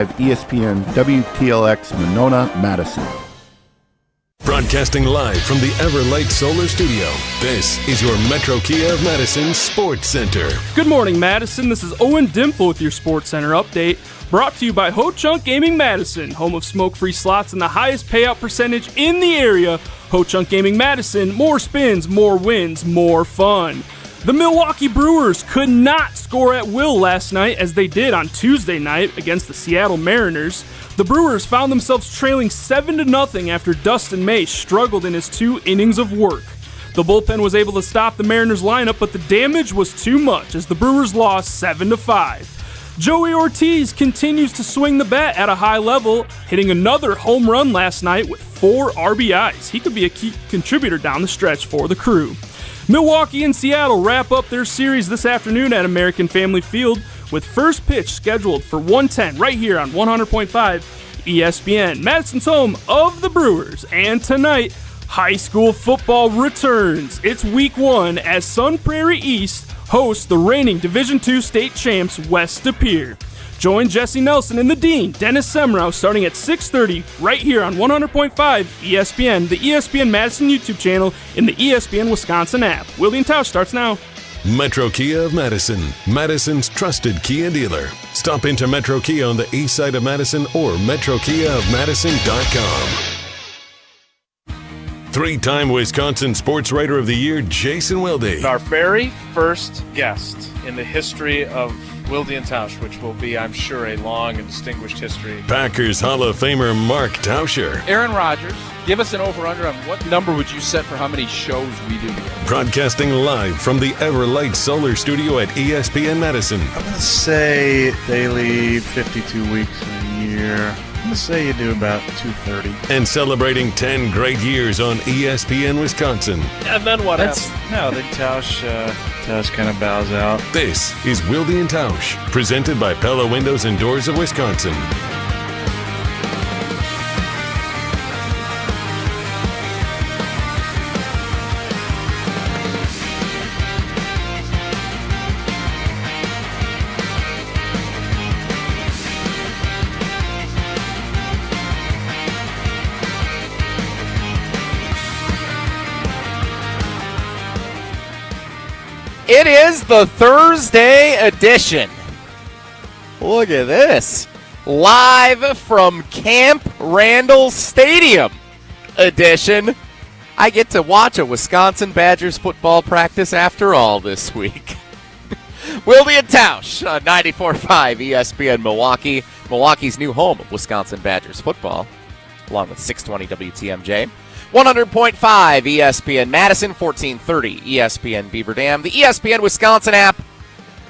ESPN WTLX Monona, Madison. Broadcasting live from the Everlight Solar Studio, this is your Metro Kia of Madison Sports Center. Good morning, Madison. This is Owen Dimple with your Sports Center update, brought to you by Ho Chunk Gaming Madison, home of smoke-free slots and the highest payout percentage in the area. Ho Chunk Gaming Madison, more spins, more wins, more fun. The Milwaukee Brewers could not score at will last night as they did on Tuesday night against the Seattle Mariners. The Brewers found themselves trailing 7-0 after Dustin May struggled in his 2 innings of work. The bullpen was able to stop the Mariners lineup, but the damage was too much as the Brewers lost 7-5. Joey Ortiz continues to swing the bat at a high level, hitting another home run last night with 4 RBIs. He could be a key contributor down the stretch for the Crew. Milwaukee and Seattle wrap up their series this afternoon at American Family Field with first pitch scheduled for 1:10 right here on 100.5 ESPN. Madison's home of the Brewers, and tonight, high school football returns. It's week 1 as Sun Prairie East hosts the reigning Division II state champs West De Pere. Join Jesse Nelson and the Dean, Dennis Semrau, starting at 6:30 right here on 100.5 ESPN, the ESPN Madison YouTube channel, in the ESPN Wisconsin app. Wilde and Tausch starts now. Metro Kia of Madison, Madison's trusted Kia dealer. Stop into Metro Kia on the east side of Madison or metrokiaofmadison.com. 3-time Wisconsin Sports Writer of the Year, Jason Wilde. Our very first guest in the history of Wilde and Tausch, which will be, I'm sure, a long and distinguished history. Packers Hall of Famer Mark Tauscher. Aaron Rodgers, give us an over-under on what number would you set for how many shows we do together? Broadcasting live from the Everlight Solar Studio at ESPN Madison. I'm going to say daily 52 weeks a year. I'm going to say you do about 230. And celebrating 10 great years on ESPN Wisconsin. And then what happens? No, then Tausch kind of bows out. This is Wilde and Tausch, presented by Pella Windows and Doors of Wisconsin. It is the Thursday edition. Look at this. Live from Camp Randall Stadium edition. I get to watch a Wisconsin Badgers football practice after all this week. Wilde and Tausch on 94.5 ESPN Milwaukee, Milwaukee's new home of Wisconsin Badgers football, along with 620 WTMJ. 100.5 ESPN Madison, 1430 ESPN Beaver Dam, the ESPN Wisconsin app,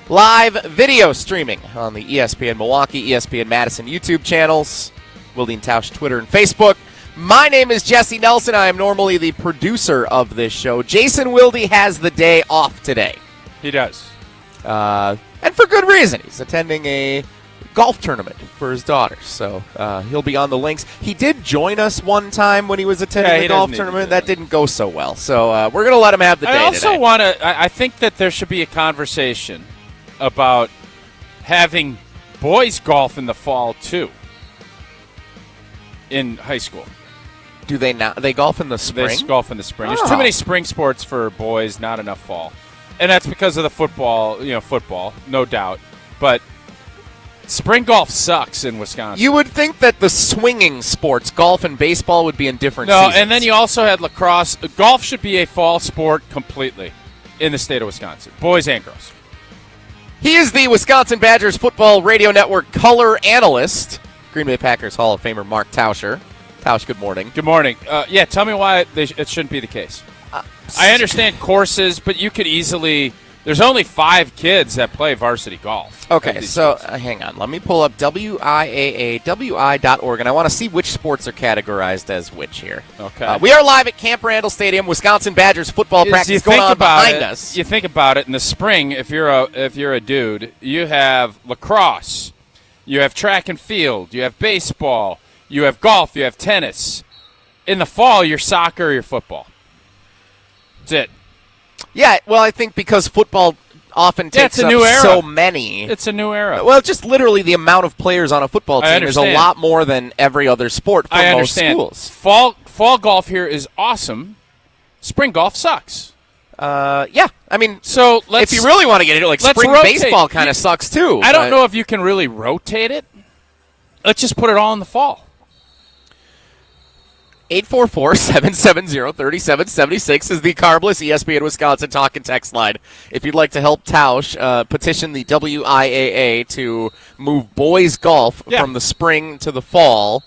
live video streaming on the ESPN Milwaukee, ESPN Madison YouTube channels, Wilde and Tausch Twitter and Facebook. My name is Jesse Nelson. I am normally the producer of this show. Jason Wilde has the day off today. He does. And for good reason. He's attending a golf tournament for his daughter, so he'll be on the links. He did join us one time when he was attending the golf tournament. That didn't go so well, so we're going to let him have the day today. I also want to, I think that there should be a conversation about having boys golf in the fall, too, in high school. Do they not? They golf in the spring? They golf in the spring. There's too many spring sports for boys, not enough fall. And that's because of the football, no doubt. But spring golf sucks in Wisconsin. You would think that the swinging sports, golf and baseball, would be in different seasons. And then you also had lacrosse. Golf should be a fall sport completely in the state of Wisconsin, boys and girls. He is the Wisconsin Badgers Football Radio Network color analyst, Green Bay Packers Hall of Famer Mark Tauscher. Tausch, good morning. Good morning. Tell me why it shouldn't be the case. I understand courses, but you could easily – there's only 5 kids that play varsity golf. Okay, so hang on. Let me pull up WIAAWI.org, and I want to see which sports are categorized as which here. Okay. We are live at Camp Randall Stadium, Wisconsin Badgers football practice going on behind us. You think about it, in the spring, if you're a dude, you have lacrosse, you have track and field, you have baseball, you have golf, you have tennis. In the fall, you're soccer or you're football. That's it. Yeah, well, I think because football often takes it's a up new era. so many. It's a new era. Well, just literally the amount of players on a football team is a lot more than every other sport for most schools. Fall golf here is awesome. Spring golf sucks. Yeah. I mean, so if you really want to get into it, spring baseball kind of sucks too. I don't know if you can really rotate it. Let's just put it all in the fall. 844-770-3776 is the Carbless ESPN Wisconsin talk and text line. If you'd like to help Tausch petition the WIAA to move boys golf from the spring to the fall.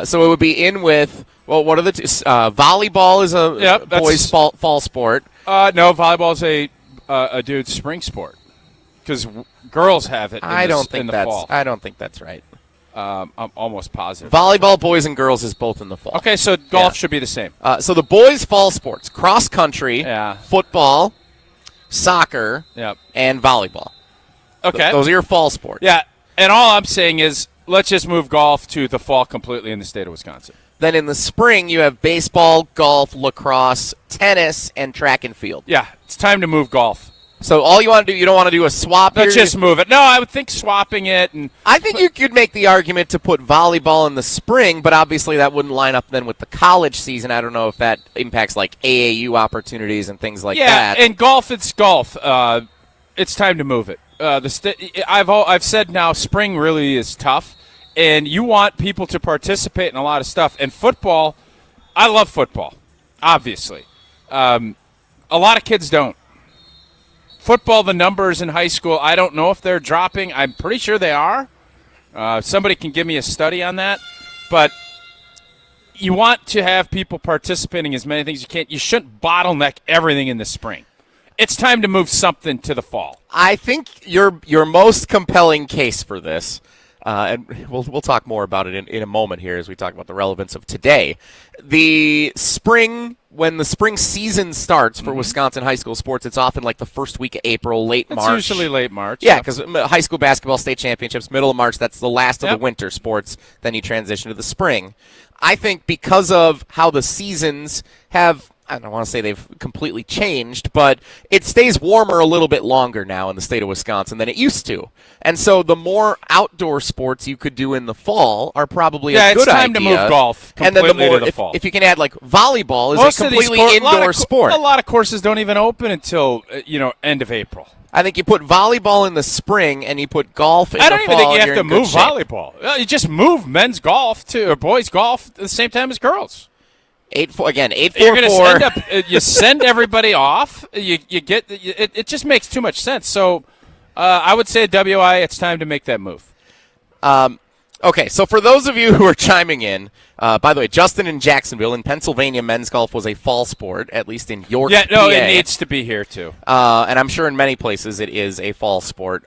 So it would be in with, well, what are the two? Volleyball is a boys fall sport. No, volleyball is a dude's spring sport because girls have it in the fall. I don't think that's right. I'm almost positive. Volleyball, boys and girls, is both in the fall. Okay, so golf should be the same. So the boys' fall sports, cross country, football, soccer, and volleyball. Okay. Those are your fall sports. Yeah, and all I'm saying is let's just move golf to the fall completely in the state of Wisconsin. Then in the spring, you have baseball, golf, lacrosse, tennis, and track and field. Yeah, it's time to move golf. So all you want to do, you don't want to do a swap here? Let's just move it. No, I would think swapping it. And I think you could make the argument to put volleyball in the spring, but obviously that wouldn't line up then with the college season. I don't know if that impacts like AAU opportunities and things like that. Yeah, and golf, it's golf. It's time to move it. I've said now spring really is tough, and you want people to participate in a lot of stuff. And football, I love football, obviously. A lot of kids don't. Football, the numbers in high school, I don't know if they're dropping. I'm pretty sure they are. Somebody can give me a study on that. But you want to have people participating as many things as you can. You shouldn't bottleneck everything in the spring. It's time to move something to the fall. I think your most compelling case for this, and we'll talk more about it in a moment here as we talk about the relevance of today. The spring, when the spring season starts for Wisconsin high school sports, it's often like the first week of April, late March. It's usually late March. Yeah, because high school basketball state championships, middle of March, that's the last of the winter sports. Then you transition to the spring. I think because of how the seasons have, I don't want to say they've completely changed, but it stays warmer a little bit longer now in the state of Wisconsin than it used to. And so the more outdoor sports you could do in the fall are probably a good idea. Yeah, it's time to move golf completely to the fall. If you can add, like, volleyball is a completely indoor sport. A lot of courses don't even open until, end of April. I think you put volleyball in the spring and you put golf in the fall. I don't even think you have to move volleyball. You just move men's golf or boys golf at the same time as girls. 844. You're going to end up. You send everybody off. You get. It just makes too much sense. So, I would say WI. It's time to make that move. Okay, so for those of you who are chiming in, by the way, Justin in Jacksonville, in Pennsylvania, men's golf was a fall sport, at least in York, Yeah, no, PA. it needs to be here too. And I'm sure in many places it is a fall sport.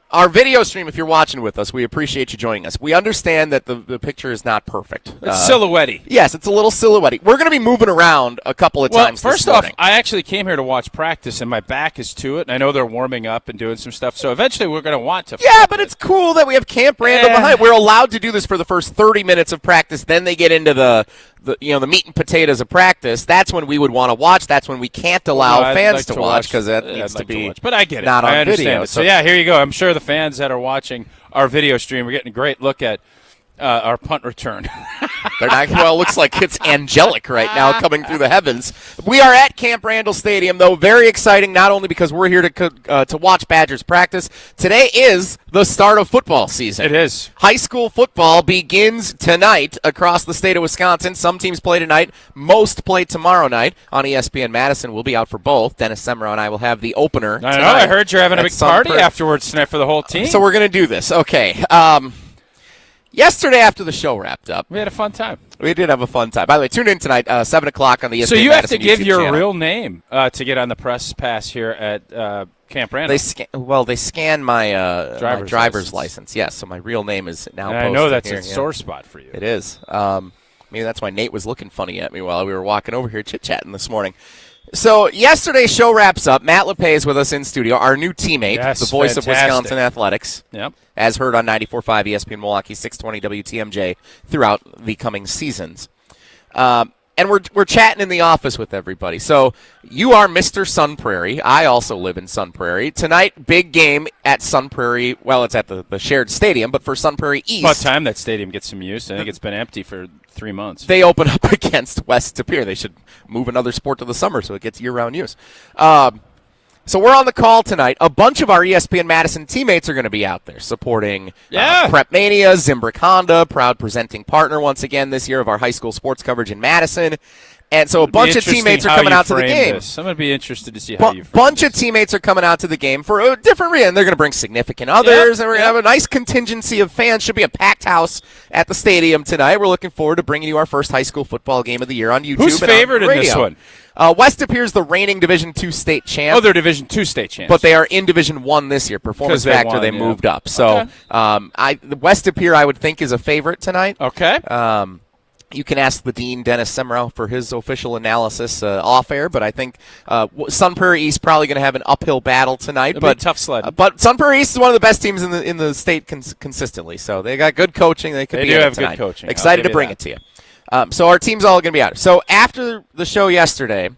Our video stream, if you're watching with us, we appreciate you joining us. We understand that the picture is not perfect. It's silhouette-y. Yes, it's a little silhouette-y. We're going to be moving around a couple of times first this morning. off, I actually came here to watch practice, and my back is to it, and I know they're warming up and doing some stuff, so eventually we're going to want to. Yeah, but it's cool that we have Camp Randall behind. We're allowed to do this for the first 30 minutes of practice, then they get into the meat and potatoes of practice. That's when we would want to watch. That's when we can't allow fans to watch because that needs to be but I get it. not on I understand video. It. So, yeah, here you go. I'm sure the fans that are watching our video stream are getting a great look at our punt return. They're not, well, it looks like it's angelic right now coming through the heavens. We are at Camp Randall Stadium, though. Very exciting, not only because we're here to watch Badgers practice. Today is the start of football season. It is. High school football begins tonight across the state of Wisconsin. Some teams play tonight. Most play tomorrow night on ESPN Madison. We'll be out for both. Dennis Semrau and I will have the opener tonight. I heard you're having a big party afterwards tonight for the whole team. So we're going to do this. Okay. Yesterday, after the show wrapped up, we had a fun time. We did have a fun time. By the way, tune in tonight, 7 o'clock on the ESPN So you Madison have to give YouTube your channel. real name to get on the press pass here at Camp Randall. They scan my driver's license. Yes, so my real name is now and posted I know that's here. a sore spot for you. It is. Maybe that's why Nate was looking funny at me while we were walking over here chit-chatting this morning. So yesterday's show wraps up. Matt LePay is with us in studio, our new teammate, the voice of Wisconsin athletics. Yep. As heard on 94.5 ESPN Milwaukee, 620 WTMJ throughout the coming seasons. and we're chatting in the office with everybody. So you are Mr. Sun Prairie. I also live in Sun Prairie. Tonight, big game at Sun Prairie. Well, it's at the shared stadium, but for Sun Prairie East. About time that stadium gets some use. I think it's been empty for 3 months. They open up against West Superior. They should move another sport to the summer so it gets year-round use. So we're on the call tonight. A bunch of our ESPN Madison teammates are going to be out there supporting Prep Mania, Zimbrick Honda, proud presenting partner once again this year of our high school sports coverage in Madison. And so a bunch of teammates are coming out to the game. I'm going to be interested to see how you frame bunch of teammates are coming out to the game for a different reason. They're going to bring significant others, and we're going to have a nice contingency of fans. Should be a packed house at the stadium tonight. We're looking forward to bringing you our first high school football game of the year on YouTube. Who's favored in this one? West Appears the reigning Division II state champ. Oh, they're Division II state champs. But they are in Division I this year. Performance factor, they moved up. So the West Appear, I would think, is a favorite tonight. Okay. You can ask the Dean, Dennis Semrau, for his official analysis off air, but I think Sun Prairie East probably going to have an uphill battle tonight. It'll be a tough sled. But Sun Prairie East is one of the best teams in the state consistently. So they got good coaching. They could be do have tonight. good coaching. Excited to bring it to you. So our team's all going to be out. So after the show yesterday,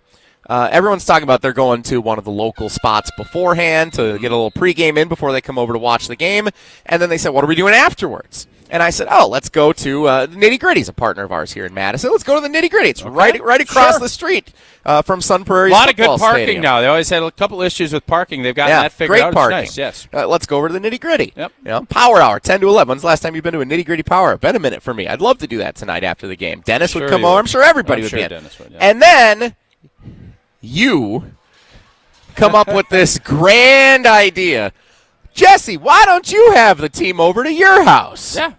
everyone's talking about they're going to one of the local spots beforehand to get a little pregame in before they come over to watch the game. And then they said, what are we doing afterwards? And I said, let's go to Nitty Gritty's a partner of ours here in Madison. Let's go to the Nitty Gritty. It's right across the street from Sun Prairie. A lot of good parking now. They always had a couple issues with parking. They've gotten that figured out. Great parking. It's nice, yes. Let's go over to the Nitty Gritty. Yep. Power Hour, 10 to 11. When's the last time you've been to a Nitty Gritty Power Hour? Been a minute for me. I'd love to do that tonight after the game. Dennis would come over. I'm sure everybody would be in. Dennis would, yeah. And then you come up with this grand idea. Jesse, why don't you have the team over to your house? Yeah.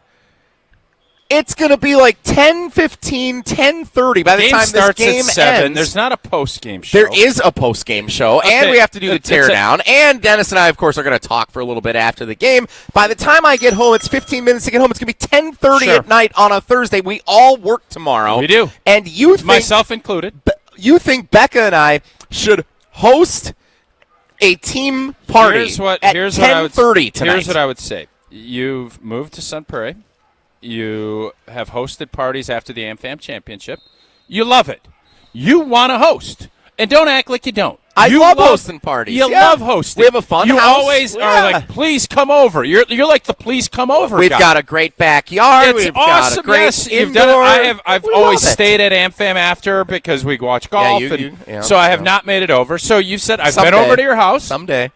It's going to be like 10:15, 10:30 by the time this game at 7. ends. There's not a post-game show. There is a post-game show, and we have to do the teardown. And Dennis and I, of course, are going to talk for a little bit after the game. By the time I get home, it's 15 minutes to get home. It's going to be 10:30 at night on a Thursday. We all work tomorrow. We do. And you think, myself included. You think Becca and I should host a team party at 10:30 tonight? Here's what I would say. You've moved to Sun Prairie. You have hosted parties after the AmFam Championship. You love it. You want to host. And don't act like you don't. I love hosting parties. You love hosting. We have a fun house. You always are like, please come over. You're like the please come over guy. We've got a great backyard. It's We've awesome. got a great yes, indoor. You've done it. I've always stayed at AmFam after because we watch golf. So I have not made it over. So you've said I've been over to your house. Someday.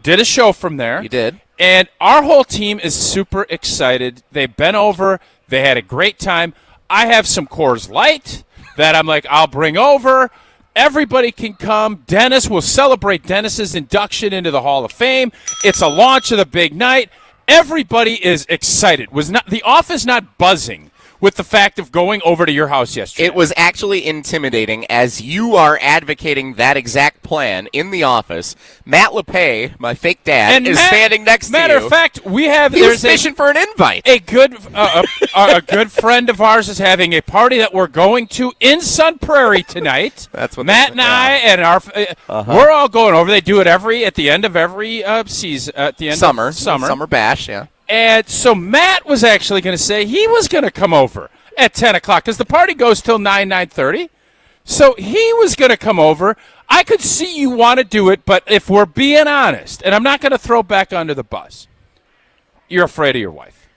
Did a show from there. You did. And our whole team is super excited. They've been over. They had a great time. I have some Coors Light that I'm like, I'll bring over. Everybody can come. Dennis will celebrate Dennis's induction into the Hall of Fame. It's a launch of the big night. Everybody is excited. The office not buzzing with the fact of going over to your house yesterday? It was actually intimidating as you are advocating that exact plan in the office. Matt LePay, my fake dad, is standing next to you. Matter of fact, there's fishing for an invite. A good friend of ours is having a party that we're going to in Sun Prairie tonight. That's what Matt and I and our we're all going over. They do it at the end of every season, at the end of summer bash, yeah. And so Matt was actually going to say he was going to come over at 10 o'clock because the party goes till 9:30. So he was going to come over. I could see you want to do it, but if we're being honest, and I'm not going to throw back under the bus, you're afraid of your wife.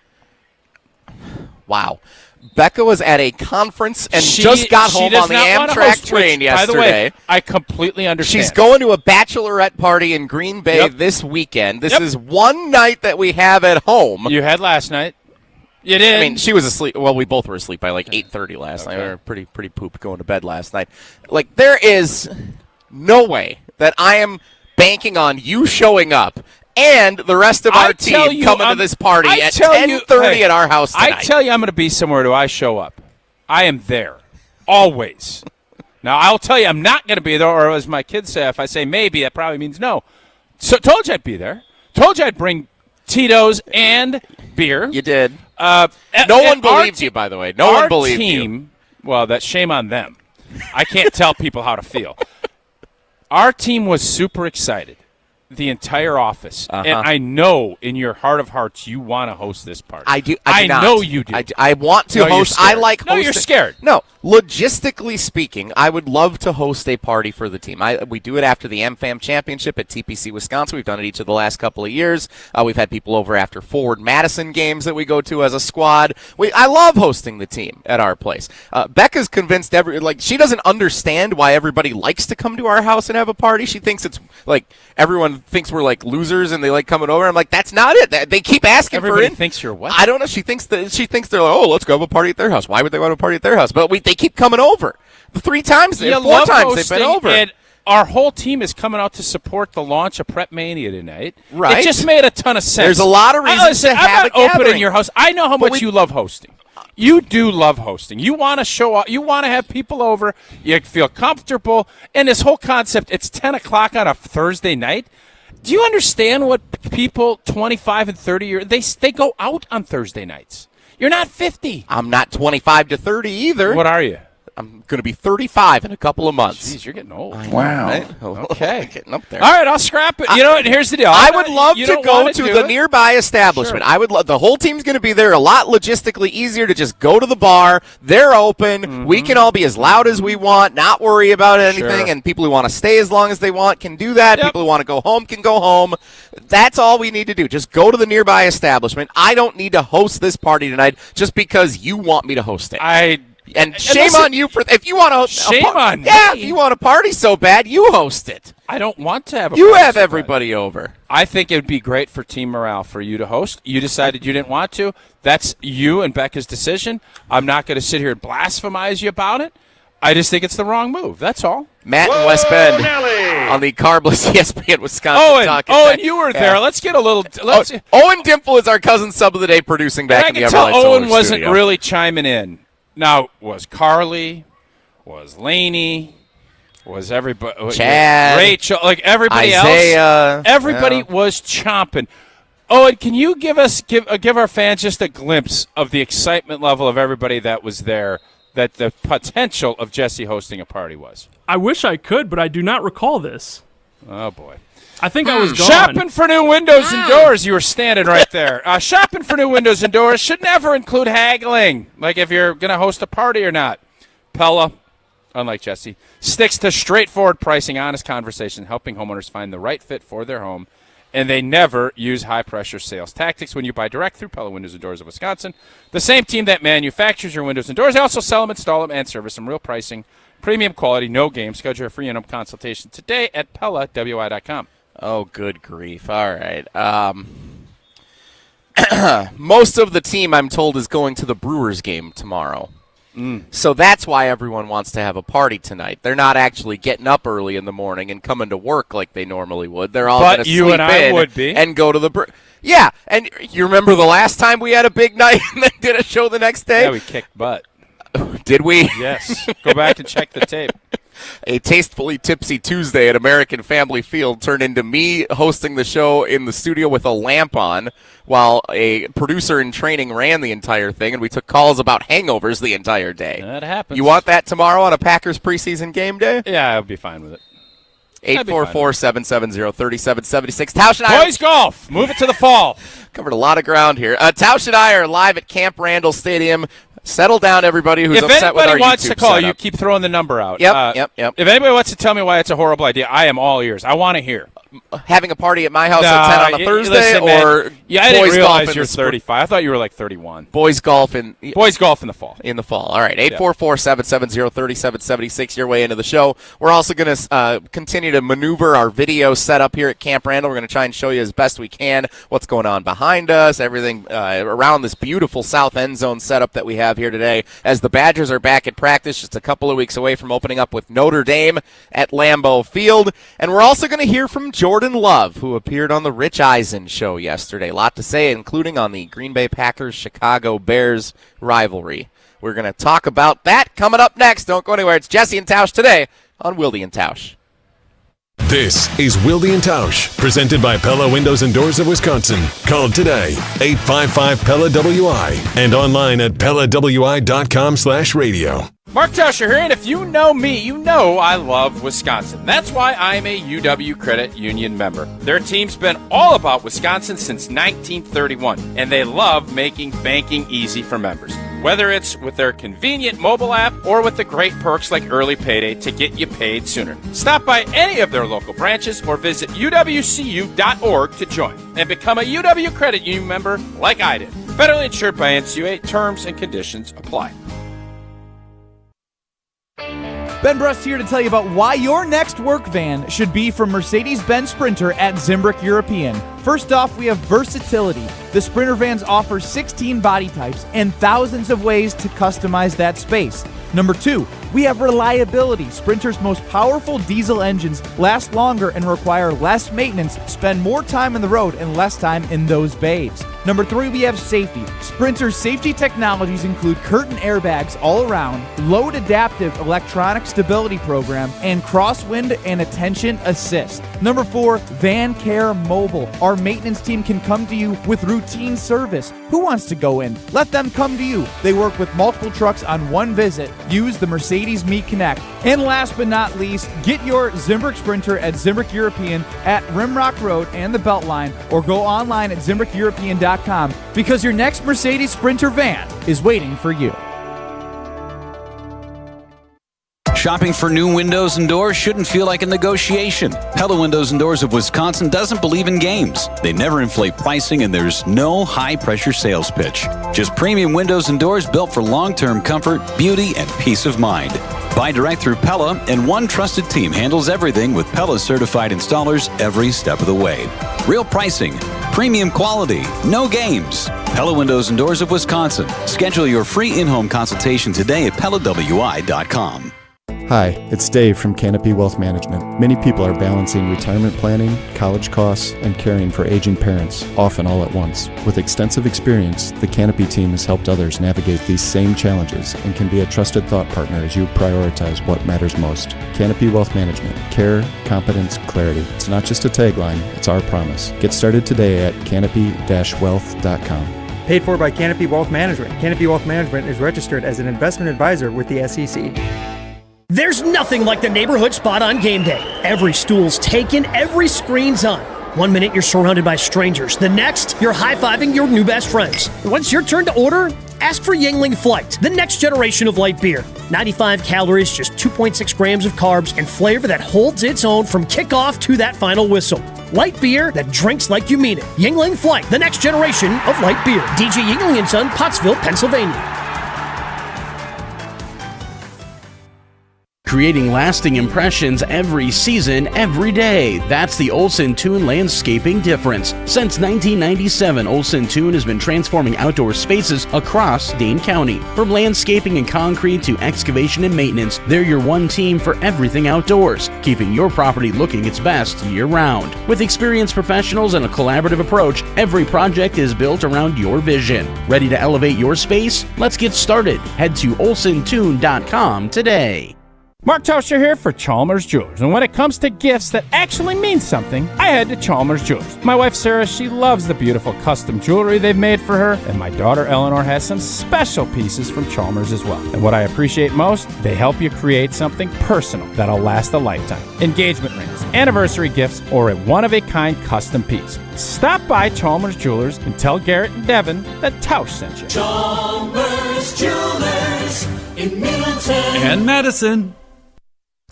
Becca was at a conference and just got home on the Amtrak train yesterday. By the way, I completely understand. She's going to a bachelorette party in Green Bay this weekend. This is one night that we have at home. You had last night. You did. I mean, she was asleep. Well, we both were asleep by like 8:30 last night. We were pretty pooped going to bed last night. Like, there is no way that I am banking on you showing up and the rest of our team coming to this party at 10:30 at our house tonight. I tell you I'm going to be somewhere. Do I show up? I am there. Always. Now, I'll tell you I'm not going to be there, or as my kids say, if I say maybe, that probably means no. So told you I'd be there. Told you I'd bring Tito's and beer. You did. No one believed you, by the way. No one believed you. Well, that's shame on them. I can't tell people how to feel. Our team was super excited. The entire office. And I know in your heart of hearts you want to host this party. I do. I know you do. I want to host. I like hosting. No, you're scared. No, Logistically speaking, I would love to host a party for the team. We do it after the MFAM Championship at TPC Wisconsin. We've done it each of the last couple of years. We've had people over after Forward Madison games that we go to as a squad. I love hosting the team at our place. Becca's convinced she doesn't understand why everybody likes to come to our house and have a party. She thinks it's like everyone thinks we're like losers and they like coming over. I'm like, that's not it. They keep asking Everybody for it. thinks you're what? I don't know. She thinks they're like, oh, let's go have a party at their house. Why would they want a party at their house? But they keep coming over. The 4 times they've been over. And our whole team is coming out to support the launch of Prep Mania tonight. Right. It just made a ton of sense. There's a lot of reasons to have a gathering. Opening your house. I know how much you love hosting. You do love hosting. You want to show up. You want to have people over. You feel comfortable. And this whole concept, it's 10 o'clock on a Thursday night. Do you understand what people 25 and 30 years, they go out on Thursday nights? You're not 50. I'm not 25 to 30 either. What are you? I'm going to be 35 in a couple of months. Jeez, you're getting old. Wow. Right? Okay. Getting up there. All right, I'll scrap it. And here's the deal. I would love to go to the nearby establishment. Sure. I would love. The whole team's going to be there. A lot logistically easier to just go to the bar. They're open. Mm-hmm. We can all be as loud as we want, not worry about anything. Sure. And people who want to stay as long as they want can do that. Yep. People who want to go home can go home. That's all we need to do. Just go to the nearby establishment. I don't need to host this party tonight just because you want me to host it. And shame on you for if you want to. Shame on me. Yeah, if you want a party so bad, you host it. I don't want to have a You party have so bad. everybody over. I think it would be great for team morale for you to host. You decided you didn't want to. That's you and Becca's decision. I'm not going to sit here and blasphemize you about it. I just think it's the wrong move. That's all. Matt in West Bend on the carbless ESPN Wisconsin talking. Owen, you were there. Let's get a little. Owen Dimple is our cousin sub of the day, producing back in the I can tell Everlight Solar Owen wasn't studio. really chiming in. Now, was Carly, was Laney, was everybody, Chad, Rachel, like everybody Isaiah, else? Everybody was chomping. Owen, can you give our fans just a glimpse of the excitement level of everybody that was there? That the potential of Jesse hosting a party was. I wish I could, but I do not recall this. Oh boy. I think I was gone. Shopping for new windows and doors. You were standing right there. Shopping for new windows and doors should never include haggling, like if you're going to host a party or not. Pella, unlike Jesse, sticks to straightforward pricing, honest conversation, helping homeowners find the right fit for their home. And they never use high-pressure sales tactics when you buy direct through Pella Windows and Doors of Wisconsin. The same team that manufactures your windows and doors. They also sell them, install them, and service them. Real pricing, premium quality, no game. Schedule a free in-home consultation today at PellaWI.com. Oh, good grief. All right. Most of the team, I'm told, is going to the Brewers game tomorrow. So that's why everyone wants to have a party tonight. They're not actually getting up early in the morning and coming to work like they normally would. They're all going to sleep and I in would be. and go to the Yeah, and you remember the last time we had a big night and then did a show the next day? Yeah, we kicked butt. Did we? Yes. Go back and check the tape. A tastefully tipsy Tuesday at American Family Field turned into me hosting the show in the studio with a lamp on while a producer in training ran the entire thing, and we took calls about hangovers the entire day. That happens. You want that tomorrow on a Packers preseason game day? Yeah, I'll be fine with it. 844-770-3776. Tausch and I Boys golf. Move it to the fall. covered a lot of ground here. Tausch and I are live at Camp Randall Stadium. Settle down, everybody who's if upset with our anybody wants YouTube to call, setup. you keep throwing the number out. Yep. If anybody wants to tell me why it's a horrible idea, I am all ears. I want to hear. Having a party at my house at 10 on a Thursday, listen, or man, I didn't boys golf realize in you're the 35. I thought you were like 31. Boys golf in Boys golf in the fall. In the fall. All right, 844-770-3776, your way into the show. We're also going to continue to maneuver our video setup here at Camp Randall. We're going to try and show you as best we can what's going on behind us, everything around this beautiful south end zone setup that we have here today, as the Badgers are back at practice just a couple of weeks away from opening up with Notre Dame at Lambeau Field. And we're also going to hear from Jordan Love, who appeared on the Rich Eisen show yesterday. A lot to say, including on the Green Bay Packers-Chicago Bears rivalry. We're going to talk about that coming up next. Don't go anywhere. It's Jesse and Tausch today on Wilde and Tausch. This is Wilde and Tausch, presented by Pella Windows and Doors of Wisconsin. Call today, 855-PELLA-WI, and online at PellaWI.com/radio. Mark Tauscher here, and if you know me, you know I love Wisconsin. That's why I'm a UW Credit Union member. Their team's been all about Wisconsin since 1931, and they love making banking easy for members. whether it's with their convenient mobile app or with the great perks like early payday to get you paid sooner. Stop by any of their local branches or visit uwcu.org to join and become a UW Credit Union member like I did. Federally insured by NCUA. Terms and conditions apply. Ben Brust here to tell you about why your next work van should be from Mercedes-Benz Sprinter at Zimbrick European. First off, we have versatility. The Sprinter vans offer 16 body types and thousands of ways to customize that space. Number 2, we have reliability. Sprinter's most powerful diesel engines last longer and require less maintenance, spend more time on the road and less time in those bays. Number 3, we have safety. Sprinter's safety technologies include curtain airbags all around, load adaptive electronic stability program, and crosswind and attention assist. Number 4, Van Care Mobile. Our maintenance team can come to you with routine service. Who wants to go in? Let them come to you. They work with multiple trucks on one visit. Use the Mercedes Me Connect. And last but not least, get your Zimbrick Sprinter at Zimbrick European at Rimrock Road and the Beltline, or go online at ZimbrickEuropean.com because your next Mercedes Sprinter van is waiting for you. Shopping for new windows and doors shouldn't feel like a negotiation. Pella Windows and Doors of Wisconsin doesn't believe in games. They never inflate pricing, and there's no high-pressure sales pitch. Just premium windows and doors built for long-term comfort, beauty, and peace of mind. Buy direct through Pella, and one trusted team handles everything with Pella certified installers every step of the way. Real pricing, premium quality, no games. Pella Windows and Doors of Wisconsin. Schedule your free in-home consultation today at PellaWI.com. Hi, it's Dave from Canopy Wealth Management. Many people are balancing retirement planning, college costs, and caring for aging parents, often all at once. With extensive experience, the Canopy team has helped others navigate these same challenges and can be a trusted thought partner as you prioritize what matters most. Canopy Wealth Management. Care, competence, clarity. It's not just a tagline, it's our promise. Get started today at canopy-wealth.com. Paid for by Canopy Wealth Management. Canopy Wealth Management is registered as an investment advisor with the SEC. There's nothing like the neighborhood spot on game day. Every stool's taken, every screen's on. 1 minute you're surrounded by strangers. The next, you're high-fiving your new best friends. Once your turn to order, ask for Yuengling Flight, the next generation of light beer. 95 calories, just 2.6 grams of carbs, and flavor that holds its own from kickoff to that final whistle. Light beer that drinks like you mean it. Yuengling Flight, the next generation of light beer. DJ Yuengling & Son, Pottsville, Pennsylvania. Creating lasting impressions every season, every day. That's the Olson Toon landscaping difference. Since 1997, Olson Toon has been transforming outdoor spaces across Dane County. From landscaping and concrete to excavation and maintenance, they're your one team for everything outdoors, keeping your property looking its best year-round. With experienced professionals and a collaborative approach, every project is built around your vision. Ready to elevate your space? Let's get started. Head to olsontoon.com today. Mark Tausch here for Chalmers Jewelers, and when it comes to gifts that actually mean something, I head to Chalmers Jewelers. My wife Sarah, she loves the beautiful custom jewelry they've made for her, and my daughter Eleanor has some special pieces from Chalmers as well. And what I appreciate most, they help you create something personal that'll last a lifetime. Engagement rings, anniversary gifts, or a one-of-a-kind custom piece. Stop by Chalmers Jewelers and tell Garrett and Devin that Tausch sent you. Chalmers Jewelers in Middleton and Madison.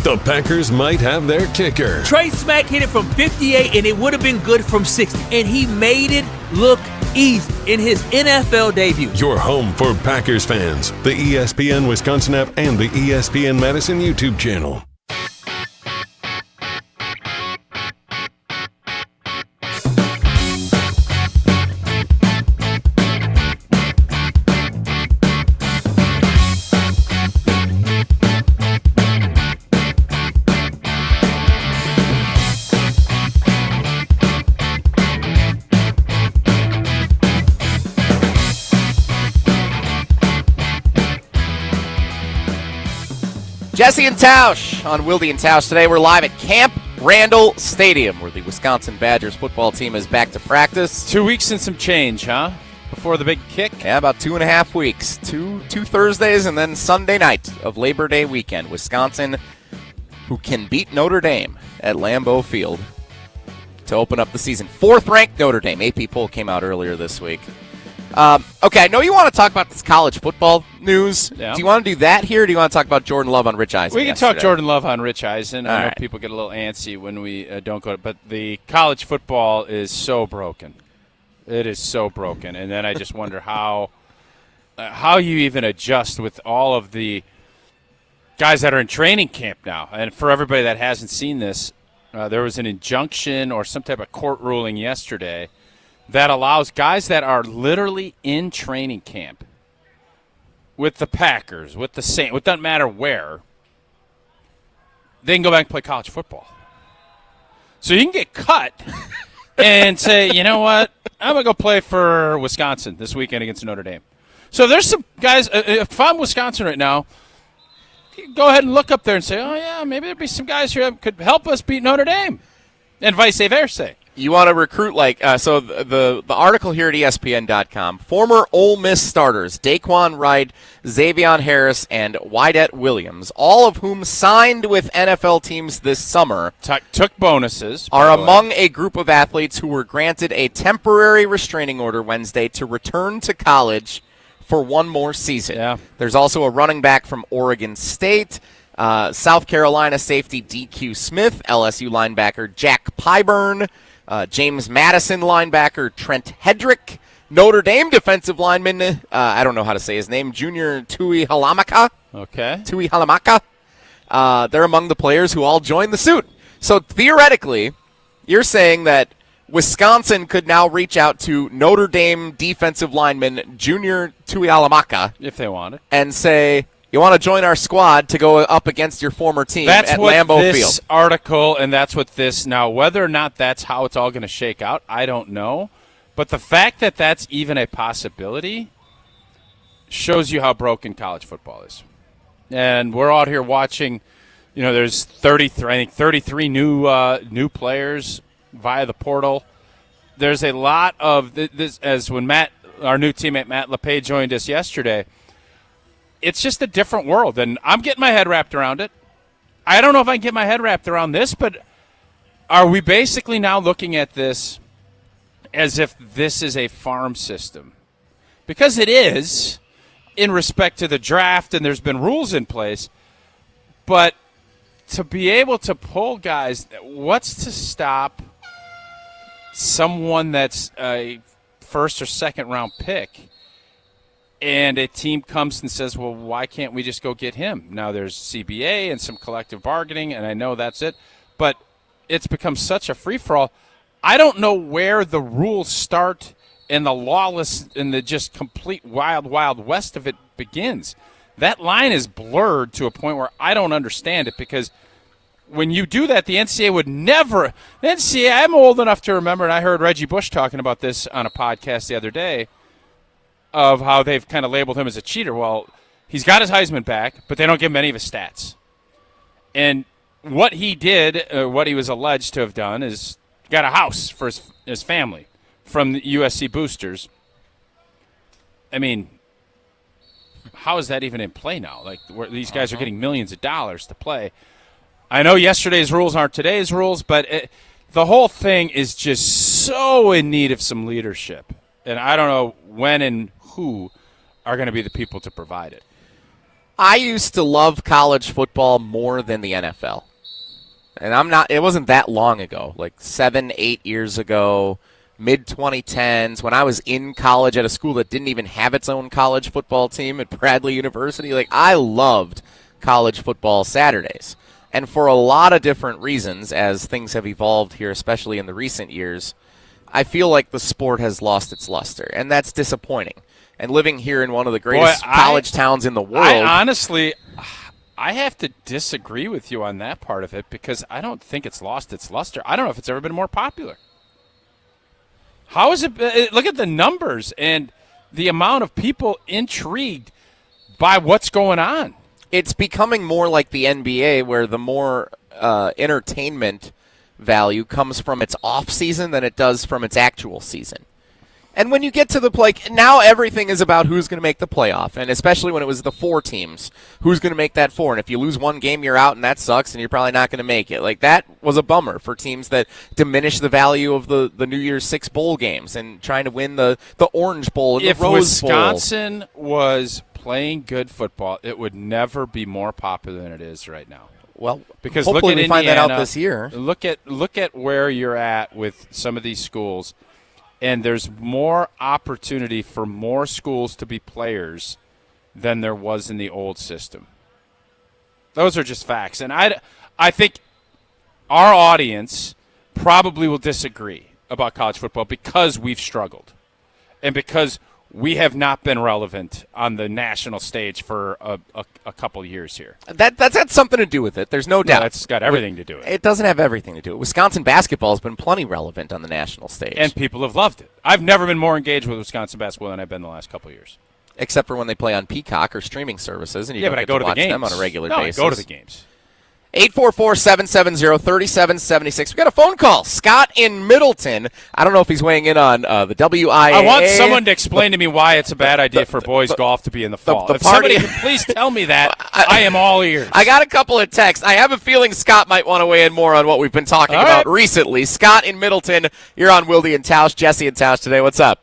The Packers might have their kicker. Trey Smack hit it from 58, and it would have been good from 60. And he made it look easy in his NFL debut. Your home for Packers fans. The ESPN Wisconsin app and the ESPN Madison YouTube channel. Jesse and Tausch on Wilde and Tausch today. We're live at Camp Randall Stadium, where the Wisconsin Badgers football team is back to practice. 2 weeks and some change, huh? Before the big kick? Yeah, about 2.5 weeks. Two Thursdays and then Sunday night of Labor Day weekend. Wisconsin, who can beat Notre Dame at Lambeau Field to open up the season. 4th-ranked Notre Dame. AP poll came out earlier this week. Okay, I know you want to talk about this college football news. Yeah. Do you want to do that here, or do you want to talk about Jordan Love on Rich Eisen? We can talk Jordan Love on Rich Eisen. I know right. people get a little antsy when we don't go, but the college football is so broken. It is so broken, and then I just wonder how you even adjust with all of the guys that are in training camp now. And for everybody that hasn't seen this, there was an injunction or some type of court ruling yesterday that allows guys that are literally in training camp with the Packers, with the Saints, it doesn't matter where, they can go back and play college football. So you can get cut and say, you know what, I'm going to go play for Wisconsin this weekend against Notre Dame. So there's some guys, if I'm Wisconsin right now, go ahead and look up there and say, oh, yeah, maybe there'd be some guys here that could help us beat Notre Dame, and vice versa. You want to recruit so the article here at ESPN.com, former Ole Miss starters Daquan Wright, Xavion Harris, and Wydett Williams, all of whom signed with NFL teams this summer, took bonuses, are among a group of athletes who were granted a temporary restraining order Wednesday to return to college for one more season. Yeah. There's also a running back from Oregon State, South Carolina safety DQ Smith, LSU linebacker Jack Pyburn, James Madison linebacker Trent Hedrick, Notre Dame defensive lineman, I don't know how to say his name, Junior Tui Halamaka. Okay. Tui Halamaka. They're among the players who all joined the suit. So theoretically, you're saying that Wisconsin could now reach out to Notre Dame defensive lineman Junior Tui Halamaka, if they wanted, and say, you want to join our squad to go up against your former team at Lambeau Field. That's what this article, and that's what this, now whether or not that's how it's all going to shake out, I don't know. But the fact that that's even a possibility shows you how broken college football is. And we're out here watching, there's 33 new players via the portal. There's a lot of this, as when our new teammate Matt LePay joined us yesterday, it's just a different world, and I'm getting my head wrapped around it. I don't know if I can get my head wrapped around this, but are we basically now looking at this as if this is a farm system? Because it is in respect to the draft, and there's been rules in place, but to be able to pull guys, what's to stop someone that's a first or second round pick and a team comes and says, well, why can't we just go get him? Now there's CBA and some collective bargaining, and I know that's it, but it's become such a free-for-all. I don't know where the rules start and the lawless and the just complete wild, wild west of it begins. That line is blurred to a point where I don't understand it, because when you do that, the NCAA would never – the NCAA, I'm old enough to remember, and I heard Reggie Bush talking about this on a podcast the other day, of how they've kind of labeled him as a cheater. Well, he's got his Heisman back, but they don't give him any of his stats. And what he did, what he was alleged to have done, is got a house for his family from the USC boosters. I mean, how is that even in play now? Like, where these guys are getting millions of dollars to play. I know yesterday's rules aren't today's rules, but the whole thing is just so in need of some leadership. And I don't know when and who are going to be the people to provide it. I used to love college football more than the NFL. And it wasn't that long ago, like 7-8 years ago, mid-2010s, when I was in college at a school that didn't even have its own college football team at Bradley University. Like, I loved college football Saturdays. And for a lot of different reasons, as things have evolved here, especially in the recent years, I feel like the sport has lost its luster, and that's disappointing. And living here in one of the greatest college towns in the world. I have to disagree with you on that part of it, because I don't think it's lost its luster. I don't know if it's ever been more popular. How is it? Look at the numbers and the amount of people intrigued by what's going on. It's becoming more like the NBA, where the more entertainment value comes from its off season than it does from its actual season. And when you get to the play, now everything is about who's going to make the playoff, and especially when it was the 4 teams, who's going to make that 4. And if you lose one game, you're out, and that sucks, and you're probably not going to make it. Like, that was a bummer for teams that diminish the value of the New Year's 6 bowl games and trying to win the Orange Bowl and the Rose Bowl. If Wisconsin was playing good football, it would never be more popular than it is right now. Well, because hopefully look at we find that Indiana, out this year. Look at where you're at with some of these schools. And there's more opportunity for more schools to be players than there was in the old system. Those are just facts. And I think our audience probably will disagree about college football because we've struggled and because we have not been relevant on the national stage for a couple years here. That's had something to do with it. There's no doubt. That's got everything to do with it. It doesn't have everything to do with it. Wisconsin basketball has been plenty relevant on the national stage. And people have loved it. I've never been more engaged with Wisconsin basketball than I've been the last couple of years. Except for when they play on Peacock or streaming services, and you don't but I get go to to the watch games. them on a regular No, basis. I go to the games. 844-770-3776. We got a phone call. Scott in Middleton. I don't know if he's weighing in on the WIAA. I want someone to explain to me why it's a bad idea for boys golf to be in the fall. If somebody can please tell me that, I am all ears. I got a couple of texts. I have a feeling Scott might want to weigh in more on what we've been talking about recently. Scott in Middleton, you're on Wilde and Tausch. Jesse and Tausch today. What's up?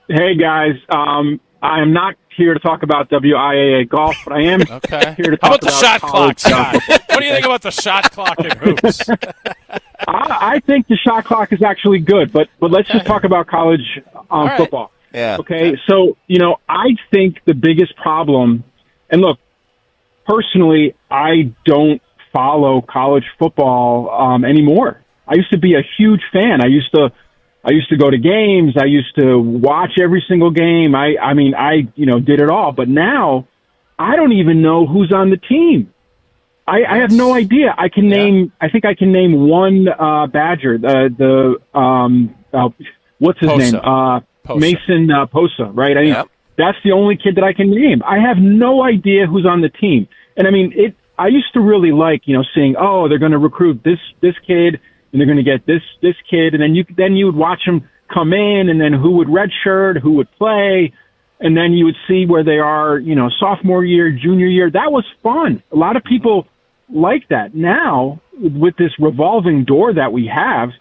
Hey, guys. I am not here to talk about WIAA golf, but I am here to talk How about the shot clock, college Scott? What do you think about the shot clock in hoops? I think the shot clock is actually good, but let's just talk about college football. Yeah. Okay, so, I think the biggest problem, and look, personally, I don't follow college football anymore. I used to be a huge fan. I used to go to games. I used to watch every single game. I did it all. But now, I don't even know who's on the team. I have no idea. I think I can name one Badger. What's his name? Mason Posa, right? That's the only kid that I can name. I have no idea who's on the team. And I used to really like, seeing, they're going to recruit this kid, and they're going to get this kid, and then you would watch them come in, and then who would redshirt, who would play, and then you would see where they are, sophomore year, junior year. That was fun. A lot of people like that. Now, with this revolving door that we have,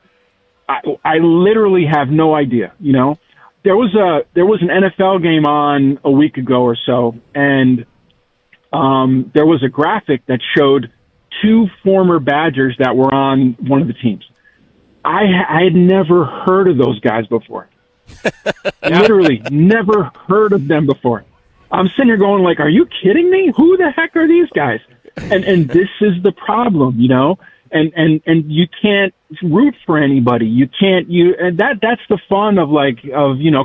I literally have no idea. There was an NFL game on a week ago or so, and there was a graphic that showed 2 former Badgers that were on one of the teams. I had never heard of those guys before. Literally never heard of them before. I'm sitting here going like, are you kidding me? Who the heck are these guys? And this is the problem, and you can't root for anybody. You can't, and that's the fun of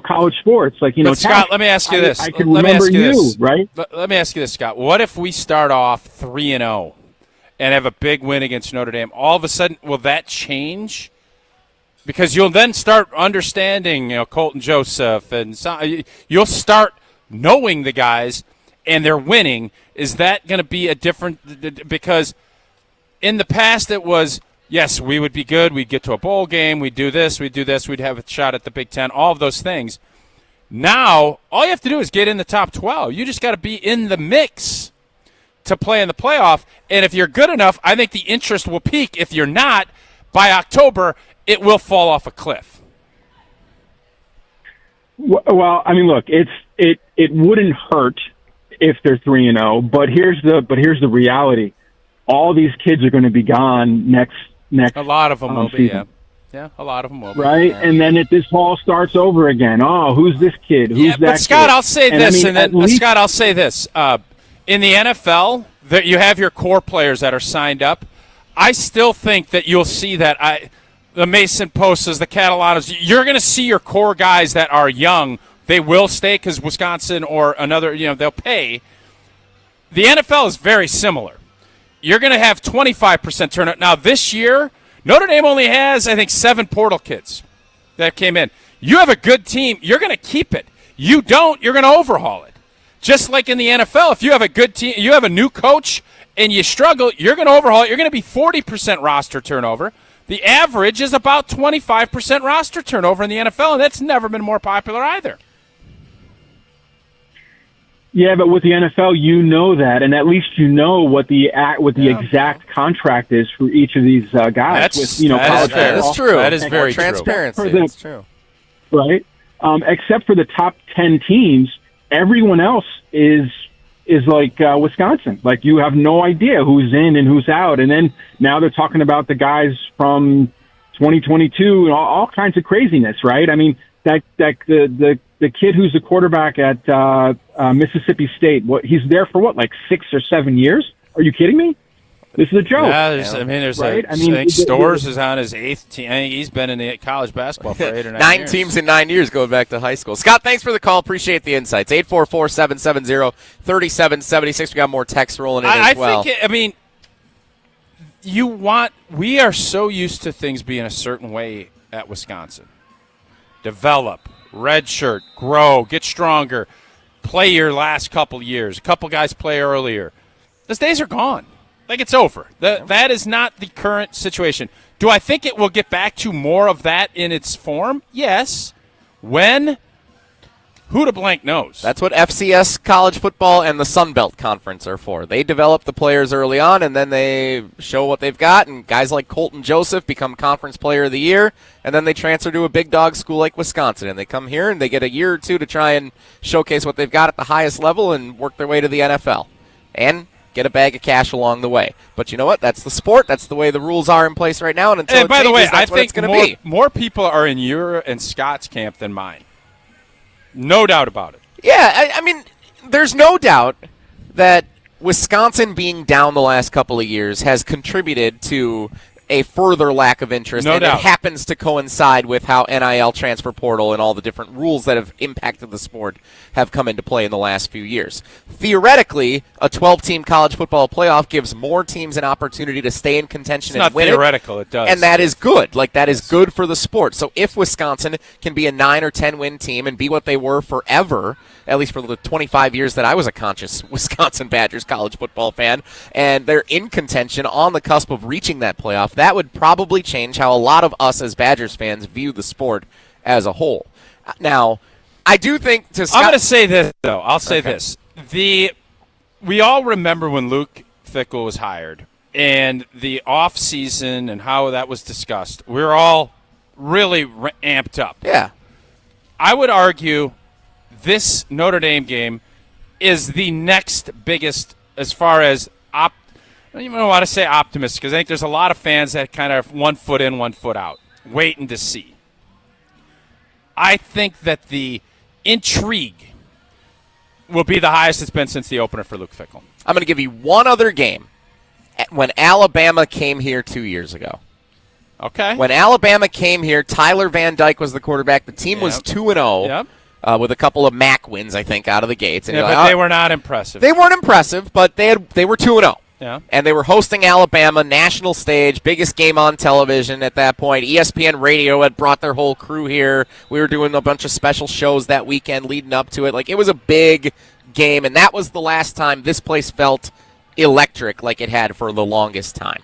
college sports. Like, But Scott, let me ask you this. I can remember you, right? Let me ask you this, Scott. What if we start off 3-0 and have a big win against Notre Dame? All of a sudden, will that change? Because you'll then start understanding, Colton Joseph, and you'll start knowing the guys, and they're winning. Is that going to be a different? Because in the past, it was, yes, we would be good. We'd get to a bowl game. We'd do this. We'd have a shot at the Big Ten. All of those things. Now, all you have to do is get in the top 12. You just got to be in the mix to play in the playoff. And if you're good enough, I think the interest will peak. If you're not, by October, it will fall off a cliff. Well, look, it wouldn't hurt if they're 3-0, but here's the reality. All these kids are going to be gone next. A lot of them will be, season. Yeah, a lot of them will be. Right? Yeah. And then this all starts over again. Oh, who's this kid? Who's that but Scott, kid? I'll say this, Scott, I'll say this. In the NFL, that you have your core players that are signed up. I still think that you'll see that the Mason Posas, the Catalanos, you're going to see your core guys that are young. They will stay because Wisconsin or another, they'll pay. The NFL is very similar. You're going to have 25% turnout. Now, this year, Notre Dame only has, I think, 7 portal kids that came in. You have a good team. You're going to keep it. You don't, you're going to overhaul it. Just like in the NFL, if you have a good team, you have a new coach, and you struggle, you're going to overhaul it. You're going to be 40% roster turnover. The average is about 25% roster turnover in the NFL, and that's never been more popular either. Yeah, but with the NFL, you know that, and at least you know what the exact contract is for each of these guys. That's with, That's true. That is very transparency. That's true. Right? Except for the top 10 teams, everyone else is like Wisconsin. Like, you have no idea who's in and who's out. And then now they're talking about the guys from 2022 and all kinds of craziness, right? I mean, the kid who's the quarterback at Mississippi State, he's there for like 6 or 7 years? Are you kidding me? This is a joke. Yeah, there's right? I think Storrs is on his 8th team. I think he's been in the college basketball for 8 or 9 9 years. teams in 9 years going back to high school. Scott, thanks for the call. Appreciate the insights. 844-770-3776. We got more texts rolling in as well. We are so used to things being a certain way at Wisconsin. Develop, redshirt, grow, get stronger, play your last couple years. A couple guys play earlier. Those days are gone. Like, it's over. That is not the current situation. Do I think it will get back to more of that in its form? Yes. When? Who to blank knows? That's what FCS college football and the Sun Belt Conference are for. They develop the players early on, and then they show what they've got, and guys like Colton Joseph become Conference Player of the Year, and then they transfer to a big dog school like Wisconsin, and they come here, and they get a year or two to try and showcase what they've got at the highest level and work their way to the NFL. And get a bag of cash along the way. But you know what? That's the sport. That's the way the rules are in place right now, and until it by changes, the way, that's I what it's think going to be. more people are in your and Scott's camp than mine. No doubt about it. Yeah, I mean, there's no doubt that Wisconsin being down the last couple of years has contributed to a further lack of interest. No doubt. It happens to coincide with how NIL, transfer portal, and all the different rules that have impacted the sport have come into play in the last few years. Theoretically, a 12-team college football playoff gives more teams an opportunity to stay in contention and win it. It's not theoretical, it does. And that is good. Like, that is good for the sport. So if Wisconsin can be a 9 or 10-win team and be what they were forever, at least for the 25 years that I was a conscious Wisconsin Badgers college football fan, and they're in contention on the cusp of reaching that playoff, that would probably change how a lot of us as Badgers fans view the sport as a whole. Now, I do think I'm going to say this, though. I'll say this. We all remember when Luke Fickell was hired and the offseason and how that was discussed. We were all really amped up. Yeah. I would argue this Notre Dame game is the next biggest as far as I don't even want to say optimistic, because I think there's a lot of fans that kind of 1 foot in, 1 foot out, waiting to see. I think that the intrigue will be the highest it's been since the opener for Luke Fickell. I'm going to give you one other game. When Alabama came here 2 years ago. Okay. When Alabama came here, Tyler Van Dyke was the quarterback. The team was 2-0. With a couple of MAC wins, I think, out of the gates. And but they were not impressive. They weren't impressive, but they were 2-0. Yeah. And they were hosting Alabama, national stage, biggest game on television at that point. ESPN Radio had brought their whole crew here. We were doing a bunch of special shows that weekend leading up to it. Like, it was a big game, and that was the last time this place felt electric like it had for the longest time.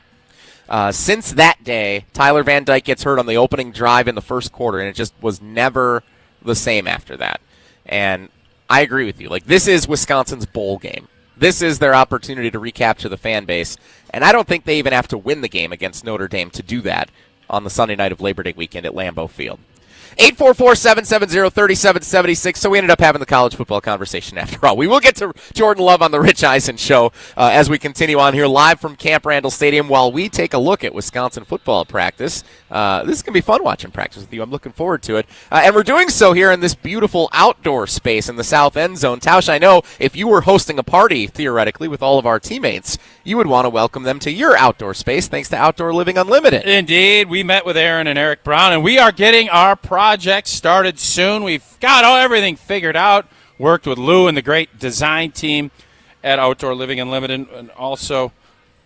Since that day, Tyler Van Dyke gets hurt on the opening drive in the first quarter, and it just was never the same after that. And I agree with you. Like, this is Wisconsin's bowl game. This is their opportunity to recapture the fan base, and I don't think they even have to win the game against Notre Dame to do that on the Sunday night of Labor Day weekend at Lambeau Field. 844-770-3776. So we ended up having the college football conversation after all. We will get to Jordan Love on the Rich Eisen Show as we continue on here live from Camp Randall Stadium while we take a look at Wisconsin football practice. This is going to be fun watching practice with you. I'm looking forward to it. And we're doing so here in this beautiful outdoor space in the south end zone. Tausch, I know if you were hosting a party, theoretically, with all of our teammates, you would want to welcome them to your outdoor space thanks to Outdoor Living Unlimited. Indeed. We met with Aaron and Eric Brown, and we are getting our project started soon. We've got everything figured out. Worked with Lou and the great design team at Outdoor Living Unlimited, and also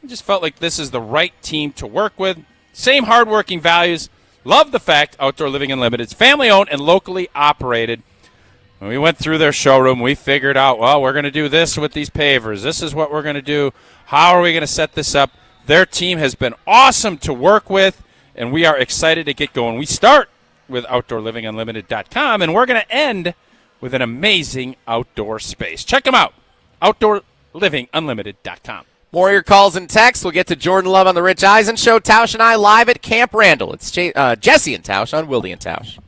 we just felt like this is the right team to work with. Same hardworking values. Love the fact Outdoor Living Unlimited is family-owned and locally operated. When we went through their showroom, we figured out, well, we're going to do this with these pavers. This is what we're going to do. How are we going to set this up? Their team has been awesome to work with, and we are excited to get going. We start with OutdoorLivingUnlimited.com, and we're going to end with an amazing outdoor space. Check them out, OutdoorLivingUnlimited.com. More of your calls and texts. We'll get to Jordan Love on the Rich Eisen Show. Tausch and I live at Camp Randall. It's Jesse and Tausch on Wilde and Tausch.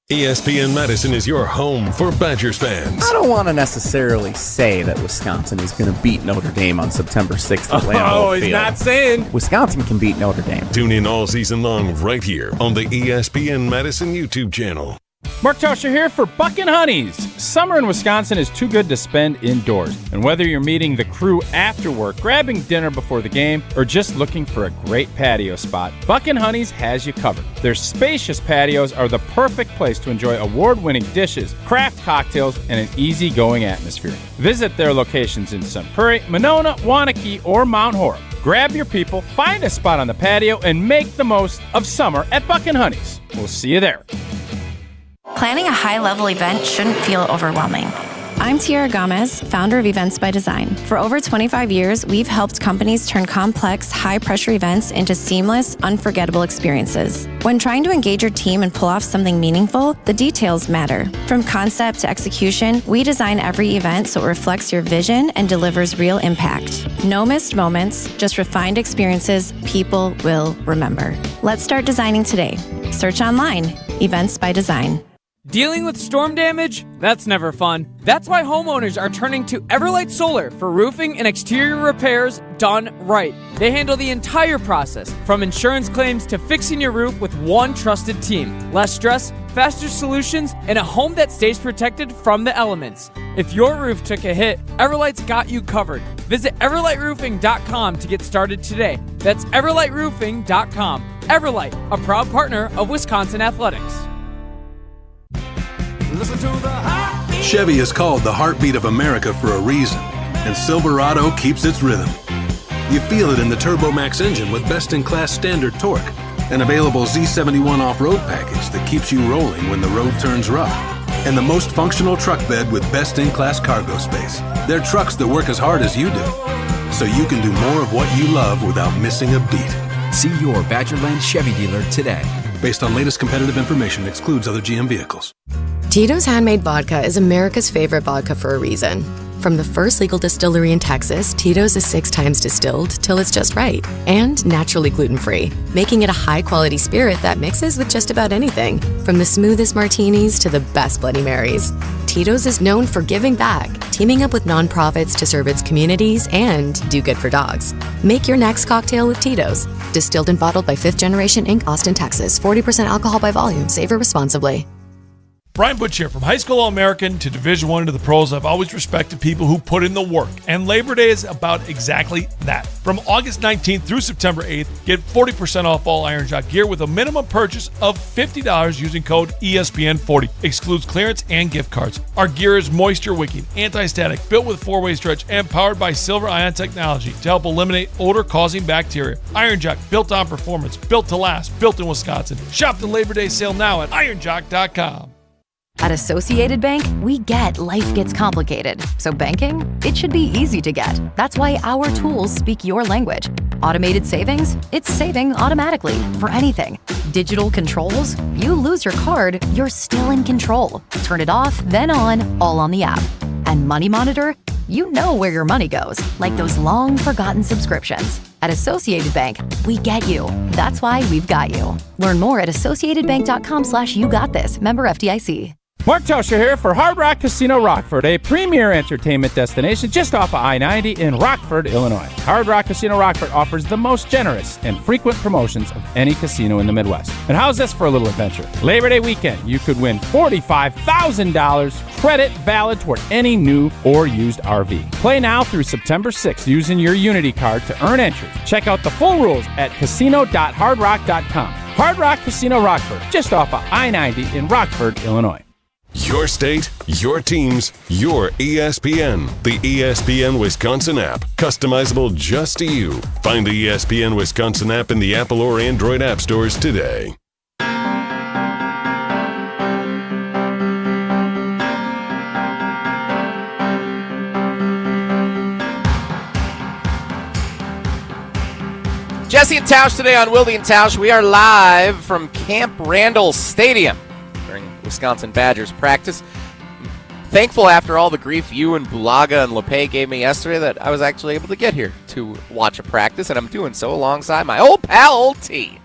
ESPN Madison is your home for Badgers fans. I don't want to necessarily say that Wisconsin is going to beat Notre Dame on September 6th at Lambeau Field. He's not saying. Wisconsin can beat Notre Dame. Tune in all season long right here on the ESPN Madison YouTube channel. Mark Tausch here for Buckin' Honeys. Summer in Wisconsin is too good to spend indoors. And whether you're meeting the crew after work, grabbing dinner before the game, or just looking for a great patio spot, Buckin' Honeys has you covered. Their spacious patios are the perfect place to enjoy award-winning dishes, craft cocktails, and an easygoing atmosphere. Visit their locations in Sun Prairie, Monona, Wanakee, or Mount Horeb. Grab your people, find a spot on the patio, and make the most of summer at Buckin' Honeys. We'll see you there. Planning a high-level event shouldn't feel overwhelming. I'm Tiara Gomez, founder of Events by Design. For over 25 years, we've helped companies turn complex, high-pressure events into seamless, unforgettable experiences. When trying to engage your team and pull off something meaningful, the details matter. From concept to execution, we design every event so it reflects your vision and delivers real impact. No missed moments, just refined experiences people will remember. Let's start designing today. Search online, Events by Design. Dealing with storm damage? That's never fun. That's why homeowners are turning to Everlight Solar for roofing and exterior repairs done right. They handle the entire process, from insurance claims to fixing your roof with one trusted team. Less stress, faster solutions, and a home that stays protected from the elements. If your roof took a hit, Everlight's got you covered. Visit EverlightRoofing.com to get started today. That's EverlightRoofing.com. Everlight, a proud partner of Wisconsin Athletics. Chevy is called the heartbeat of America for a reason, and Silverado keeps its rhythm. You feel it in the TurboMax engine with best-in-class standard torque, an available Z71 off-road package that keeps you rolling when the road turns rough, and the most functional truck bed with best-in-class cargo space. They're trucks that work as hard as you do, so you can do more of what you love without missing a beat. See your Badgerland Chevy dealer today. Based on latest competitive information, excludes other GM vehicles. Tito's Handmade Vodka is America's favorite vodka for a reason. From the first legal distillery in Texas, Tito's is 6 times distilled till it's just right, and naturally gluten-free, making it a high-quality spirit that mixes with just about anything, from the smoothest martinis to the best Bloody Marys. Tito's is known for giving back, teaming up with nonprofits to serve its communities and do good for dogs. Make your next cocktail with Tito's. Distilled and bottled by 5th Generation Inc., Austin, Texas. 40% alcohol by volume. Savor responsibly. Brian Butch here. From high school All-American to Division I to the pros, I've always respected people who put in the work. And Labor Day is about exactly that. From August 19th through September 8th, get 40% off all Iron Jock gear with a minimum purchase of $50 using code ESPN40. Excludes clearance and gift cards. Our gear is moisture wicking, anti-static, built with 4-way stretch, and powered by silver ion technology to help eliminate odor-causing bacteria. Iron Jock, built on performance, built to last, built in Wisconsin. Shop the Labor Day sale now at ironjock.com. At Associated Bank, we get life gets complicated. So banking, it should be easy to get. That's why our tools speak your language. Automated savings, it's saving automatically for anything. Digital controls, you lose your card, you're still in control. Turn it off, then on, all on the app. And Money Monitor, you know where your money goes, like those long forgotten subscriptions. At Associated Bank, we get you. That's why we've got you. Learn more at associatedbank.com/YouGotThis. Member FDIC. Mark Tausch here for Hard Rock Casino Rockford, a premier entertainment destination just off of I-90 in Rockford, Illinois. Hard Rock Casino Rockford offers the most generous and frequent promotions of any casino in the Midwest. And how's this for a little adventure? Labor Day weekend, you could win $45,000 credit valid toward any new or used RV. Play now through September 6th using your Unity card to earn entries. Check out the full rules at casino.hardrock.com. Hard Rock Casino Rockford, just off of I-90 in Rockford, Illinois. Your state, your teams, your ESPN. The ESPN Wisconsin app. Customizable just to you. Find the ESPN Wisconsin app in the Apple or Android app stores today. Jesse and Tausch today on Wilde and Tausch. We are live from Camp Randall Stadium during Wisconsin Badgers practice. Thankful after all the grief you and Bulaga and LePay gave me yesterday that I was actually able to get here to watch a practice, and I'm doing so alongside my old pal, Old T.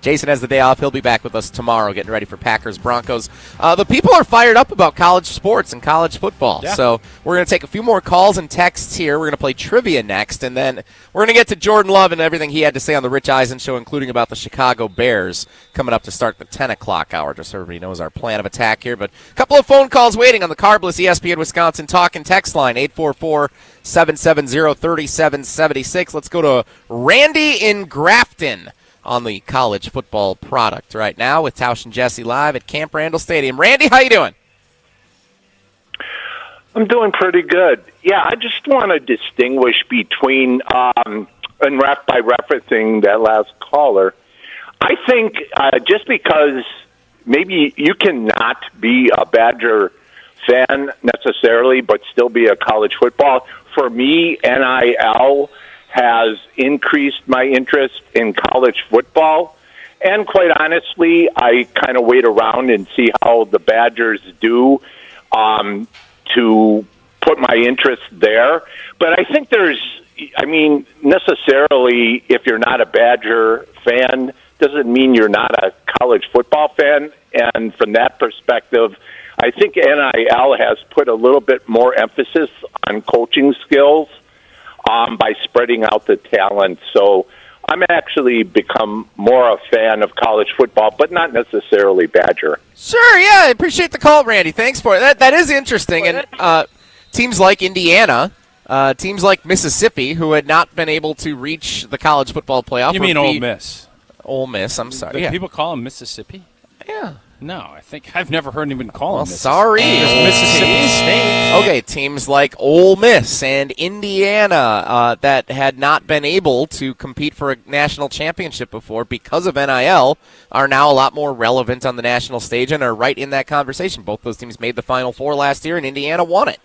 Jason has the day off. He'll be back with us tomorrow getting ready for Packers-Broncos. The people are fired up about college sports and college football. Yeah. So we're going to take a few more calls and texts here. We're going to play trivia next, and then we're going to get to Jordan Love and everything he had to say on the Rich Eisen Show, including about the Chicago Bears coming up to start the 10 o'clock hour, just so everybody knows our plan of attack here. But a couple of phone calls waiting on the Carbless ESPN Wisconsin talk and text line, 844-770-3776. Let's go to Randy in Grafton on the college football product right now with Tausch and Jesse live at Camp Randall Stadium. Randy, how you doing? I'm doing pretty good. Yeah, I just want to distinguish between, and by referencing that last caller, I think just because maybe you cannot be a Badger fan necessarily, but still be a college football, for me, NIL has increased my interest in college football. And quite honestly, I kind of wait around and see how the Badgers do to put my interest there. But I think necessarily, if you're not a Badger fan, doesn't mean you're not a college football fan. And from that perspective, I think NIL has put a little bit more emphasis on coaching skills by spreading out the talent. So I'm actually become more a fan of college football, but not necessarily Badger. Sure, yeah, I appreciate the call, Randy. Thanks for it. That is interesting. And teams like Indiana, teams like Mississippi, who had not been able to reach the college football playoff. You mean Ole Miss? Ole Miss, I'm sorry. Do people call them Mississippi? Yeah. No, I think I've never heard anyone call them Mississippi. Sorry. Mississippi State. Okay, teams like Ole Miss and Indiana that had not been able to compete for a national championship before because of NIL are now a lot more relevant on the national stage and are right in that conversation. Both those teams made the Final Four last year, and Indiana won it.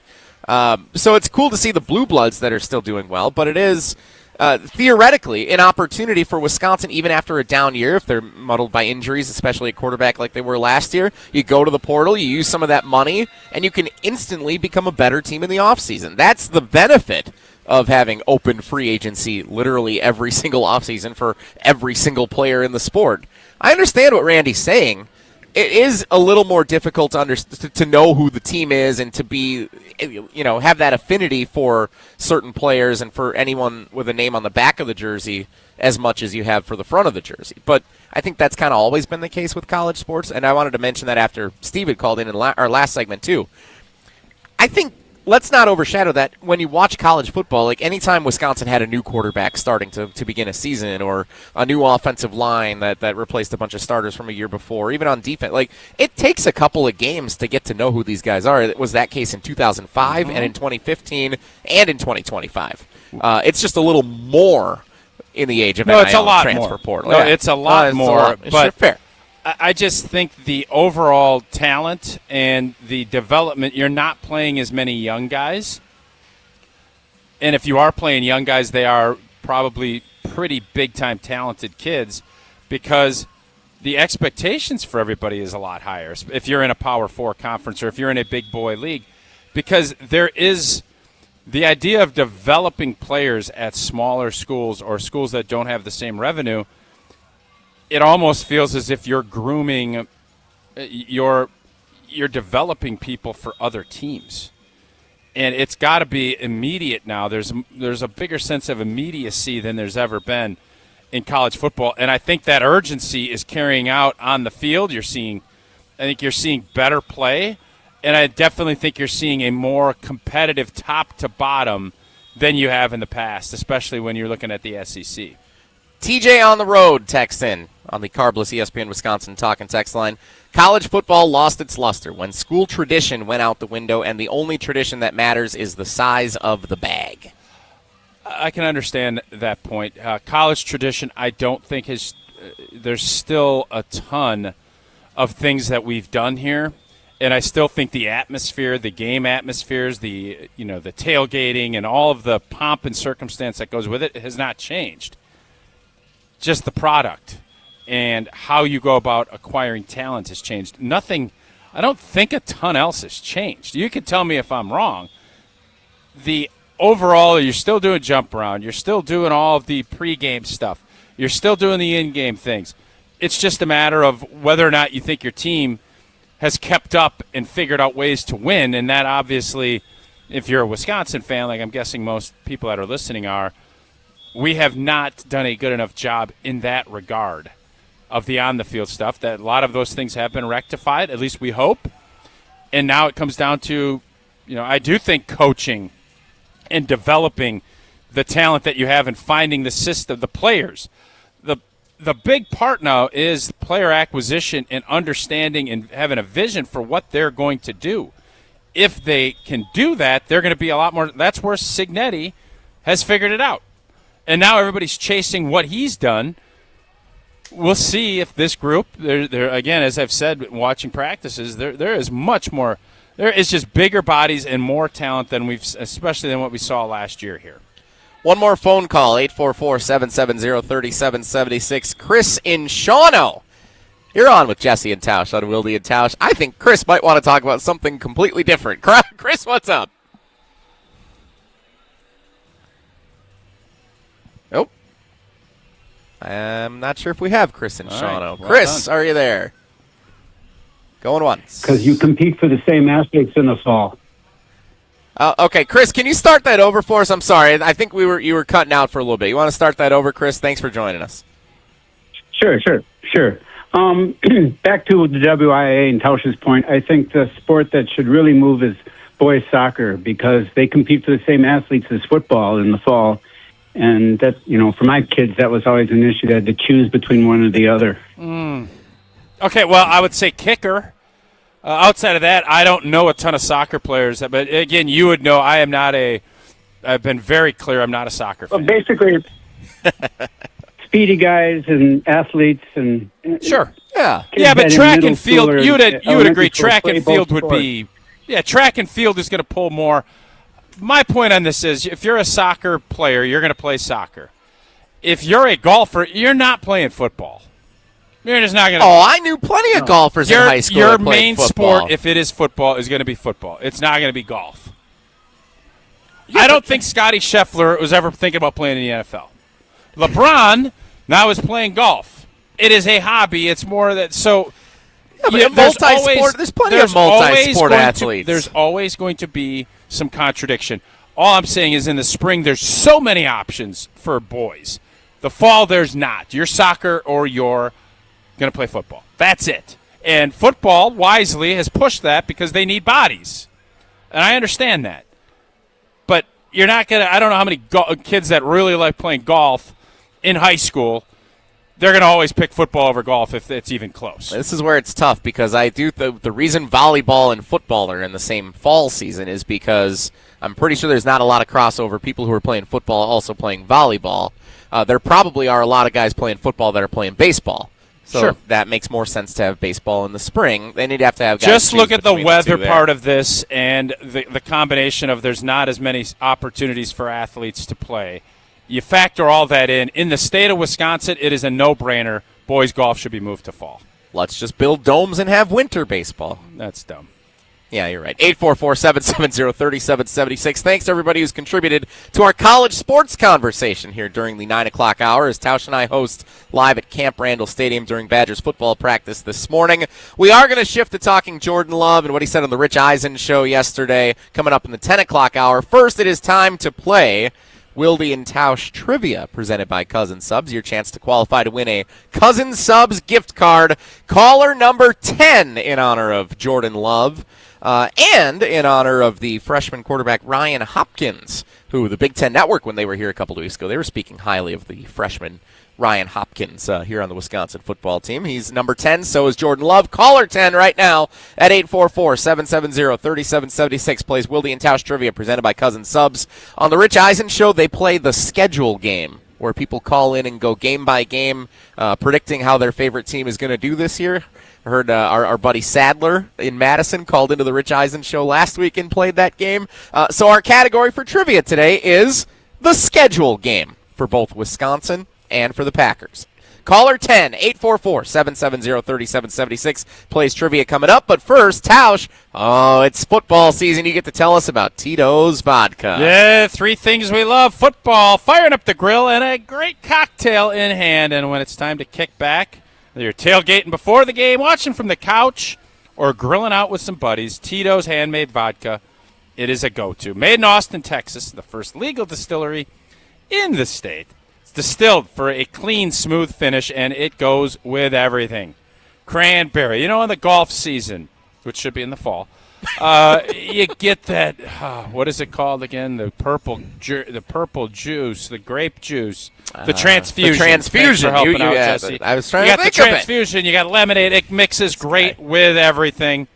So it's cool to see the Blue Bloods that are still doing well, but it is theoretically an opportunity for Wisconsin, even after a down year, if they're muddled by injuries, especially at quarterback like they were last year. You go to the portal, you use some of that money, and you can instantly become a better team in the offseason. That's the benefit of having open free agency literally every single offseason for every single player in the sport. I understand what Randy's saying. It is a little more difficult to know who the team is and to be, have that affinity for certain players and for anyone with a name on the back of the jersey as much as you have for the front of the jersey. But I think that's kind of always been the case with college sports, and I wanted to mention that after Steve had called in our last segment too. I think let's not overshadow that when you watch college football, like anytime Wisconsin had a new quarterback starting to begin a season or a new offensive line that replaced a bunch of starters from a year before, even on defense, like it takes a couple of games to get to know who these guys are. It was that case in 2005 and in 2015 and in 2025. It's just a little more in the age of NIL it's a lot transfer more. portal. No, it's a lot more. But sure, fair. I just think the overall talent and the development, you're not playing as many young guys. And if you are playing young guys, they are probably pretty big-time talented kids because the expectations for everybody is a lot higher if you're in a Power 4 conference or if you're in a big boy league, because there is the idea of developing players at smaller schools or schools that don't have the same revenue. It almost feels as if you're grooming, you're developing people for other teams, and it's got to be immediate now. There's a bigger sense of immediacy than there's ever been in college football, and I think that urgency is carrying out on the field. I think you're seeing better play, and I definitely think you're seeing a more competitive top to bottom than you have in the past, especially when you're looking at the SEC. TJ on the road texts in on the Carbless ESPN Wisconsin talk and text line. College football lost its luster when school tradition went out the window, and the only tradition that matters is the size of the bag. I can understand that point. College tradition, I don't think there's still a ton of things that we've done here, and I still think the atmosphere, the game atmospheres, the tailgating, and all of the pomp and circumstance that goes with it has not changed. just the product and how you go about acquiring talent has changed. Nothing, I don't think a ton else has changed. You can tell me if I'm wrong. The overall, you're still doing jump around. You're still doing all of the pregame stuff. You're still doing the in-game things. It's just a matter of whether or not you think your team has kept up and figured out ways to win, and that obviously, if you're a Wisconsin fan, like I'm guessing most people that are listening are, we have not done a good enough job in that regard of the on-the-field stuff. That a lot of those things have been rectified, at least we hope. And now it comes down to, I do think coaching and developing the talent that you have and finding the system, the players. The big part now is player acquisition and understanding and having a vision for what they're going to do. If they can do that, they're going to be a lot more. That's where Cignetti has figured it out. And now everybody's chasing what he's done. We'll see if this group, there again, as I've said, watching practices, there is much more. There is just bigger bodies and more talent especially than what we saw last year here. One more phone call, 844-770-3776. Chris in Shawano. You're on with Jesse and Tausch on Wilde and Tausch. I think Chris might want to talk about something completely different. Chris, what's up? Nope. I'm not sure if we have Chris in Shawano. Well Chris, are you there? Going once. Because you compete for the same athletes in the fall. Okay, Chris, can you start that over for us? I'm sorry. I think you were cutting out for a little bit. You want to start that over, Chris? Thanks for joining us. Sure. Back to the WIA and Tausch's point, I think the sport that should really move is boys soccer because they compete for the same athletes as football in the fall. And that, for my kids, that was always an issue. They had to choose between one or the other. Okay, well, I would say kicker. Outside of that, I don't know a ton of soccer players. But, again, you would know I've been very clear I'm not a soccer fan. Well, basically, speedy guys and athletes and sure, yeah, but track and field, you would agree track and field would be, track and field is going to pull more. My point on this is, if you're a soccer player, you're going to play soccer. If you're a golfer, you're not playing football. You're just not going to. Oh, I knew plenty of golfers in high school. Your main sport, if it is football, is going to be football. It's not going to be golf. I don't think Scotty Scheffler was ever thinking about playing in the NFL. LeBron now is playing golf. It is a hobby. It's more that so. Yeah, there's plenty of multi-sport athletes. There's always going to be some contradiction. All I'm saying is in the spring there's so many options for boys. The fall there's not. You're soccer or you're going to play football. That's it. And football, wisely, has pushed that because they need bodies. And I understand that. But you're not going to – I don't know how many kids that really like playing golf in high school, they're going to always pick football over golf if it's even close. This is where it's tough because the reason volleyball and football are in the same fall season is because I'm pretty sure there's not a lot of crossover. People who are playing football also playing volleyball. There probably are a lot of guys playing football that are playing baseball. So sure. That makes more sense to have baseball in the spring. Then you'd have to have guys just look at the weather part of of this and the combination of there's not as many opportunities for athletes to play. You factor all that in. In the state of Wisconsin, it is a no-brainer. Boys golf should be moved to fall. Let's just build domes and have winter baseball. That's dumb. Yeah, you're right. 844-770-3776. Thanks to everybody who's contributed to our college sports conversation here during the 9 o'clock hour as Tausch and I host live at Camp Randall Stadium during Badgers football practice this morning. We are going to shift to talking Jordan Love and what he said on the Rich Eisen show yesterday coming up in the 10 o'clock hour. First, it is time to play Wilde and Tausch Trivia, presented by Cousin Subs. Your chance to qualify to win a Cousin Subs gift card. Caller number 10 in honor of Jordan Love. And in honor of the freshman quarterback Ryan Hopkins, who the Big Ten Network, when they were here a couple of weeks ago, they were speaking highly of the freshman Ryan Hopkins here on the Wisconsin football team. He's number 10, so is Jordan Love. Caller 10 right now at 844-770-3776 plays Wilde and Tausch Trivia, presented by Cousin Subs. On the Rich Eisen show, they play the schedule game, where people call in and go game by game, predicting how their favorite team is going to do this year. I heard our buddy Sadler in Madison called into the Rich Eisen show last week and played that game. So our category for trivia today is the schedule game for both Wisconsin and for the Packers. Caller 10, 844-770-3776. Plays trivia coming up. But first, Tausch. Oh, it's football season. You get to tell us about Tito's Vodka. Yeah, 3 things we love. Football, firing up the grill, and a great cocktail in hand. And when it's time to kick back, whether you're tailgating before the game, watching from the couch, or grilling out with some buddies, Tito's Handmade Vodka, it is a go-to. Made in Austin, Texas, the first legal distillery in the state. Distilled for a clean, smooth finish, and it goes with everything. Cranberry, in the golf season, which should be in the fall, you get that. What is it called again? The purple juice, the grape juice, the transfusion. The transfusion. Thanks for helping out, Jesse. I was trying to think of it. You got the transfusion. You got lemonade. It mixes great with everything.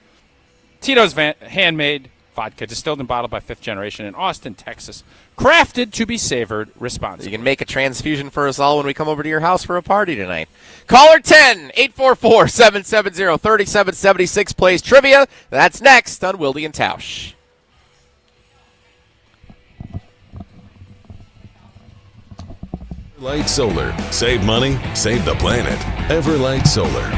Tito's Handmade Vodka, distilled and bottled by Fifth Generation in Austin, Texas. Crafted to be savored responsibly. You can make a transfusion for us all when we come over to your house for a party tonight. Caller 10, 844-770-3776. Plays trivia. That's next on Wilde and Tausch. Everlight Solar. Save money, save the planet. Everlight Solar.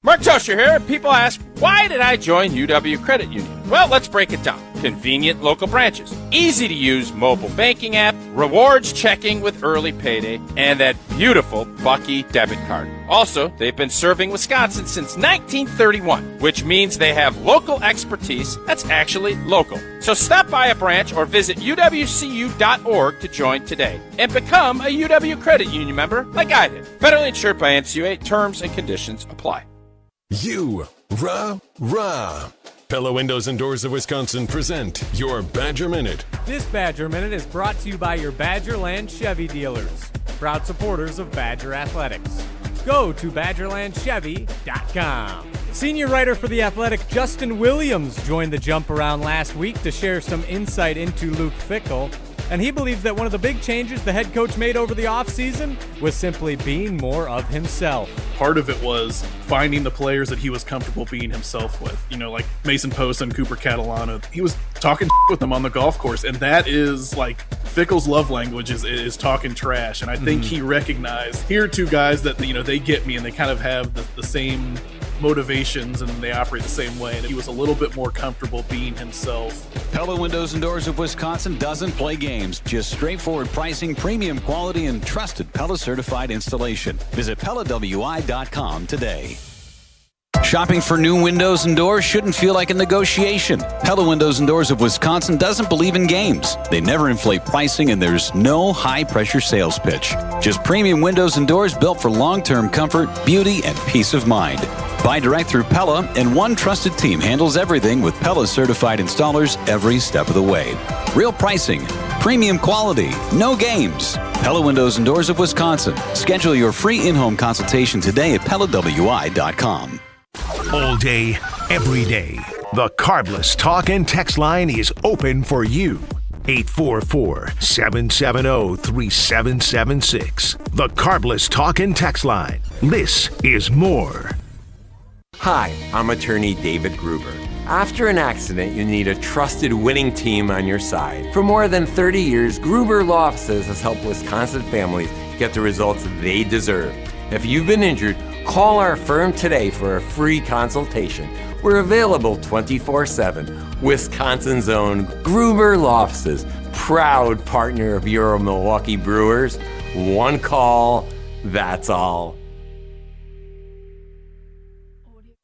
Mark Tosher here. People ask, why did I join UW Credit Union? Well, let's break it down. Convenient local branches, easy to use mobile banking app, rewards checking with early payday, and that beautiful Bucky debit card. Also, they've been serving Wisconsin since 1931, which means they have local expertise that's actually local. So stop by a branch or visit uwcu.org to join today and become a UW Credit Union member like I did. Federally insured by NCUA. Terms and conditions apply. Rah. Pella Windows and Doors of Wisconsin present your Badger Minute. This Badger Minute is brought to you by your Badgerland Chevy dealers, proud supporters of Badger Athletics. Go to BadgerlandChevy.com. Senior writer for The Athletic, Justin Williams, joined the Jump Around last week to share some insight into Luke Fickell. And he believes that one of the big changes the head coach made over the offseason was simply being more of himself. Part of it was finding the players that he was comfortable being himself with. Like Mason Posa and Cooper Catalano. He was talking with them on the golf course, and that is like Fickell's love language is talking trash. And I think he recognized, here are two guys that, they get me, and they kind of have the same motivations and they operate the same way, and he was a little bit more comfortable being himself. Pella Windows and Doors of Wisconsin doesn't play games, just straightforward pricing, premium quality, and trusted Pella certified installation. Visit PellaWI.com today. Shopping for new windows and doors shouldn't feel like a negotiation. Pella Windows and Doors of Wisconsin doesn't believe in games. They never inflate pricing, and there's no high-pressure sales pitch. Just premium windows and doors built for long-term comfort, beauty, and peace of mind. Buy direct through Pella, and one trusted team handles everything with Pella certified installers every step of the way. Real pricing, premium quality, no games. Pella Windows and Doors of Wisconsin. Schedule your free in-home consultation today at PellaWI.com. All day, every day, the Carbless Talk and Text line is open for you. 844-770-3776. The Carbless Talk and Text line. This is more. Hi, I'm attorney David Gruber. After an accident, you need a trusted winning team on your side. For more than 30 years, Gruber Law Offices has helped Wisconsin families get the results they deserve. If you've been injured, call our firm today for a free consultation. We're available 24/7. Wisconsin's own Gruber Law Offices, proud partner of Euro Milwaukee Brewers. One call, that's all.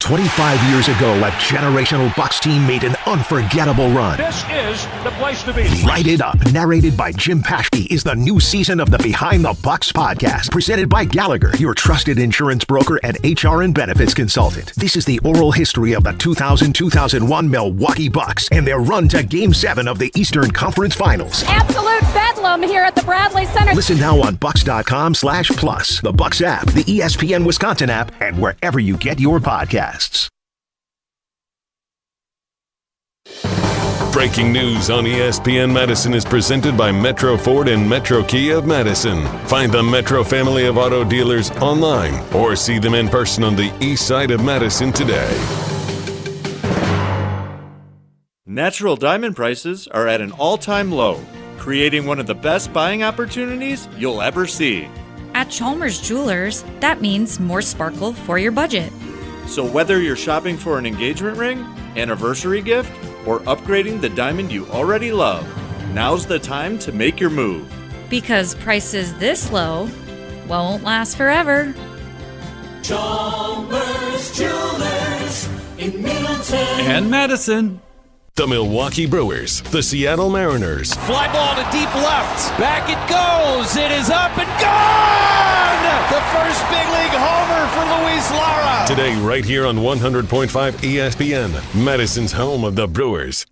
25 years ago, a generational Bucs team made an unforgettable run. This is the place to be. Light It Up, narrated by Jim Paschke, is the new season of the Behind the Bucs podcast, presented by Gallagher, your trusted insurance broker and HR and benefits consultant. This is the oral history of the 2000-2001 Milwaukee Bucs and their run to Game 7 of the Eastern Conference Finals. Absolute bedlam here at the Bradley Center. Listen now on Bucs.com/plus, the Bucs app, the ESPN Wisconsin app, and wherever you get your podcasts. Breaking news on ESPN Madison is presented by Metro Ford and Metro Kia of Madison. Find the Metro family of auto dealers online or see them in person on the east side of Madison today. Natural diamond prices are at an all-time low. creating one of the best buying opportunities you'll ever see. At Chalmers Jewelers, that means more sparkle for your budget. So whether you're shopping for an engagement ring, anniversary gift, or upgrading the diamond you already love, now's the time to make your move. Because prices this low won't last forever. Chalmers Jewelers in Middleton And Madison. The Milwaukee Brewers, the Seattle Mariners. Fly ball to deep left. Back it goes. It is up and gone! The first big league homer for Luis Lara. Today, right here on 100.5 ESPN, Madison's home of the Brewers.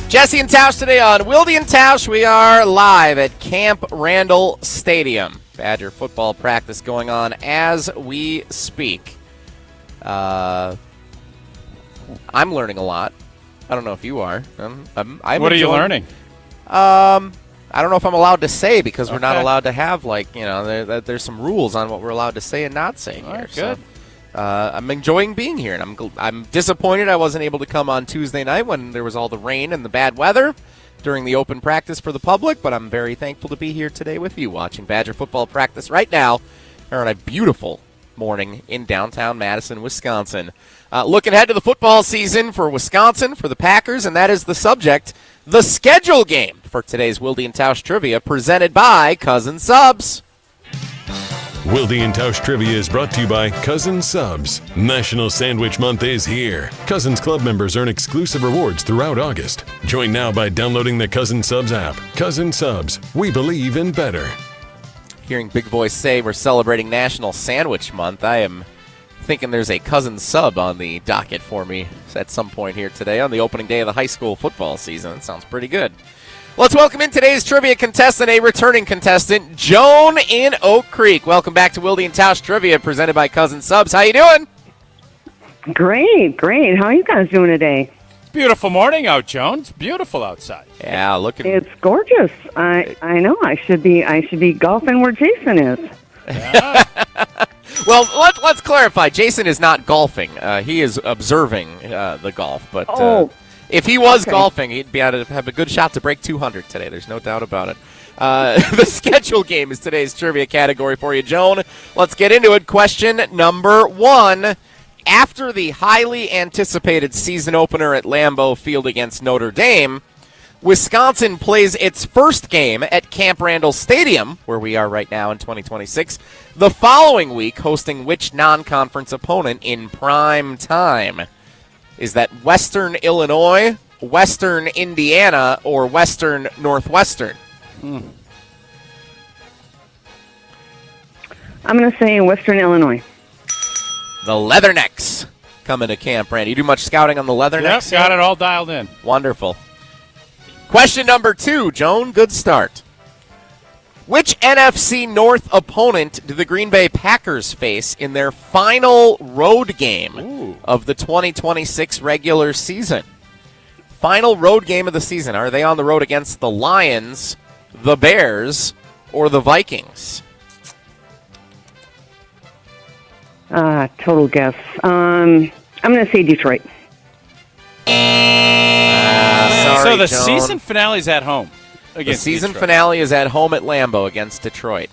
Jesse and Tausch today on Wilde and Tausch. We are live at Camp Randall Stadium. Badger football practice going on as we speak. I'm learning a lot. I don't know if you are. I'm what are you learning? I don't know if I'm allowed to say because we're not allowed to have, there's some rules on what we're allowed to say and not say here. Right, good. I'm enjoying being here, and I'm disappointed I wasn't able to come on Tuesday night when there was all the rain and the bad weather during the open practice for the public, but I'm very thankful to be here today with you watching Badger football practice right now. We're on a beautiful morning in downtown Madison, Wisconsin. Looking ahead to the football season for Wisconsin, for the Packers, and that is the subject, the schedule game for today's Wilde and Tausch Trivia presented by Cousin Subs. Wilde and Tausch Trivia is brought to you by Cousin Subs. National Sandwich Month is here. Cousins Club members earn exclusive rewards throughout August. Join now by downloading the Cousin Subs app. Cousin Subs, we believe in better. Hearing Big Voice say we're celebrating National Sandwich Month, I am thinking there's a Cousin Sub on the docket for me at some point here today on the opening day of the high school football season. That sounds pretty good. Let's welcome in today's trivia contestant, a returning contestant, Joan in Oak Creek. Welcome back to Wilde and Tausch Trivia, presented by Cousin Subs. How you doing? Great. How are you guys doing today? Beautiful morning out, Joan. It's beautiful outside. Yeah, looking. It's gorgeous. I know. I should be golfing where Jason is. Yeah. Well, let's clarify. Jason is not golfing. He is observing the golf, but. If he was golfing, he'd be able to have a good shot to break 200 today. There's no doubt about it. The schedule game is today's trivia category for you, Joan. Let's get into it. Question number 1. After the highly anticipated season opener at Lambeau Field against Notre Dame, Wisconsin plays its first game at Camp Randall Stadium, where we are right now in 2026, the following week, hosting which non-conference opponent in prime time? Is that Western Illinois, Western Indiana, or Western Northwestern? I'm going to say Western Illinois. The Leathernecks coming to Camp Randall. You do much scouting on the Leathernecks? Yep, got it all dialed in. Wonderful. Question number 2, Joan. Good start. Which NFC North opponent do the Green Bay Packers face in their final road game of the 2026 regular season? Final road game of the season. Are they on the road against the Lions, the Bears, or the Vikings? Total guess. I'm going to say Detroit. Sorry, so the Joan. season finale's at home. The season Detroit. finale is at home at Lambeau against Detroit.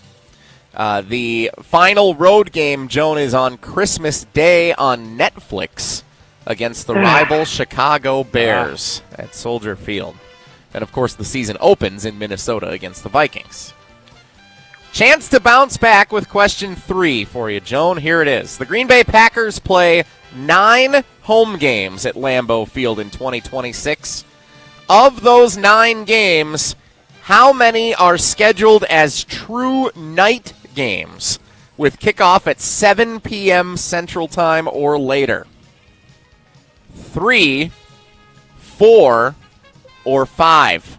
The final road game, Joan, is on Christmas Day on Netflix against the rival Chicago Bears at Soldier Field. And, of course, the season opens in Minnesota against the Vikings. Chance to bounce back with question 3 for you, Joan. Here it is. The Green Bay Packers play 9 home games at Lambeau Field in 2026. Of those 9 games, how many are scheduled as true night games with kickoff at 7 p.m. Central Time or later? 3, 4, or 5?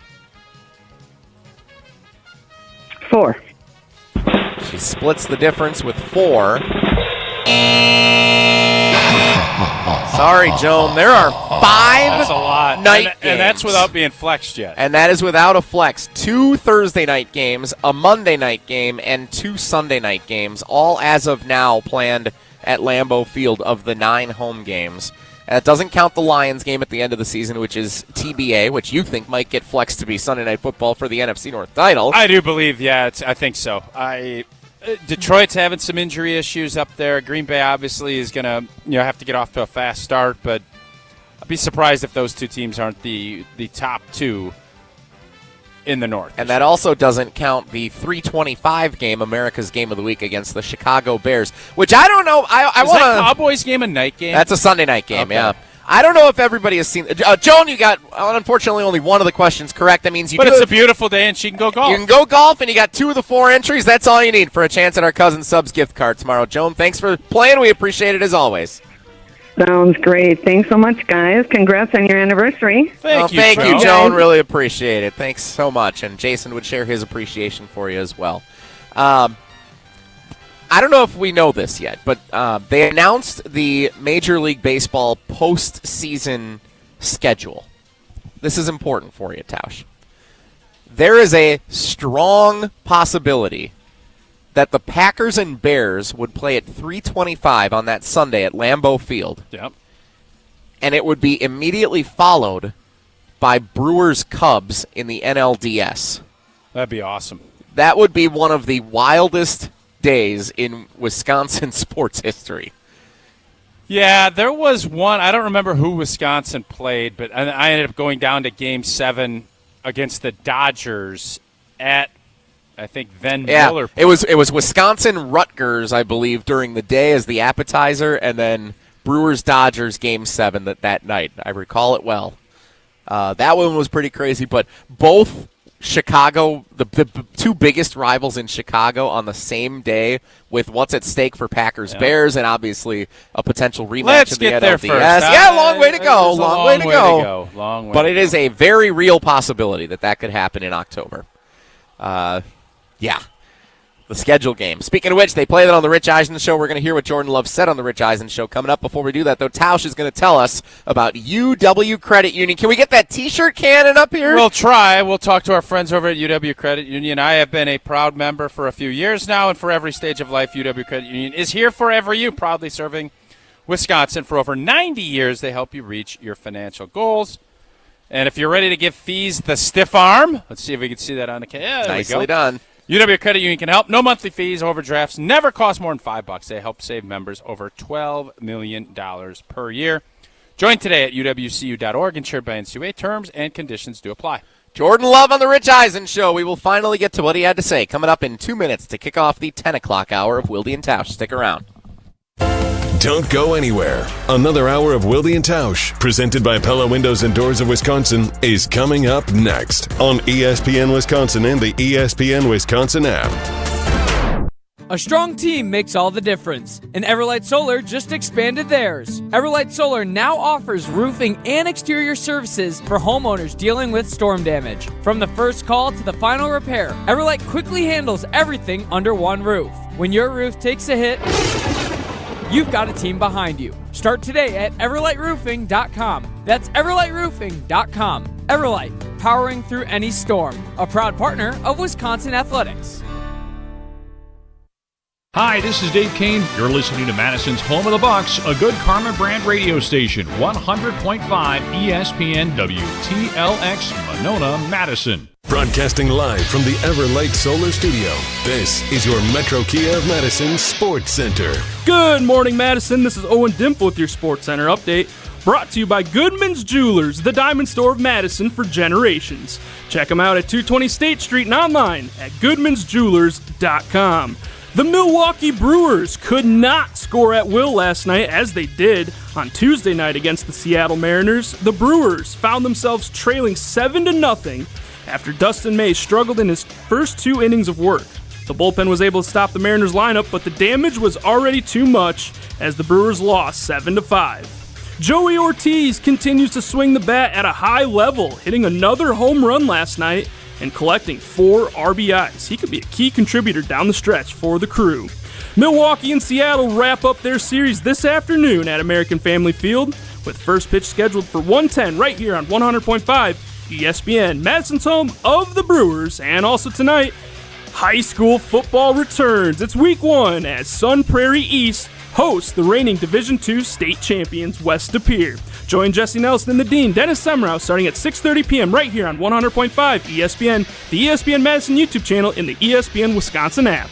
4. She splits the difference with 4. Sorry, Joan. There are 5 That's a lot. night games. And that's without being flexed yet. And that is without a flex. 2 Thursday night games, a Monday night game, and 2 Sunday night games, all as of now planned at Lambeau Field of the 9 home games. That doesn't count the Lions game at the end of the season, which is TBA, which you think might get flexed to be Sunday Night Football for the NFC North title. I do believe, I think so. Detroit's having some injury issues up there. Green Bay obviously is going to have to get off to a fast start, but I'd be surprised if those 2 teams aren't the top 2 in the North. And that also doesn't count the 3:25 game, America's Game of the Week, against the Chicago Bears, which I don't know. Is that Cowboys game a night game? That's a Sunday night game, yeah. I don't know if everybody has seen. Joan, you got, unfortunately, only one of the questions correct. That means it's a beautiful day and she can go golf. You can go golf, and you got 2 of the 4 entries. That's all you need for a chance at our Cousin Subs gift card tomorrow. Joan, thanks for playing. We appreciate it as always. Sounds great. Thanks so much, guys. Congrats on your anniversary. Thank you, Joan. Really appreciate it. Thanks so much. And Jason would share his appreciation for you as well. I don't know if we know this yet, but they announced the Major League Baseball postseason schedule. This is important for you, Tausch. There is a strong possibility that the Packers and Bears would play at 3:25 on that Sunday at Lambeau Field. Yep. And it would be immediately followed by Brewers-Cubs in the NLDS. That'd be awesome. That would be one of the wildest days in Wisconsin sports history. Yeah, there was one. I don't remember who Wisconsin played, but I ended up going down to Game 7 against the Dodgers at, I think, Miller. It was Wisconsin-Rutgers, I believe, during the day as the appetizer, and then Brewers-Dodgers Game 7 that night. I recall it well. That one was pretty crazy, but both Chicago, the 2 biggest rivals in Chicago on the same day with what's at stake for Packers-Bears and obviously a potential rematch in the NLDS. There first. Yeah, long way to go. Long way to go. Long way but to it go. is a very real possibility that could happen in October. Yeah. The schedule game. Speaking of which, they play that on the Rich Eisen Show. We're going to hear what Jordan Love said on the Rich Eisen Show coming up. Before we do that, though, Tausch is going to tell us about UW Credit Union. Can we get that T-shirt cannon up here? We'll try. We'll talk to our friends over at UW Credit Union. I have been a proud member for a few years now, and for every stage of life, UW Credit Union is here forever. You, proudly serving Wisconsin for over 90 years. They help you reach your financial goals. And if you're ready to give fees the stiff arm, let's see if we can see that on the camera. Yeah, nicely done. UW Credit Union can help. No monthly fees, overdrafts, never cost more than $5. They help save members over $12 million per year. Join today at uwcu.org, insured by NCUA. Terms and conditions do apply. Jordan Love on the Rich Eisen Show. We will finally get to what he had to say coming up in 2 minutes to kick off the 10 o'clock hour of Wilde and Tausch. Stick around. Don't go anywhere. Another hour of Wilde and Tausch, presented by Pella Windows and Doors of Wisconsin, is coming up next on ESPN Wisconsin and the ESPN Wisconsin app. A strong team makes all the difference, and Everlight Solar just expanded theirs. Everlight Solar now offers roofing and exterior services for homeowners dealing with storm damage. From the first call to the final repair, Everlight quickly handles everything under one roof. When your roof takes a hit, you've got a team behind you. Start today at everlightroofing.com. That's everlightroofing.com. Everlight, powering through any storm. A proud partner of Wisconsin Athletics. Hi, this is Dave Kane. You're listening to Madison's Home of the Bucks, a good Karma brand radio station, 100.5 ESPN WTLX Monona, Madison. Broadcasting live from the Everlight Solar Studio, this is your Metro Kia of Madison Sports Center. Good morning, Madison. This is Owen Dimple with your Sports Center update. Brought to you by Goodman's Jewelers, the diamond store of Madison for generations. Check them out at 220 State Street and online at goodmansjewelers.com. The Milwaukee Brewers could not score at will last night, as they did on Tuesday night against the Seattle Mariners. The Brewers found themselves trailing 7-0 after Dustin May struggled in his first 2 innings of work. The bullpen was able to stop the Mariners lineup, but the damage was already too much as the Brewers lost 7-5. Joey Ortiz continues to swing the bat at a high level, hitting another home run last night and collecting 4 RBIs. He could be a key contributor down the stretch for the Crew. Milwaukee and Seattle wrap up their series this afternoon at American Family Field, with first pitch scheduled for 1:10 right here on 100.5 ESPN, Madison's home of the Brewers. And also tonight, high school football returns. It's week 1 as Sun Prairie East hosts the reigning Division II state champions, West Superior. Join Jesse Nelson and the Dean, Dennis Semrau, starting at 6:30 p.m. right here on 100.5 ESPN, the ESPN Madison YouTube channel, in the ESPN Wisconsin app.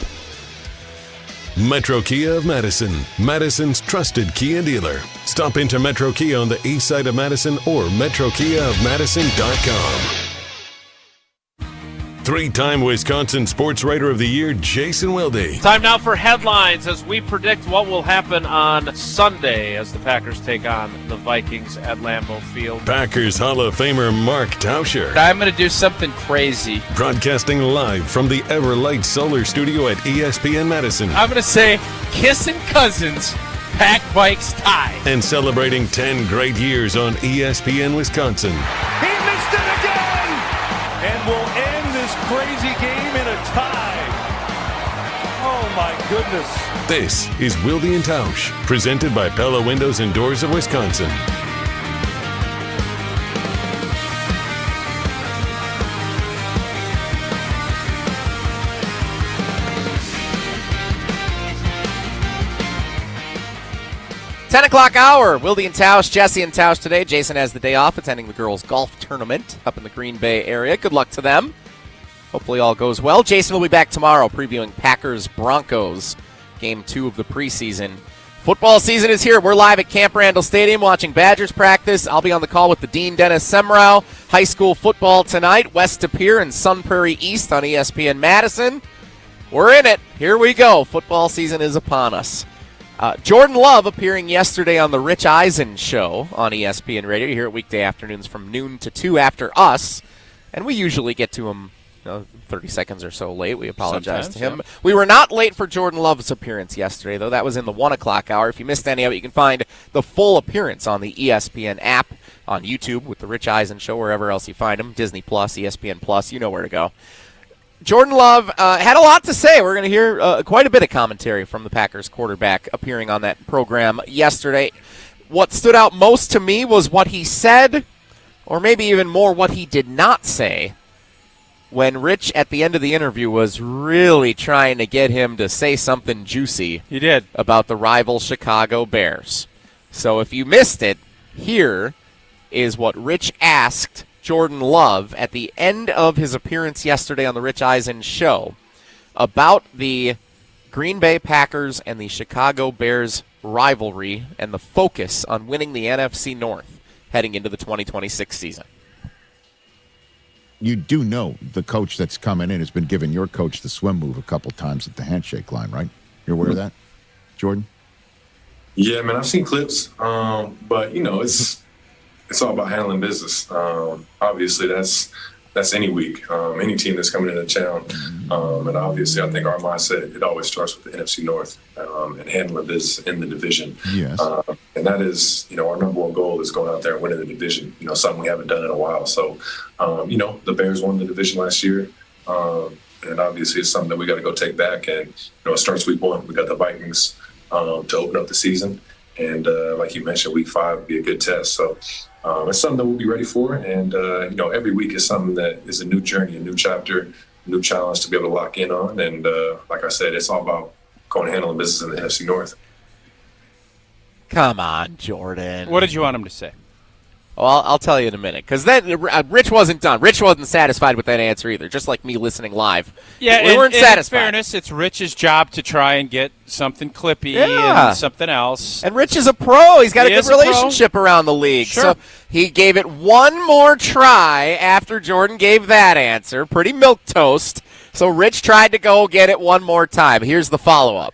Metro Kia of Madison, Madison's trusted Kia dealer. Stop into Metro Kia on the east side of Madison or metrokiaofmadison.com. 3-time Wisconsin Sports Writer of the Year, Jason Wilde. Time now for headlines as we predict what will happen on Sunday as the Packers take on the Vikings at Lambeau Field. Packers Hall of Famer Mark Tauscher. I'm going to do something crazy. Broadcasting live from the Everlight Solar Studio at ESPN Madison. I'm going to say kissing cousins, pack bikes tie. And celebrating 10 great years on ESPN Wisconsin. He missed it again! And will end this crazy game in a tie. Oh my goodness. This is Wilde and Tausch, presented by Pella Windows and Doors of Wisconsin. $10 hour. Wilde and Tausch, Jesse and Tausch today. Jason has the day off, attending the girls' golf tournament up in the Green Bay area. Good luck to them. Hopefully all goes well. Jason will be back tomorrow previewing Packers-Broncos, Game 2 of the preseason. Football season is here. We're live at Camp Randall Stadium watching Badgers practice. I'll be on the call with the Dean, Dennis Semrau. High school football tonight. West Superior and Sun Prairie East on ESPN Madison. We're in it. Here we go. Football season is upon us. Jordan Love appearing yesterday on the Rich Eisen Show on ESPN Radio. You hear it weekday afternoons from noon to 2 after us. And we usually get to him 30 seconds or so late. We apologize to him. Yeah. We were not late for Jordan Love's appearance yesterday, though. That was in the 1 o'clock hour. If you missed any of it, you can find the full appearance on the ESPN app, on YouTube with the Rich Eisen Show, wherever else you find him. Disney Plus, ESPN Plus, you know where to go. Jordan Love had a lot to say. We're going to hear quite a bit of commentary from the Packers quarterback appearing on that program yesterday. What stood out most to me was what he said, or maybe even more what he did not say, when Rich at the end of the interview was really trying to get him to say something juicy. He did. About the rival Chicago Bears. So if you missed it, here is what Rich asked Jordan Love at the end of his appearance yesterday on the Rich Eisen Show about the Green Bay Packers and the Chicago Bears rivalry and the focus on winning the NFC North heading into the 2026 season. You do know the coach that's coming in has been giving your coach the swim move a couple times at the handshake line, right? You're aware of that, Jordan? Yeah, man, I've seen clips, but it's all about handling business. Obviously, that's any week, any team that's coming into town. And obviously, I think our mindset, it always starts with the NFC North and handling business in the division. Yes. And that is, our number one goal is going out there and winning the division, something we haven't done in a while. So, the Bears won the division last year. And obviously, it's something that we got to go take back. And, it starts week 1. We got the Vikings to open up the season. And like you mentioned, week 5 would be a good test. So, it's something that we'll be ready for. And, every week is something that is a new journey, a new chapter, a new challenge to be able to lock in on. And like I said, it's all about going and handling business in the NFC North. Come on, Jordan. What did you want him to say? Well, I'll tell you in a minute, because then Rich wasn't done. Rich wasn't satisfied with that answer either, just like me listening live. Yeah, we weren't satisfied. In fairness, it's Rich's job to try and get something clippy and something else. And Rich is a pro. He's got a good relationship around the league. Sure. So he gave it one more try after Jordan gave that answer. Pretty milquetoast. So Rich tried to go get it one more time. Here's the follow-up.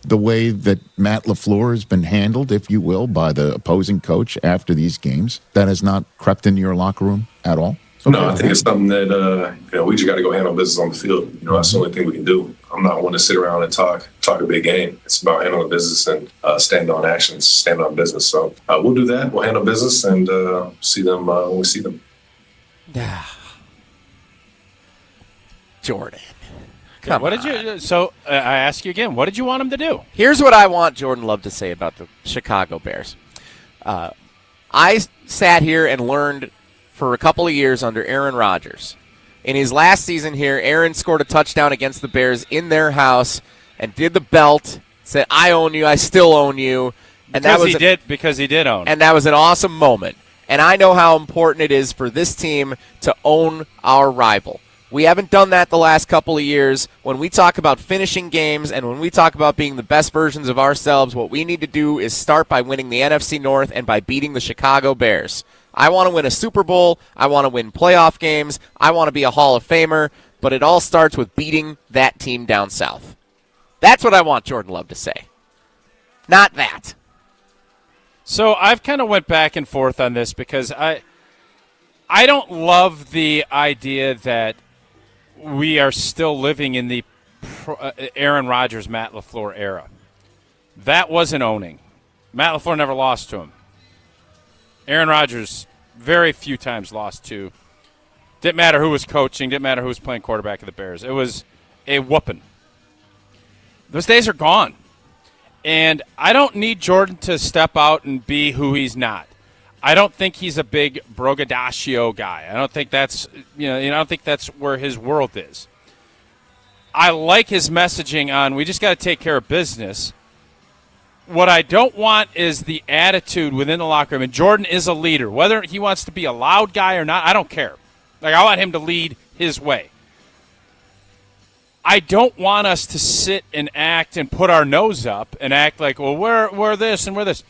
The way that Matt LaFleur has been handled, if you will, by the opposing coach after these games, that has not crept into your locker room at all? No, I think it's something that, we just got to go handle business on the field. That's the only thing we can do. I'm not one to sit around and talk a big game. It's about handling business and stand on actions, stand on business. So we'll do that. We'll handle business and see them when we see them. Jordan. Okay, what did you? So I ask you again. What did you want him to do? Here's what I want Jordan Love to say about the Chicago Bears. I sat here and learned for a couple of years under Aaron Rodgers. In his last season here, Aaron scored a touchdown against the Bears in their house and did the belt, said, "I own you, I still own you." And because he did own. And that was an awesome moment. And I know how important it is for this team to own our rival. We haven't done that the last couple of years. When we talk about finishing games and when we talk about being the best versions of ourselves, what we need to do is start by winning the NFC North and by beating the Chicago Bears. I want to win a Super Bowl. I want to win playoff games. I want to be a Hall of Famer. But it all starts with beating that team down south. That's what I want Jordan Love to say. Not that. So I've kind of went back and forth on this because I don't love the idea that we are still living in the Aaron Rodgers, Matt LaFleur era. That wasn't owning. Matt LaFleur never lost to him. Aaron Rodgers very few times lost to. Didn't matter who was coaching. Didn't matter who was playing quarterback of the Bears. It was a whooping. Those days are gone. And I don't need Jordan to step out and be who he's not. I don't think he's a big braggadocio guy. I don't think that's I don't think that's where his world is. I like his messaging on we just got to take care of business. What I don't want is the attitude within the locker room. And Jordan is a leader. Whether he wants to be a loud guy or not, I don't care. Like, I want him to lead his way. I don't want us to sit and act and put our nose up and act like, well, we're this and we're this.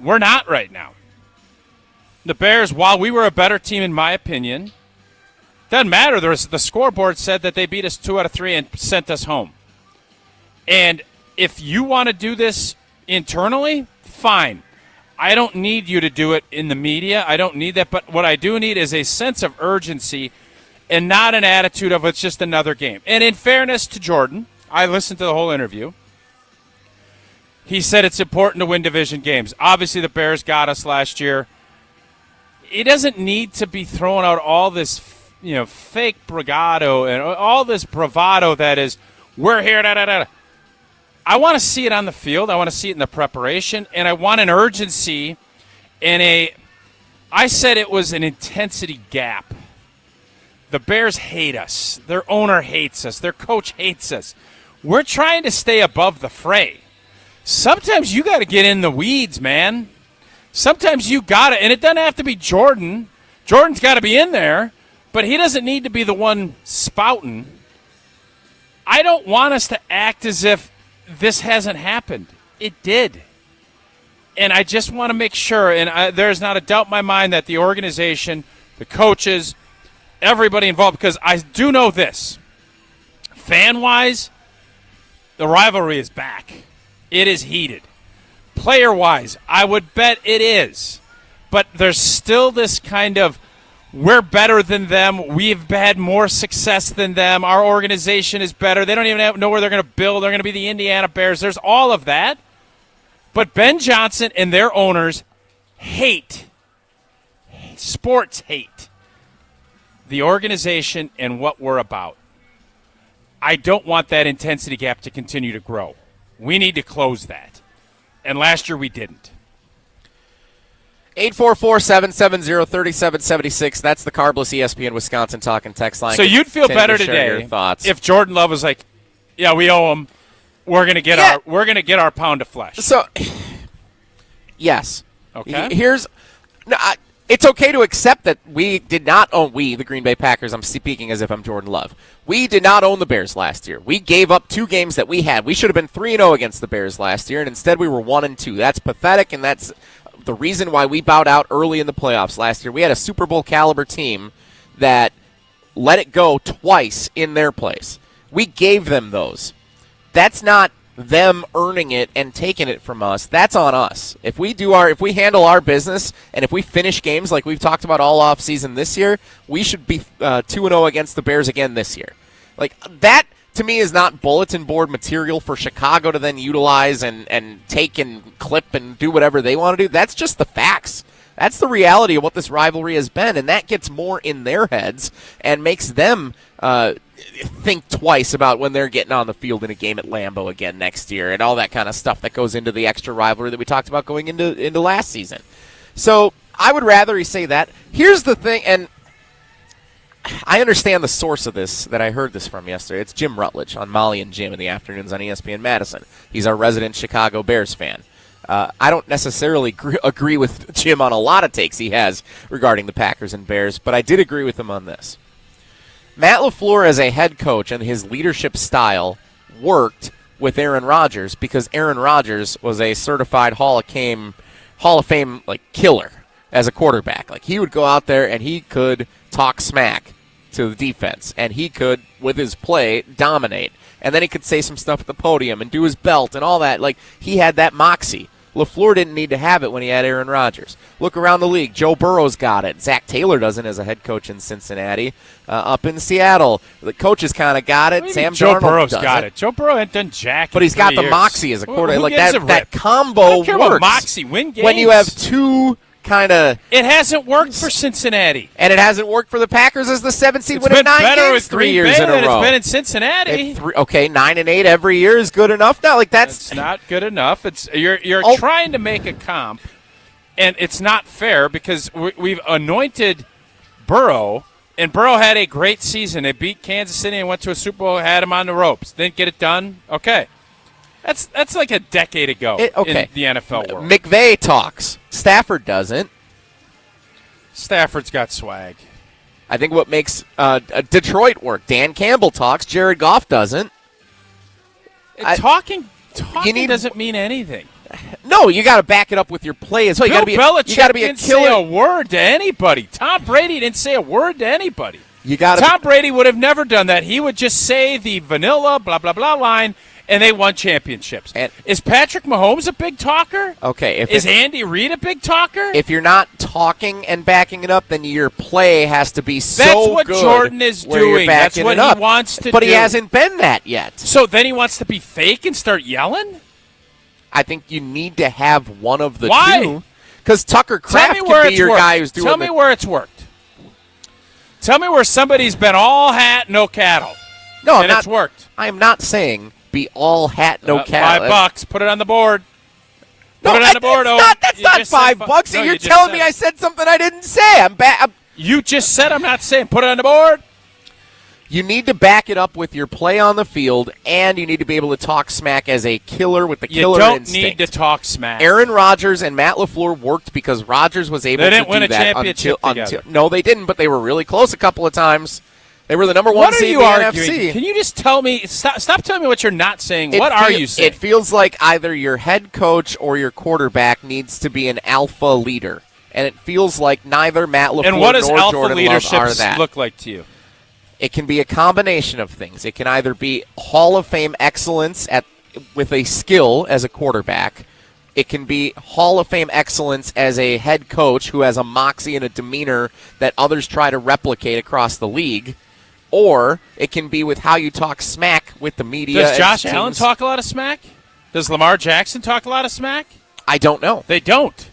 We're not right now. The Bears, while we were a better team in my opinion, doesn't matter. The scoreboard said that they beat us 2 out of 3 and sent us home. And if you want to do this internally, fine. I don't need you to do it in the media. I don't need that. But what I do need is a sense of urgency and not an attitude of it's just another game. And in fairness to Jordan, I listened to the whole interview. He said it's important to win division games. Obviously, the Bears got us last year. He doesn't need to be throwing out all this, fake bravado and all this bravado that is, we're here, da-da-da. I want to see it on the field. I want to see it in the preparation. And I want an urgency and I said it was an intensity gap. The Bears hate us. Their owner hates us. Their coach hates us. We're trying to stay above the fray. Sometimes you got to get in the weeds, man. Sometimes you got to, and it doesn't have to be Jordan. Jordan's got to be in there, but he doesn't need to be the one spouting. I don't want us to act as if this hasn't happened. It did. And I just want to make sure, and there's not a doubt in my mind that the organization, the coaches, everybody involved, because I do know this. Fan-wise, the rivalry is back. It is heated. Player-wise, I would bet it is. But there's still this kind of, we're better than them. We've had more success than them. Our organization is better. They don't even know where they're going to build. They're going to be the Indiana Bears. There's all of that. But Ben Johnson and their owners hate, sports hate, the organization and what we're about. I don't want that intensity gap to continue to grow. We need to close that. And last year we didn't. 844-770-3776. That's the Carbless ESPN Wisconsin talking text line. So you'd feel better today if Jordan Love was like, "Yeah, we owe him. We're gonna get our pound of flesh." So, yes. Okay. It's okay to accept that we did not own, the Green Bay Packers, I'm speaking as if I'm Jordan Love. We did not own the Bears last year. We gave up 2 games that we had. We should have been 3-0 against the Bears last year, and instead we were 1-2. That's pathetic, and that's the reason why we bowed out early in the playoffs last year. We had a Super Bowl caliber team that let it go twice in their place. We gave them those. That's not them earning it and taking it from us. That's on us. If we handle our business and if we finish games like we've talked about all off season this year, we should be 2-0 against the Bears again this year. Like that to me is not bulletin board material for Chicago to then utilize and take and clip and do whatever they want to do. That's just the facts. That's the reality of what this rivalry has been, and that gets more in their heads and makes them think twice about when they're getting on the field in a game at Lambeau again next year and all that kind of stuff that goes into the extra rivalry that we talked about going into last season. So I would rather he say that. Here's the thing, and I understand the source of this that I heard this from yesterday. It's Jim Rutledge on Molly and Jim in the afternoons on ESPN Madison. He's our resident Chicago Bears fan. I don't necessarily agree with Jim on a lot of takes he has regarding the Packers and Bears, but I did agree with him on this. Matt LaFleur as a head coach and his leadership style worked with Aaron Rodgers because Aaron Rodgers was a certified Hall of Fame like killer as a quarterback. Like he would go out there and he could talk smack to the defense, and he could, with his play, dominate. And then he could say some stuff at the podium and do his belt and all that. Like, he had that moxie. LaFleur didn't need to have it when he had Aaron Rodgers. Look around the league. Joe Burrow's got it. Zach Taylor doesn't as a head coach in Cincinnati. Up in Seattle, the coaches kind of got it. Sam Joe Darnold Burrow's doesn't. got it. Joe Burrow ain't done jack. But he's got the years. moxie as a quarterback. Like that that combo I don't care works. about moxie. Win games. When you have two kind of... It hasn't worked for Cincinnati. And it hasn't worked for the Packers as the 7th seed winning 9 games 3 years in a row. It's been in Cincinnati. Okay, 9-8 every year is good enough now. Like that's not good enough. It's you're trying to make a comp, and it's not fair because we've anointed Burrow, and Burrow had a great season. They beat Kansas City and went to a Super Bowl, had him on the ropes. Didn't get it done. Okay. That's like a decade ago in the NFL world. McVay talks. Stafford doesn't. Stafford's got swag. I think what makes Detroit work. Dan Campbell talks. Jared Goff doesn't. Talking doesn't mean anything. No, you got to back it up with your play as well. Bill Belichick you got to be a didn't killer. say a word to anybody. Tom Brady didn't say a word to anybody. Tom Brady would have never done that. He would just say the vanilla blah blah blah line, and they won championships. Is Patrick Mahomes a big talker? Okay. Is Andy Reid a big talker? If you're not talking and backing it up, then your play has to be so good. That's what Jordan is doing. That's what he wants to do. But he hasn't been that yet. So then he wants to be fake and start yelling? I think you need to have one of the Why? two. Because Tucker Kraft can be your guy who's doing Tell me where it's worked. Tell me where somebody's been all hat, no cattle. No, and it's worked. I am not saying be all hat, no cattle. $5. Put it on the board. No, Put it on the board. That's not $5. No, You're telling me I said something I didn't say. You just said I'm not saying. Put it on the board. You need to back it up with your play on the field, and you need to be able to talk smack as a killer with the killer instinct. You don't need to talk smack. Aaron Rodgers and Matt LaFleur worked because Rodgers was able to do that. They didn't win a championship together. No, they didn't, but they were really close a couple of times. They were the number one seed in the NFC. Can you just tell me? Stop telling me what you're not saying. What are you saying? It feels like either your head coach or your quarterback needs to be an alpha leader, and it feels like neither Matt LaFleur and what does nor alpha Jordan leadership Love are that. look like to you? It can be a combination of things. It can either be Hall of Fame excellence with a skill as a quarterback. It can be Hall of Fame excellence as a head coach who has a moxie and a demeanor that others try to replicate across the league. Or it can be with how you talk smack with the media. Does Josh Allen talk a lot of smack? Does Lamar Jackson talk a lot of smack? I don't know. They don't.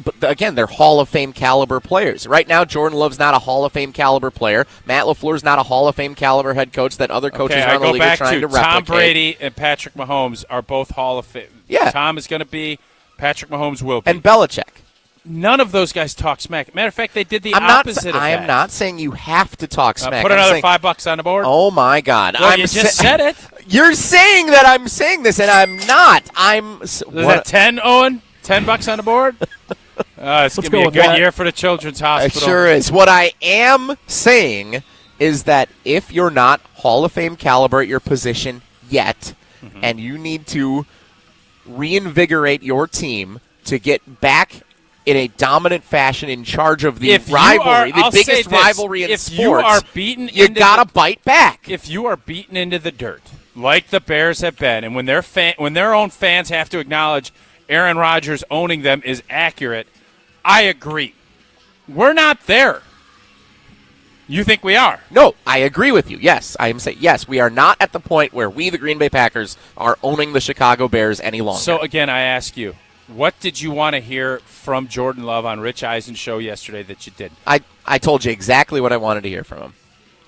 But again, they're Hall of Fame caliber players. Right now, Jordan Love's not a Hall of Fame caliber player. Matt LaFleur's not a Hall of Fame caliber head coach that other coaches around the league are trying to replicate. Tom Brady and Patrick Mahomes are both Hall of Fame. Yeah. Tom is going to be. Patrick Mahomes will be. And Belichick. None of those guys talk smack. Matter of fact, they did the opposite of that. I am not saying you have to talk smack. Put another $5 on the board. Oh, my God. Well, you just said it. You're saying that I'm saying this, and I'm not. Is that 10, Owen? $10 on the board? It's going to be a good year for the Children's Hospital. It sure is. What I am saying is that if you're not Hall of Fame caliber at your position yet, and you need to reinvigorate your team to get back in a dominant fashion in charge of the rivalry, the biggest rivalry in sports, you are beaten you got to bite back. If you are beaten into the dirt, like the Bears have been, and when their own fans have to acknowledge Aaron Rodgers owning them is accurate, I agree. We're not there. You think we are? No, I agree with you. Yes, I am saying yes. We are not at the point where we, the Green Bay Packers, are owning the Chicago Bears any longer. So again, I ask you, What did you want to hear from Jordan Love on Rich Eisen's show yesterday that you didn't? I told you exactly what I wanted to hear from him.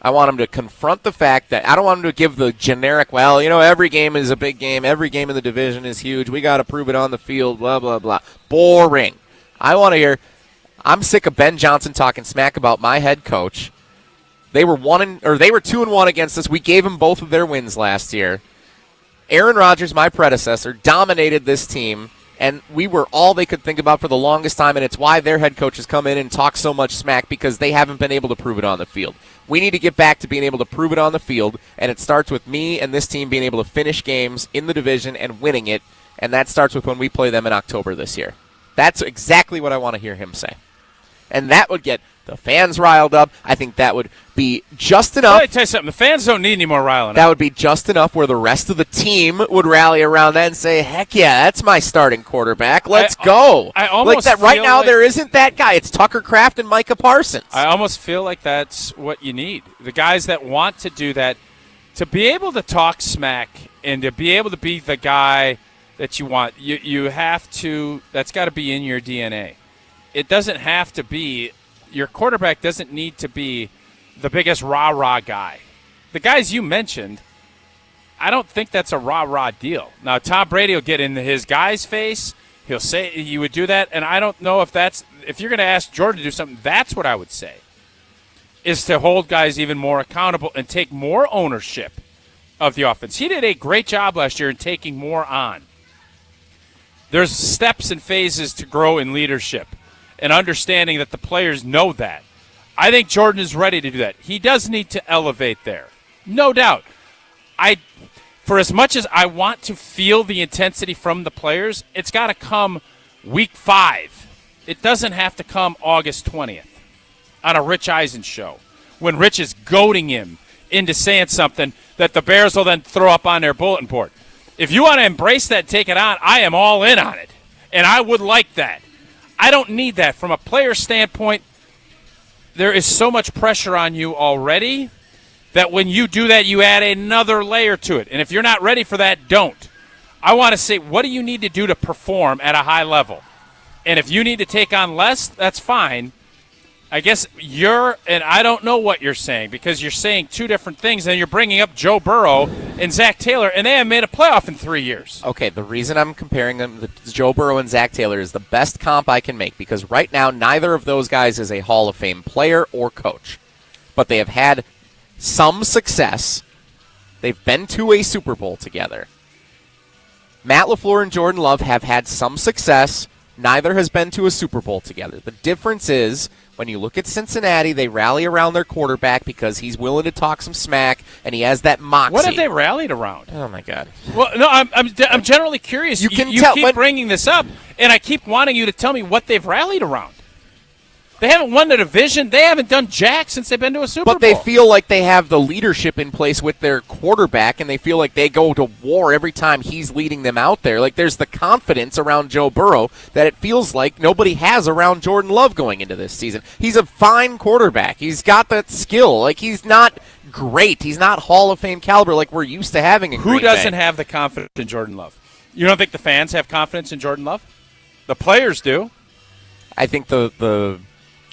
I want him to confront the fact that I don't want him to give the generic, well, every game is a big game. Every game in the division is huge. We got to prove it on the field, blah, blah, blah. Boring. I want to hear, I'm sick of Ben Johnson talking smack about my head coach. They were 2-1 against us. We gave them both of their wins last year. Aaron Rodgers, my predecessor, dominated this team, and we were all they could think about for the longest time, and it's why their head coaches come in and talk so much smack, because they haven't been able to prove it on the field. We need to get back to being able to prove it on the field, and it starts with me and this team being able to finish games in the division and winning it, and that starts with when we play them in October this year. That's exactly what I want to hear him say. And that would get the fans riled up. I think that would be just enough. Let me tell you something. The fans don't need any more riling up. That would be just enough where the rest of the team would rally around that and say, heck yeah, that's my starting quarterback. Let's go. I almost like that right now, there isn't that guy. It's Tucker Kraft and Micah Parsons. I almost feel like that's what you need. The guys that want to do that, to be able to talk smack and to be able to be the guy that you want, you have to, that's got to be in your DNA. It doesn't have to be, your quarterback doesn't need to be the biggest rah-rah guy. The guys you mentioned, I don't think that's a rah-rah deal. Now, Tom Brady will get into his guy's face. He'll say he would do that, and I don't know if you're going to ask Jordan to do something, that's what I would say, is to hold guys even more accountable and take more ownership of the offense. He did a great job last year in taking more on. There's steps and phases to grow in leadership and understanding that the players know that. I think Jordan is ready to do that. He does need to elevate there, no doubt. For as much as I want to feel the intensity from the players, it's got to come week 5. It doesn't have to come August 20th on a Rich Eisen show when Rich is goading him into saying something that the Bears will then throw up on their bulletin board. If you want to embrace that, take it on, I am all in on it, and I would like that. I don't need that. From a player standpoint, there is so much pressure on you already that when you do that, you add another layer to it. And if you're not ready for that, don't. I want to say, what do you need to do to perform at a high level? And if you need to take on less, that's fine. I guess and I don't know what you're saying, because you're saying two different things, and you're bringing up Joe Burrow and Zach Taylor, and they haven't made a playoff in 3 years. Okay, the reason I'm comparing them to Joe Burrow and Zach Taylor is the best comp I can make, because right now neither of those guys is a Hall of Fame player or coach, but they have had some success. They've been to a Super Bowl together. Matt LaFleur and Jordan Love have had some success. Neither has been to a Super Bowl together. The difference is, when you look at Cincinnati, they rally around their quarterback because he's willing to talk some smack, and he has that moxie. What have they rallied around? Oh, my God. Well, no, I'm generally curious. You keep bringing this up, and I keep wanting you to tell me what they've rallied around. They haven't won the division. They haven't done jack since they've been to a Super Bowl. But they feel like they have the leadership in place with their quarterback, and they feel like they go to war every time he's leading them out there. Like, there's the confidence around Joe Burrow that it feels like nobody has around Jordan Love going into this season. He's a fine quarterback. He's got that skill. Like, he's not great. He's not Hall of Fame caliber like we're used to having in Green Bay. Who doesn't have the confidence in Jordan Love? You don't think the fans have confidence in Jordan Love? The players do. I think the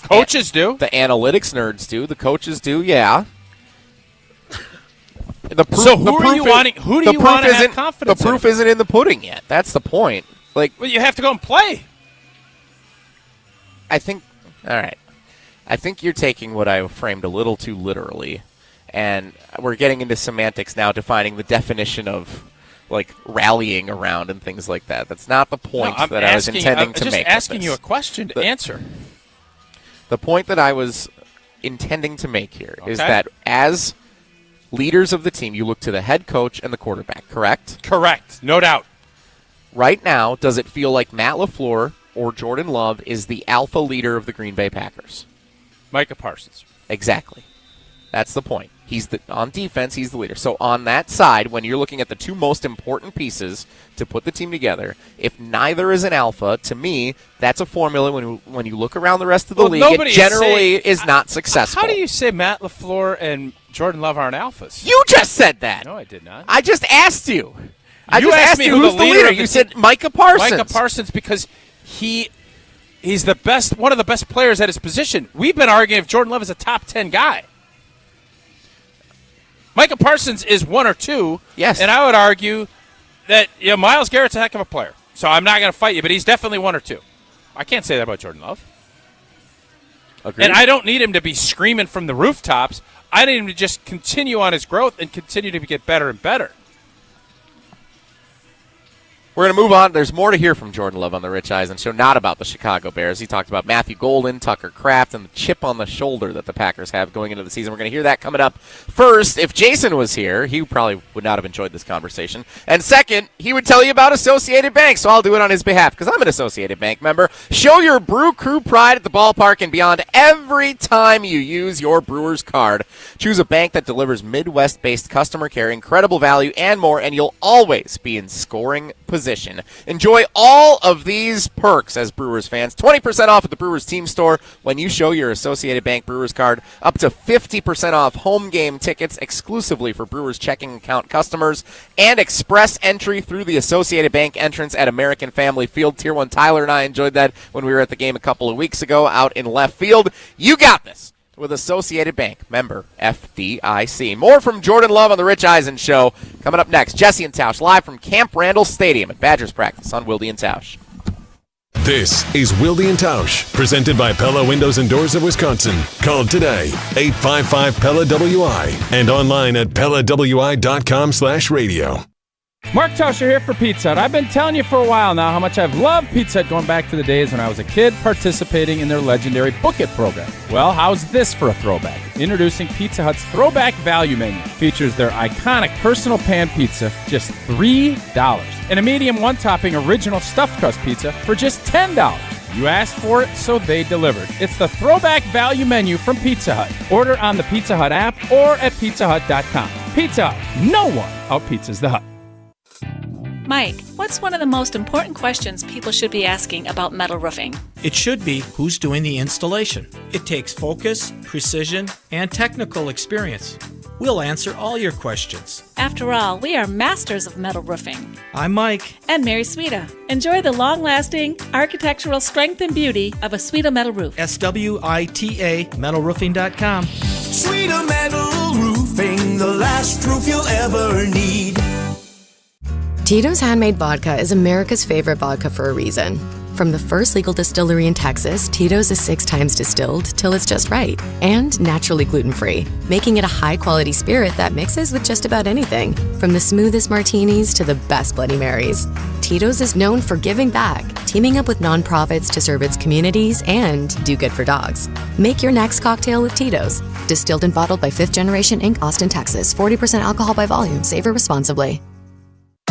coaches do. The analytics nerds do. The coaches do, yeah. So who do you want to have confidence in? The proof isn't in the pudding yet. That's the point. Like, well, you have to go and play. All right. I think you're taking what I framed a little too literally, and we're getting into semantics now, defining the definition of, like, rallying around and things like that. That's not the point that I was intending to make. I'm just asking you a question to answer. The point that I was intending to make here is that as leaders of the team, you look to the head coach and the quarterback, correct? Correct, no doubt. Right now, does it feel like Matt LaFleur or Jordan Love is the alpha leader of the Green Bay Packers? Micah Parsons. Exactly. That's the point. On defense, he's the leader. So on that side, when you're looking at the two most important pieces to put the team together, if neither is an alpha, to me, that's a formula when you look around the rest of the league, it generally is not successful. How do you say Matt LaFleur and Jordan Love aren't alphas? You just said that. No, I did not. I just asked you. I you just asked asked me you who who's the leader. You said Micah Parsons. Micah Parsons because he's the best, one of the best players at his position. We've been arguing if Jordan Love is a top 10 guy. Micah Parsons is 1 or 2. Yes. And I would argue that Myles Garrett's a heck of a player. So I'm not going to fight you, but he's definitely 1 or 2. I can't say that about Jordan Love. Agreed. And I don't need him to be screaming from the rooftops. I need him to just continue on his growth and continue to get better and better. We're going to move on. There's more to hear from Jordan Love on the Rich Eisen Show, not about the Chicago Bears. He talked about Matthew Golden, Tucker Kraft, and the chip on the shoulder that the Packers have going into the season. We're going to hear that coming up. First, if Jason was here, he probably would not have enjoyed this conversation. And second, he would tell you about Associated Bank, so I'll do it on his behalf because I'm an Associated Bank member. Show your Brew Crew pride at the ballpark and beyond every time you use your Brewers card. Choose a bank that delivers Midwest-based customer care, incredible value, and more, and you'll always be in scoring position. Enjoy all of these perks as Brewers fans. 20% off at the Brewers team store when you show your Associated Bank Brewers card. Up to 50% off home game tickets exclusively for Brewers checking account customers. And express entry through the Associated Bank entrance at American Family Field. Tier 1 Tyler and I enjoyed that when we were at the game a couple of weeks ago out in left field. You got this with Associated Bank, member FDIC. More from Jordan Love on the Rich Eisen Show coming up next. Jesse and Tausch live from Camp Randall Stadium at Badgers practice on Wilde and Tausch. This is Wilde and Tausch, presented by Pella Windows and Doors of Wisconsin. Call today, 855-PELLA-WI, and online at PellaWI.com/radio. Mark Tauscher here for Pizza Hut. I've been telling you for a while now how much I've loved Pizza Hut going back to the days when I was a kid participating in their legendary Book It program. Well, how's this for a throwback? Introducing Pizza Hut's Throwback Value Menu. Features their iconic personal pan pizza, just $3. And a medium one-topping original stuffed crust pizza for just $10. You asked for it, so they delivered. It's the Throwback Value Menu from Pizza Hut. Order on the Pizza Hut app or at pizzahut.com. Pizza Hut. No one out-pizzas the Hut. Mike, what's one of the most important questions people should be asking about metal roofing? It should be who's doing the installation. It takes focus, precision, and technical experience. We'll answer all your questions. After all, we are masters of metal roofing. I'm Mike. And Mary Sweda. Enjoy the long-lasting architectural strength and beauty of a Sweda metal roof. SWITA metalroofing.com. Sweda Metal Roofing, the last roof you'll ever need. Tito's Handmade Vodka is America's favorite vodka for a reason. From the first legal distillery in Texas, Tito's is 6 times distilled till it's just right and naturally gluten-free, making it a high-quality spirit that mixes with just about anything, from the smoothest martinis to the best Bloody Marys. Tito's is known for giving back, teaming up with nonprofits to serve its communities and do good for dogs. Make your next cocktail with Tito's. Distilled and bottled by 5th Generation Inc., Austin, Texas. 40% alcohol by volume. Savor responsibly.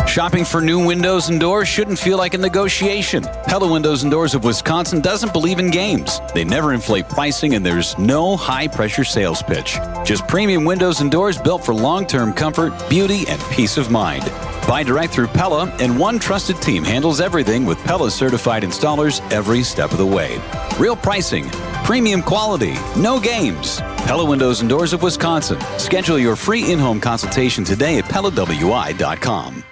Shopping for new windows and doors shouldn't feel like a negotiation. Pella Windows and Doors of Wisconsin doesn't believe in games. They never inflate pricing, and there's no high-pressure sales pitch. Just premium windows and doors built for long-term comfort, beauty, and peace of mind. Buy direct through Pella, and one trusted team handles everything with Pella-certified installers every step of the way. Real pricing, premium quality, no games. Pella Windows and Doors of Wisconsin. Schedule your free in-home consultation today at PellaWI.com.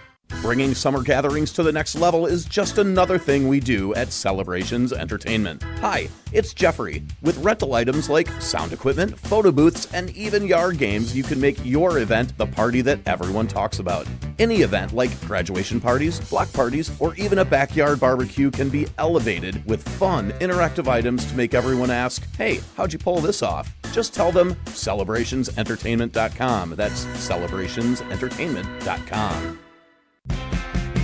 Bringing summer gatherings to the next level is just another thing we do at Celebrations Entertainment. Hi, it's Jeffrey. With rental items like sound equipment, photo booths, and even yard games, you can make your event the party that everyone talks about. Any event like graduation parties, block parties, or even a backyard barbecue can be elevated with fun, interactive items to make everyone ask, hey, how'd you pull this off? Just tell them celebrationsentertainment.com. That's celebrationsentertainment.com.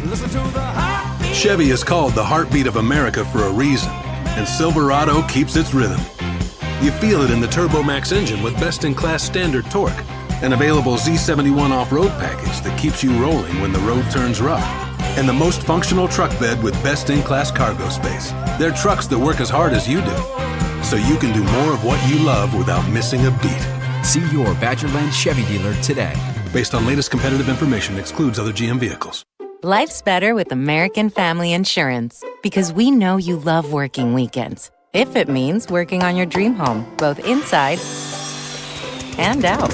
Listen to the heartbeat. Chevy is called the heartbeat of America for a reason, and Silverado keeps its rhythm. You feel it in the Turbo Max engine with best-in-class standard torque, an available Z71 off-road package that keeps you rolling when the road turns rough, and the most functional truck bed with best-in-class cargo space. They're trucks that work as hard as you do, so you can do more of what you love without missing a beat. See your Badgerland Chevy dealer today. Based on latest competitive information, excludes other GM vehicles. Life's better with American Family Insurance because we know you love working weekends. If it means working on your dream home, both inside and out.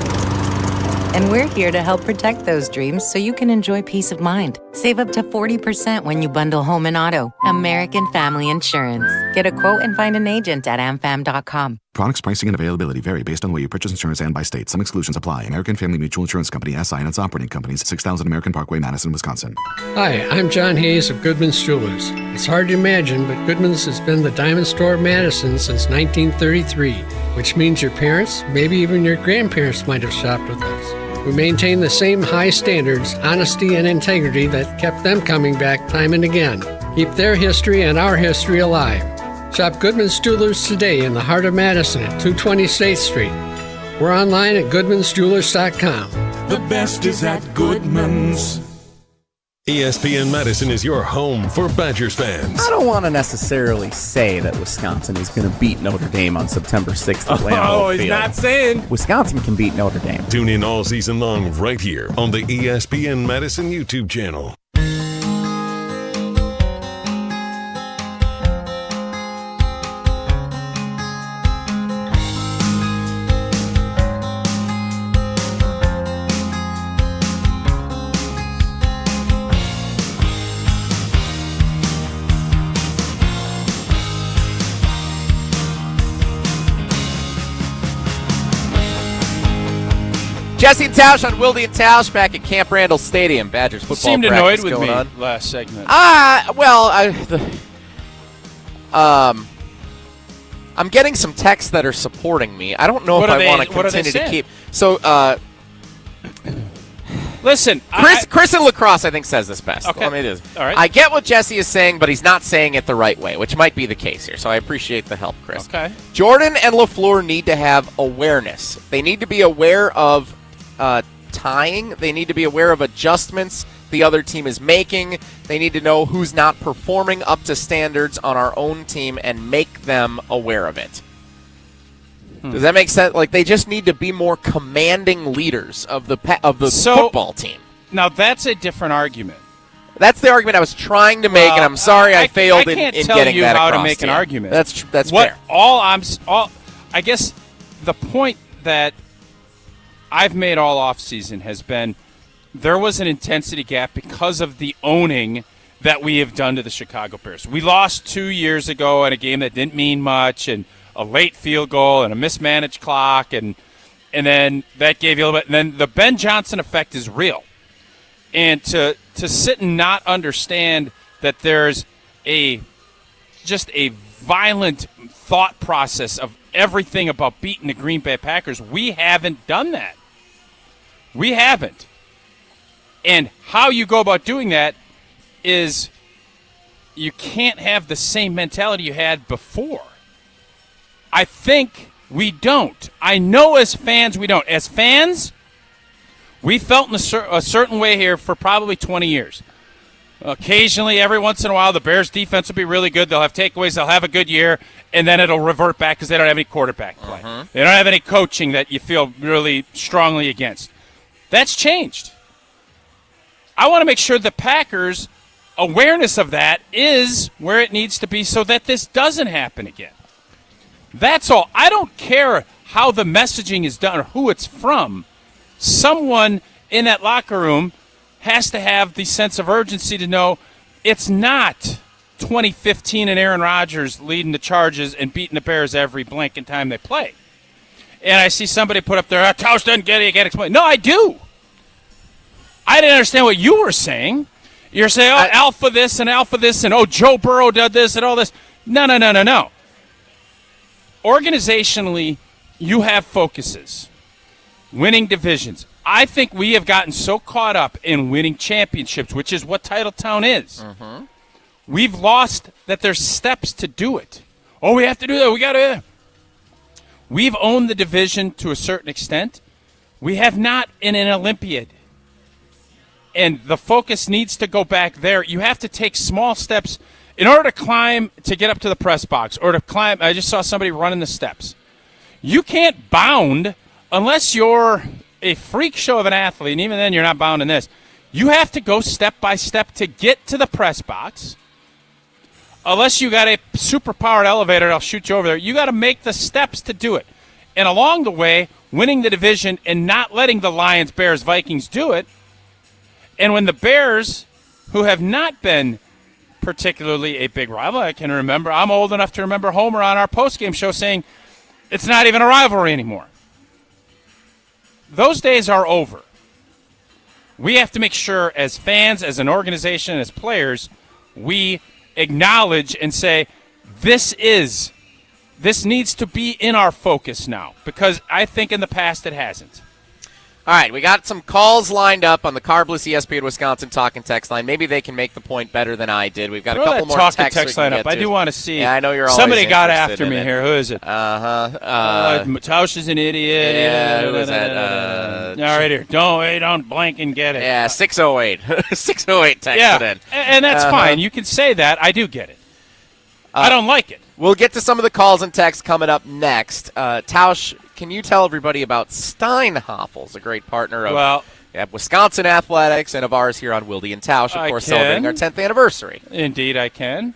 And we're here to help protect those dreams so you can enjoy peace of mind. Save up to 40% when you bundle home and auto. American Family Insurance. Get a quote and find an agent at amfam.com. Products, pricing, and availability vary based on where you purchase insurance and by state. Some exclusions apply. American Family Mutual Insurance Company, SI, and its operating companies, 6000 American Parkway, Madison, Wisconsin. Hi, I'm John Hayes of Goodman's Jewelers. It's hard to imagine, but Goodman's has been the diamond store of Madison since 1933, which means your parents, maybe even your grandparents might have shopped with us. We maintain the same high standards, honesty, and integrity that kept them coming back time and again. Keep their history and our history alive. Shop Goodman's Jewelers today in the heart of Madison at 220 State Street. We're online at goodmansjewelers.com. The best is at Goodman's. ESPN Madison is your home for Badgers fans. I don't want to necessarily say that Wisconsin is going to beat Notre Dame on September 6th at Lambeau Field. He's not saying. Wisconsin can beat Notre Dame. Tune in all season long right here on the ESPN Madison YouTube channel. Jesse and Tausch on Wilde and Tausch back at Camp Randall Stadium. Badgers football seemed practice annoyed with me on. last segment. I'm getting some texts that are supporting me. I don't know if I want to continue to keep. So, listen, Chris in Lacrosse, I think, says this best. Okay. Well, it is. All right. I get what Jesse is saying, but he's not saying it the right way, which might be the case here. So I appreciate the help, Chris. Okay. Jordan and LaFleur need to have awareness. They need to be aware of tying. They need to be aware of adjustments the other team is making. They need to know who's not performing up to standards on our own team and make them aware of it. Does that make sense? Like, they just need to be more commanding leaders of the football team. Now, that's a different argument. That's the argument I was trying to make, and I'm sorry I failed in getting that across. I can't tell you how to make an argument. That's fair. I guess the point that I've made all offseason has been there was an intensity gap because of the owning that we have done to the Chicago Bears. We lost 2 years ago in a game that didn't mean much, and a late field goal and a mismanaged clock, and then that gave you a little bit. And then the Ben Johnson effect is real. And to sit and not understand that there's just a violent thought process of everything about beating the Green Bay Packers, we haven't done that. We haven't. And how you go about doing that is you can't have the same mentality you had before. I think we don't. I know as fans we don't. As fans, we felt in a certain way here for probably 20 years. Occasionally, every once in a while, the Bears' defense will be really good. They'll have takeaways. They'll have a good year, and then it'll revert back because they don't have any quarterback play. They don't have any coaching that you feel really strongly against. That's changed. I want to make sure the Packers' awareness of that is where it needs to be so that this doesn't happen again. That's all. I don't care how the messaging is done or who it's from. Someone in that locker room has to have the sense of urgency to know it's not 2015 and Aaron Rodgers leading the charges and beating the Bears every blanking time they play. And I see somebody put up there, Tausch doesn't get it, you can't explain. No, I do. I didn't understand what you were saying. You're saying, alpha this, and Joe Burrow did this and all this. No. Organizationally, you have focuses. Winning divisions. I think we have gotten so caught up in winning championships, which is what Titletown is. We've lost that there's steps to do it. Oh, we have to do that. We got to. We've owned the division to a certain extent. We have not in an Olympiad. And the focus needs to go back there. You have to take small steps in order to climb, to get up to the press box, or to climb. I just saw somebody running the steps. You can't bound unless you're a freak show of an athlete, and even then you're not bound in this. You have to go step by step to get to the press box. Unless you got a super-powered elevator that'll shoot you over there, you got to make the steps to do it. And along the way, winning the division and not letting the Lions, Bears, Vikings do it. And when the Bears, who have not been particularly a big rival, I can remember, I'm old enough to remember Homer on our postgame show saying it's not even a rivalry anymore. Those days are over. We have to make sure as fans, as an organization, as players, we acknowledge and say, this needs to be in our focus now, because I think in the past it hasn't. All right, we got some calls lined up on the Carbless ESPN Wisconsin talk and text line. Maybe they can make the point better than I did. We've got a couple more talk and texts text line up. I do want to see. Yeah, I know you're always somebody got interested after in me it. here. Who is it? Tausch is an idiot. Yeah, who was that? All right, here. Don't blank and get it. Yeah, 608. 608 texted in. And that's fine. You can say that. I do get it. I don't like it. We'll get to some of the calls and texts coming up next. Tausch, can you tell everybody about Steinhafels, a great partner of Wisconsin Athletics and of ours here on Wilde and Tausch, of course, celebrating our 10th anniversary. Indeed, I can.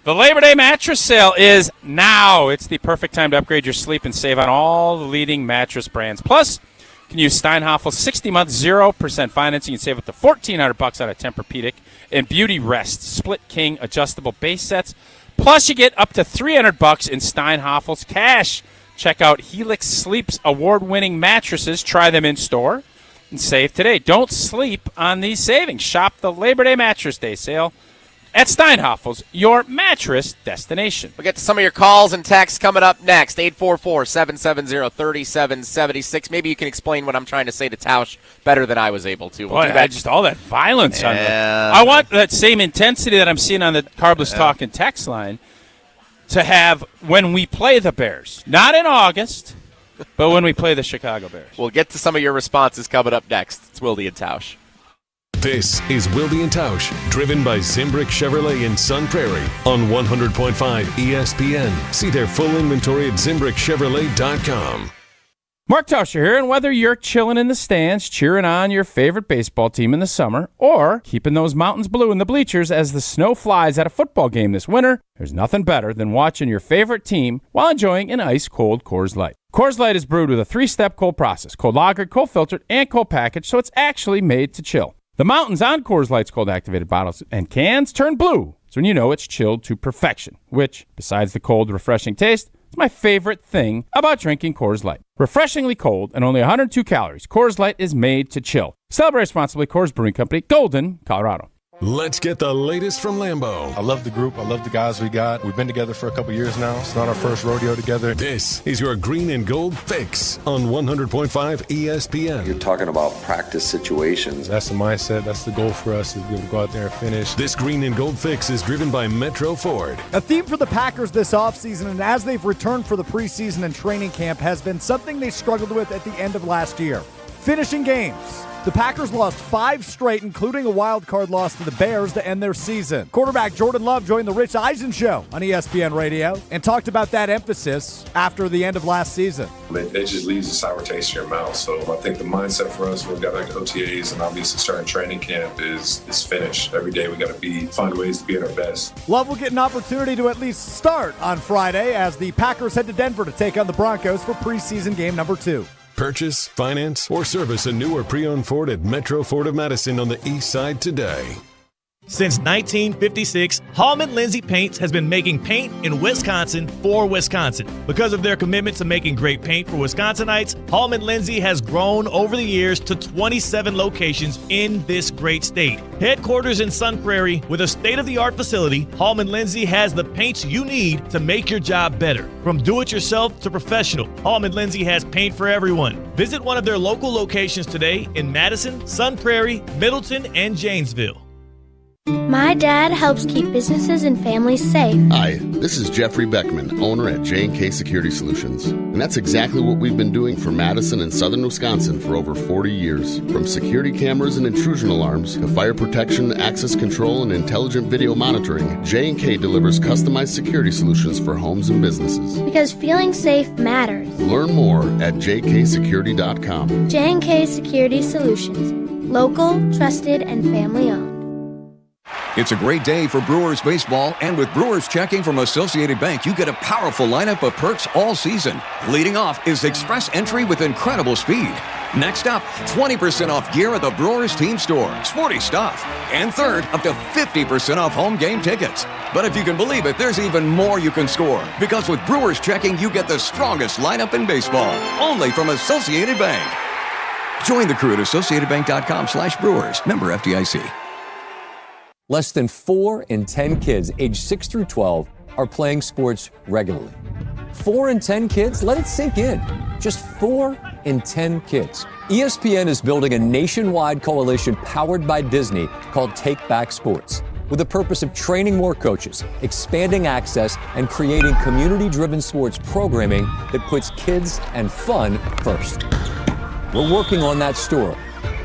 The Labor Day mattress sale is now. It's the perfect time to upgrade your sleep and save on all the leading mattress brands. Plus, you can use Steinhafels 60-month 0% financing and save up to $1,400 on a Tempur-Pedic and Beauty Rest Split King adjustable base sets. Plus, you get up to $300 in Steinhafels cash. Check out Helix Sleep's award-winning mattresses. Try them in store and save today. Don't sleep on these savings. Shop the Labor Day Mattress Day sale at Steinhafels, your mattress destination. We'll get to some of your calls and texts coming up next. 844-770-3776. Maybe you can explain what I'm trying to say to Tausch better than I was able to. We'll do that. Just all that violence on them. I want that same intensity that I'm seeing on the Carbless Talk and text line to have when we play the Bears. Not in August, but when we play the Chicago Bears. We'll get to some of your responses coming up next. It's Wilde and Tausch. This is Wilde and Tausch, driven by Zimbrick Chevrolet in Sun Prairie on 100.5 ESPN. See their full inventory at ZimbrickChevrolet.com. Mark Tausch here, and whether you're chilling in the stands, cheering on your favorite baseball team in the summer, or keeping those mountains blue in the bleachers as the snow flies at a football game this winter, there's nothing better than watching your favorite team while enjoying an ice-cold Coors Light. Coors Light is brewed with a 3-step cold process, cold lagered, cold filtered, and cold packaged, so it's actually made to chill. The mountains on Coors Light's cold-activated bottles and cans turn blue. So when you know it's chilled to perfection, which, besides the cold, refreshing taste, is my favorite thing about drinking Coors Light. Refreshingly cold and only 102 calories, Coors Light is made to chill. Celebrate responsibly. Coors Brewing Company, Golden, Colorado. Let's get the latest from Lambeau. I love the group. I love the guys we got. We've been together for a couple years now. It's not our first rodeo together. This is your Green and Gold Fix on 100.5 ESPN. You're talking about practice situations. That's the mindset. That's the goal for us, is to be able to go out there and finish. This Green and Gold Fix is driven by Metro Ford. A theme for the Packers this offseason and as they've returned for the preseason and training camp has been something they struggled with at the end of last year. Finishing games. The Packers lost 5 straight, including a wild card loss to the Bears to end their season. Quarterback Jordan Love joined the Rich Eisen Show on ESPN Radio and talked about that emphasis after the end of last season. It just leaves a sour taste in your mouth. So I think the mindset for us when we got like OTAs and obviously starting training camp is finish. Every day we got to find ways to be at our best. Love will get an opportunity to at least start on Friday as the Packers head to Denver to take on the Broncos for preseason game number 2. Purchase, finance, or service a new or pre-owned Ford at Metro Ford of Madison on the east side today. Since 1956, Hallman Lindsay Paints has been making paint in Wisconsin for Wisconsin. Because of their commitment to making great paint for Wisconsinites, Hallman Lindsay has grown over the years to 27 locations in this great state. Headquarters in Sun Prairie with a state-of-the-art facility, Hallman Lindsay has the paints you need to make your job better. From do-it-yourself to professional, Hallman Lindsay has paint for everyone. Visit one of their local locations today in Madison, Sun Prairie, Middleton, and Janesville. My dad helps keep businesses and families safe. Hi, this is Jeffrey Beckman, owner at J&K Security Solutions. And that's exactly what we've been doing for Madison and southern Wisconsin for over 40 years. From security cameras and intrusion alarms to fire protection, access control, and intelligent video monitoring, J&K delivers customized security solutions for homes and businesses. Because feeling safe matters. Learn more at jksecurity.com. J&K Security Solutions. Local, trusted, and family owned. It's a great day for Brewers baseball, and with Brewers checking from Associated Bank, you get a powerful lineup of perks all season. Leading off is express entry with incredible speed. Next up, 20% off gear at the Brewers team store. Sporty stuff. And third, up to 50% off home game tickets. But if you can believe it, there's even more you can score. Because with Brewers checking, you get the strongest lineup in baseball. Only from Associated Bank. Join the crew at AssociatedBank.com/Brewers. Member FDIC. Less than 4 in 10 kids aged 6 through 12 are playing sports regularly. 4 in 10 kids? Let it sink in. Just 4 in 10 kids. ESPN is building a nationwide coalition powered by Disney called Take Back Sports, with the purpose of training more coaches, expanding access, and creating community-driven sports programming that puts kids and fun first. We're working on that story.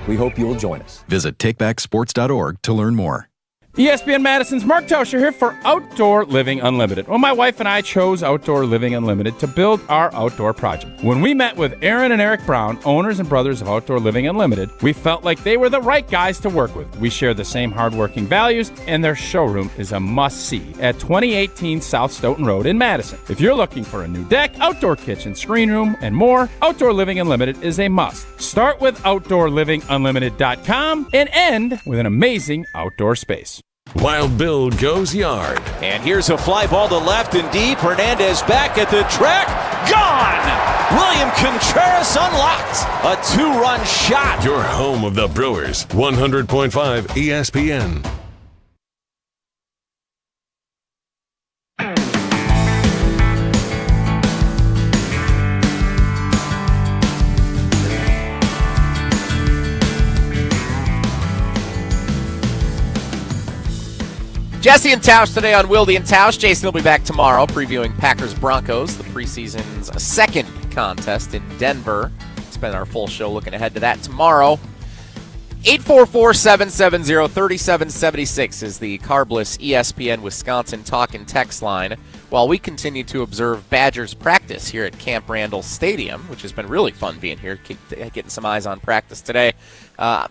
We hope you'll join us. Visit takebacksports.org to learn more. ESPN Madison's Mark Tausch here for Outdoor Living Unlimited. Well, my wife and I chose Outdoor Living Unlimited to build our outdoor project. When we met with Aaron and Eric Brown, owners and brothers of Outdoor Living Unlimited, we felt like they were the right guys to work with. We share the same hardworking values, and their showroom is a must-see at 2018 South Stoughton Road in Madison. If you're looking for a new deck, outdoor kitchen, screen room, and more, Outdoor Living Unlimited is a must. Start with OutdoorLivingUnlimited.com and end with an amazing outdoor space. Wild Bill goes yard. And here's a fly ball to left and deep. Hernandez back at the track. Gone! William Contreras unlocked. A 2-run shot. Your home of the Brewers. 100.5 ESPN. Jesse and Tausch today on Wilde and Tausch. Jason will be back tomorrow previewing Packers-Broncos, the preseason's second contest in Denver. Spend our full show looking ahead to that tomorrow. 844-770-3776 is the carbless ESPN Wisconsin talk and text line while we continue to observe Badgers practice here at Camp Randall Stadium, which has been really fun being here, getting some eyes on practice today.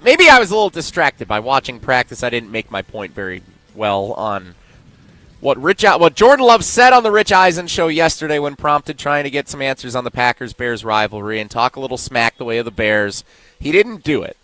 Maybe I was a little distracted by watching practice. I didn't make my point very well on what Jordan Love said on the Rich Eisen show yesterday when prompted trying to get some answers on the Packers-Bears rivalry and talk a little smack the way of the Bears. He didn't do it.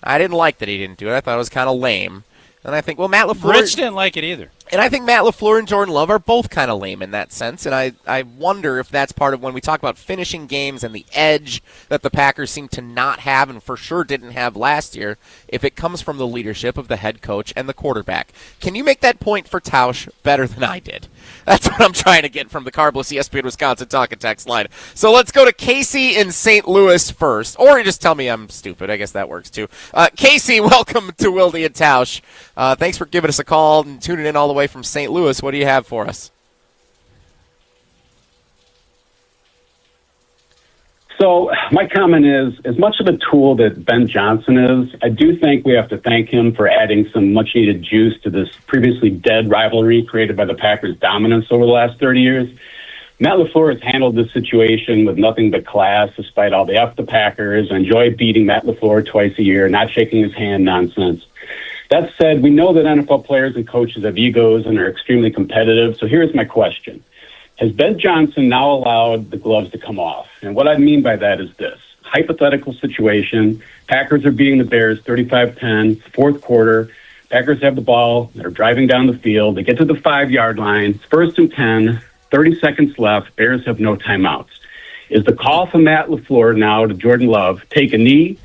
I didn't like that he didn't do it. I thought it was kind of lame. And I think, well, Matt LaFleur... Rich didn't like it either. And I think Matt LaFleur and Jordan Love are both kind of lame in that sense. And I wonder if that's part of when we talk about finishing games and the edge that the Packers seem to not have and for sure didn't have last year, if it comes from the leadership of the head coach and the quarterback. Can you make that point for Tausch better than I did? That's what I'm trying to get from the carbless ESPN Wisconsin talk and text line. So let's go to Casey in St. Louis first. Or you just tell me I'm stupid. I guess that works too. Casey, welcome to Wilde and Tausch. Thanks for giving us a call and tuning in all the way from St. Louis. What do you have for us? So my comment is, as much of a tool that Ben Johnson is, I do think we have to thank him for adding some much-needed juice to this previously dead rivalry created by the Packers' dominance over the last 30 years. Matt LaFleur has handled this situation with nothing but class, despite all the F the Packers. I enjoy beating Matt LaFleur twice a year, not shaking his hand nonsense. That said, we know that NFL players and coaches have egos and are extremely competitive. So here's my question. Has Ben Johnson now allowed the gloves to come off? And what I mean by that is this. Hypothetical situation. Packers are beating the Bears 35-10, fourth quarter. Packers have the ball. They're driving down the field. They get to the 5-yard line. It's 1st and 10, 30 seconds left. Bears have no timeouts. Is the call from Matt LaFleur now to Jordan Love, take a knee?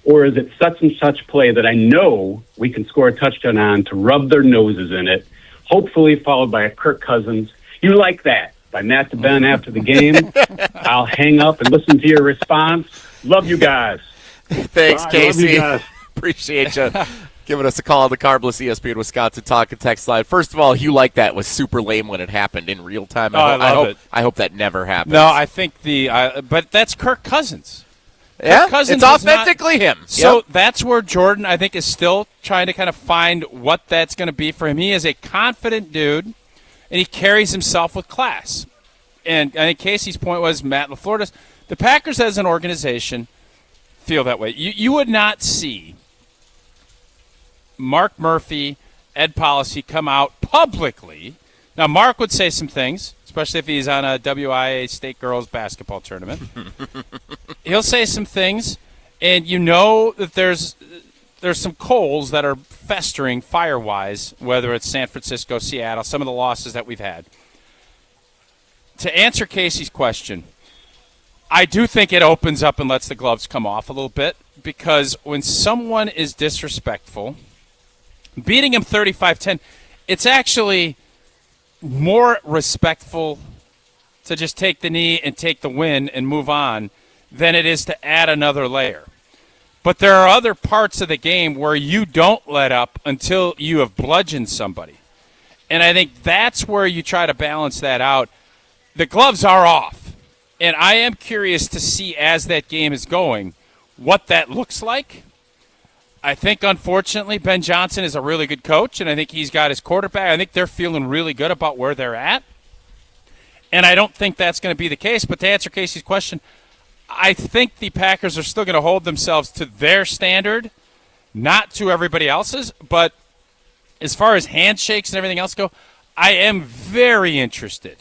Or is it such and such play that I know we can score a touchdown on to rub their noses in it, hopefully followed by a Kirk Cousins, you like that, by Matt to Ben after the game. I'll hang up and listen to your response. Love you guys. Thanks, Bye. Casey. Love you guys. Appreciate you giving us a call on the carbless ESPN Wisconsin talk and text line. First of all, you like that was super lame when it happened in real time. I hope that never happens. No, I think but that's Kirk Cousins. Yeah, it's authentically him. So that's where Jordan, I think, is still trying to kind of find what that's going to be for him. He is a confident dude, and he carries himself with class. And I think Casey's point was Matt LaFleur does. The Packers as an organization feel that way. You would not see Mark Murphy Ed Policy come out publicly. Now, Mark would say some things, especially if he's on a WIA State girls basketball tournament. He'll say some things, and you know that there's some coals that are festering fire-wise, whether it's San Francisco, Seattle, some of the losses that we've had. To answer Casey's question, I do think it opens up and lets the gloves come off a little bit, because when someone is disrespectful, beating him 35-10, it's actually more respectful to just take the knee and take the win and move on than it is to add another layer. But there are other parts of the game where you don't let up until you have bludgeoned somebody. And I think that's where you try to balance that out. The gloves are off. And I am curious to see, as that game is going, what that looks like. I think, unfortunately, Ben Johnson is a really good coach, and I think he's got his quarterback. I think they're feeling really good about where they're at. And I don't think that's going to be the case. But to answer Casey's question, I think the Packers are still going to hold themselves to their standard, not to everybody else's. But as far as handshakes and everything else go, I am very interested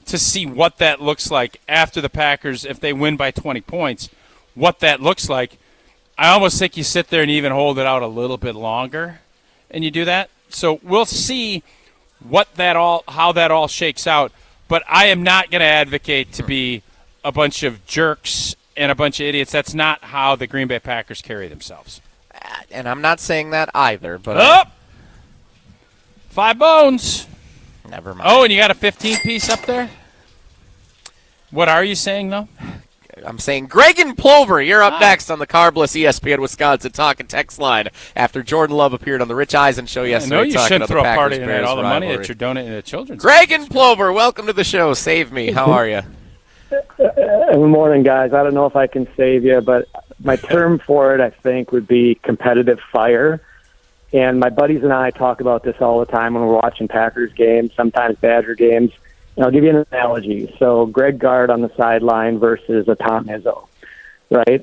to see what that looks like after the Packers, if they win by 20 points, what that looks like. I almost think you sit there and even hold it out a little bit longer, and you do that. So we'll see how that all shakes out. But I am not going to advocate to be a bunch of jerks and a bunch of idiots. That's not how the Green Bay Packers carry themselves. And I'm not saying that either. But 5 bones. Never mind. Oh, and you got a 15-piece up there? What are you saying, though? I'm saying Greg and Plover, you're up next on the Carbless ESPN Wisconsin Talk and Text line after Jordan Love appeared on the Rich Eisen Show yesterday. I know you shouldn't throw a party and all the money that you're donating to children's. Greg and Plover, welcome to the show. Save me. How are you? Good morning, guys. I don't know if I can save you, but my term for it, I think, would be competitive fire. And my buddies and I talk about this all the time when we're watching Packers games, sometimes Badger games. And I'll give you an analogy. So Greg Gard on the sideline versus a Tom Izzo, right?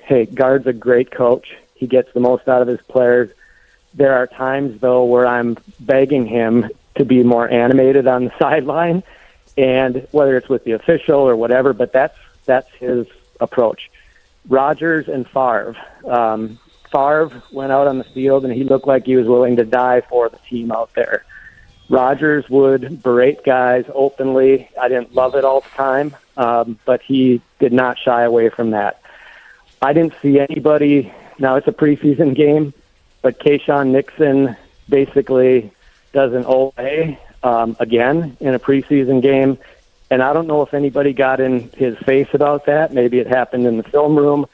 Hey, Gard's a great coach. He gets the most out of his players. There are times, though, where I'm begging him to be more animated on the sideline, and whether it's with the official or whatever, but that's his approach. Rodgers and Favre. Favre went out on the field, and he looked like he was willing to die for the team out there. Rodgers would berate guys openly. I didn't love it all the time, but he did not shy away from that. I didn't see anybody. Now, it's a preseason game, but Keyshawn Nixon basically does an Ole again in a preseason game, and I don't know if anybody got in his face about that. Maybe it happened in the film room,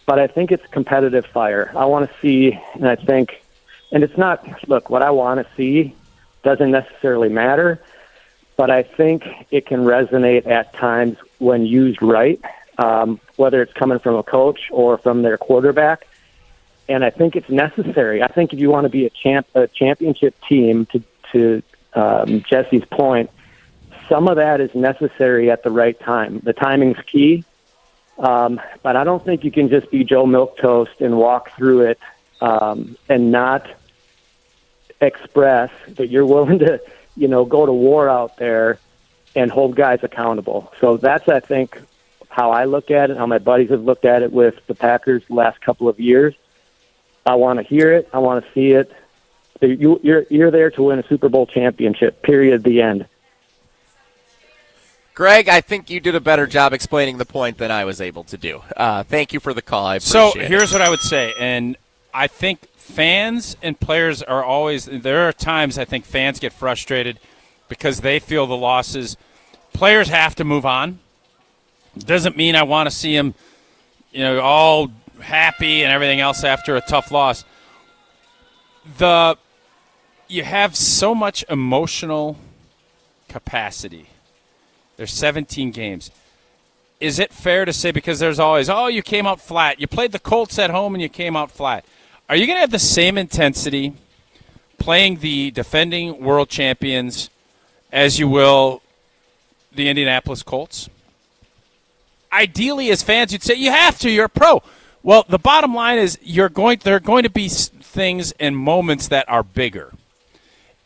but I think it's competitive fire. I want to see, and I think, and it's not, look, what I want to see doesn't necessarily matter, but I think it can resonate at times when used right, whether it's coming from a coach or from their quarterback. And I think it's necessary. I think if you want to be a championship team, to Jesse's point, some of that is necessary at the right time. The timing's key, but I don't think you can just be Joe Milquetoast and walk through it and not express that you're willing to, go to war out there and hold guys accountable. So that's, I think, how I look at it, how my buddies have looked at it with the Packers the last couple of years. I want to hear it. I want to see it. You're there to win a Super Bowl championship, period, the end. Greg, I think you did a better job explaining the point than I was able to do. Thank you for the call. I appreciate it. So here's what I would say, and I think fans and players are always – there are times I think fans get frustrated because they feel the losses. Players have to move on. Doesn't mean I want to see them, all happy and everything else after a tough loss. You have so much emotional capacity. There's 17 games. Is it fair to say, because there's always, you came out flat. You played the Colts at home and you came out flat. Are you going to have the same intensity playing the defending world champions as you will the Indianapolis Colts? Ideally, as fans, you'd say you have to. You're a pro. Well, the bottom line is there are going to be things and moments that are bigger.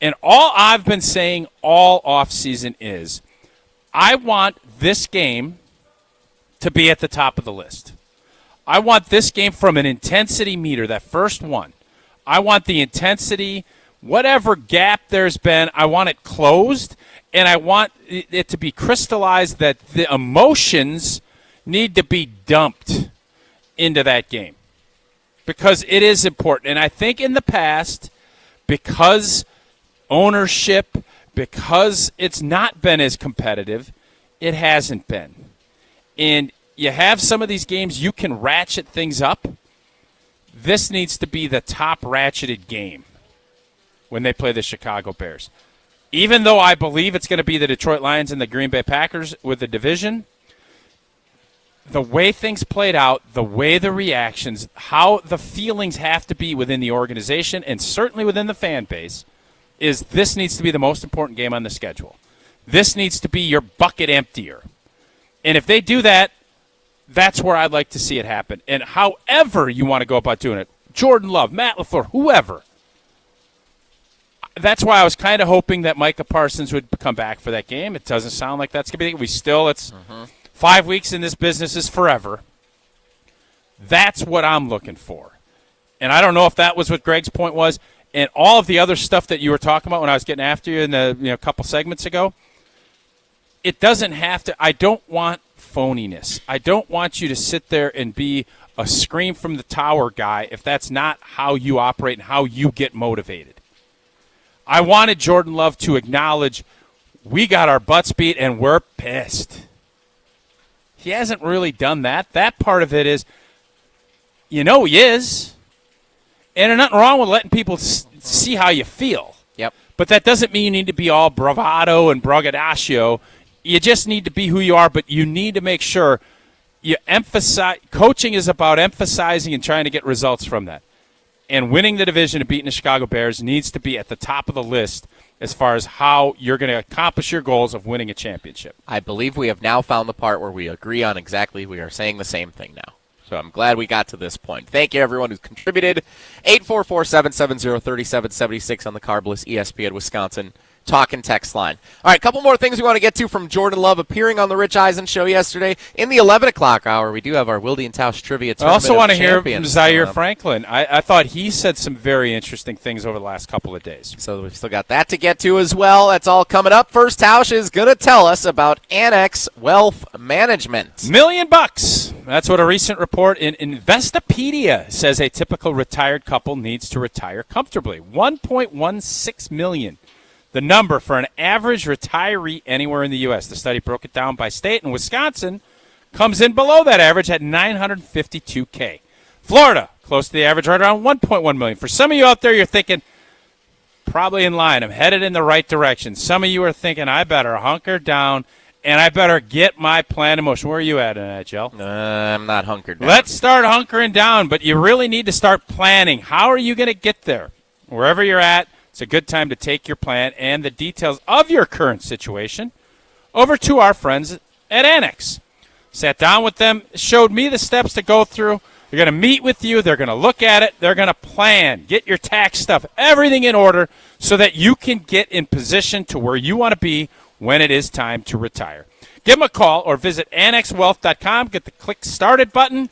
And all I've been saying all offseason is I want this game to be at the top of the list. I want this game from an intensity meter, that first one. I want the intensity, whatever gap there's been, I want it closed, and I want it to be crystallized that the emotions need to be dumped into that game because it is important. And I think in the past, because ownership, because it's not been as competitive, it hasn't been. And you have some of these games you can ratchet things up. This needs to be the top ratcheted game when they play the Chicago Bears. Even though I believe it's going to be the Detroit Lions and the Green Bay Packers with the division, the way things played out, the way the reactions, how the feelings have to be within the organization and certainly within the fan base, is this needs to be the most important game on the schedule. This needs to be your bucket emptier. And if they do that, that's where I'd like to see it happen. And however you want to go about doing it, Jordan Love, Matt LaFleur, whoever. That's why I was kind of hoping that Micah Parsons would come back for that game. It doesn't sound like that's going to be. It's 5 weeks in this business is forever. That's what I'm looking for. And I don't know if that was what Greg's point was. And all of the other stuff that you were talking about when I was getting after you in the couple segments ago, it doesn't have to. I don't want phoniness. I don't want you to sit there and be a scream from the tower guy if that's not how you operate and how you get motivated. I wanted Jordan Love to acknowledge we got our butts beat and we're pissed. He hasn't really done that. That part of it is, he is. And there's nothing wrong with letting people see how you feel. Yep. But that doesn't mean you need to be all bravado and braggadocio. You just need to be who you are, but you need to make sure you emphasize. Coaching is about emphasizing and trying to get results from that. And winning the division and beating the Chicago Bears needs to be at the top of the list as far as how you're going to accomplish your goals of winning a championship. I believe we have now found the part where we agree on exactly. We are saying the same thing now. So I'm glad we got to this point. Thank you, everyone who's contributed. 844-770-3776 on the Carbless ESPN Wisconsin talk and text line. All right, a couple more things we want to get to from Jordan Love appearing on the Rich Eisen show yesterday. In the 11 o'clock hour, we do have our Wilde and Tausch trivia tournament. I also want to hear from Zaire Franklin. I thought he said some very interesting things over the last couple of days. So we've still got that to get to as well. That's all coming up. First, Tausch is going to tell us about Annex Wealth Management. $1 million. That's what a recent report in Investopedia says a typical retired couple needs to retire comfortably. $1.16 million. The number for an average retiree anywhere in the U.S. The study broke it down by state, and Wisconsin comes in below that average at $952K. Florida, close to the average, right around $1.1 million. For some of you out there, you're thinking, probably in line. I'm headed in the right direction. Some of you are thinking, I better hunker down, and I better get my plan in motion. Where are you at in that, Joe? I'm not hunkered down. Let's start hunkering down, but you really need to start planning. How are you going to get there? Wherever you're at, it's a good time to take your plan and the details of your current situation over to our friends at Annex. Sat down with them, showed me the steps to go through. They're going to meet with you. They're going to look at it. They're going to plan, get your tax stuff, everything in order so that you can get in position to where you want to be when it is time to retire. Give them a call or visit annexwealth.com. Get the click started button.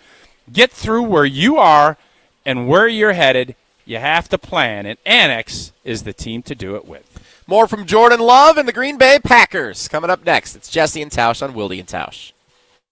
Get through where you are and where you're headed. You have to plan, and Annex is the team to do it with. More from Jordan Love and the Green Bay Packers coming up next. It's Jesse and Tausch on Wilde and Tausch.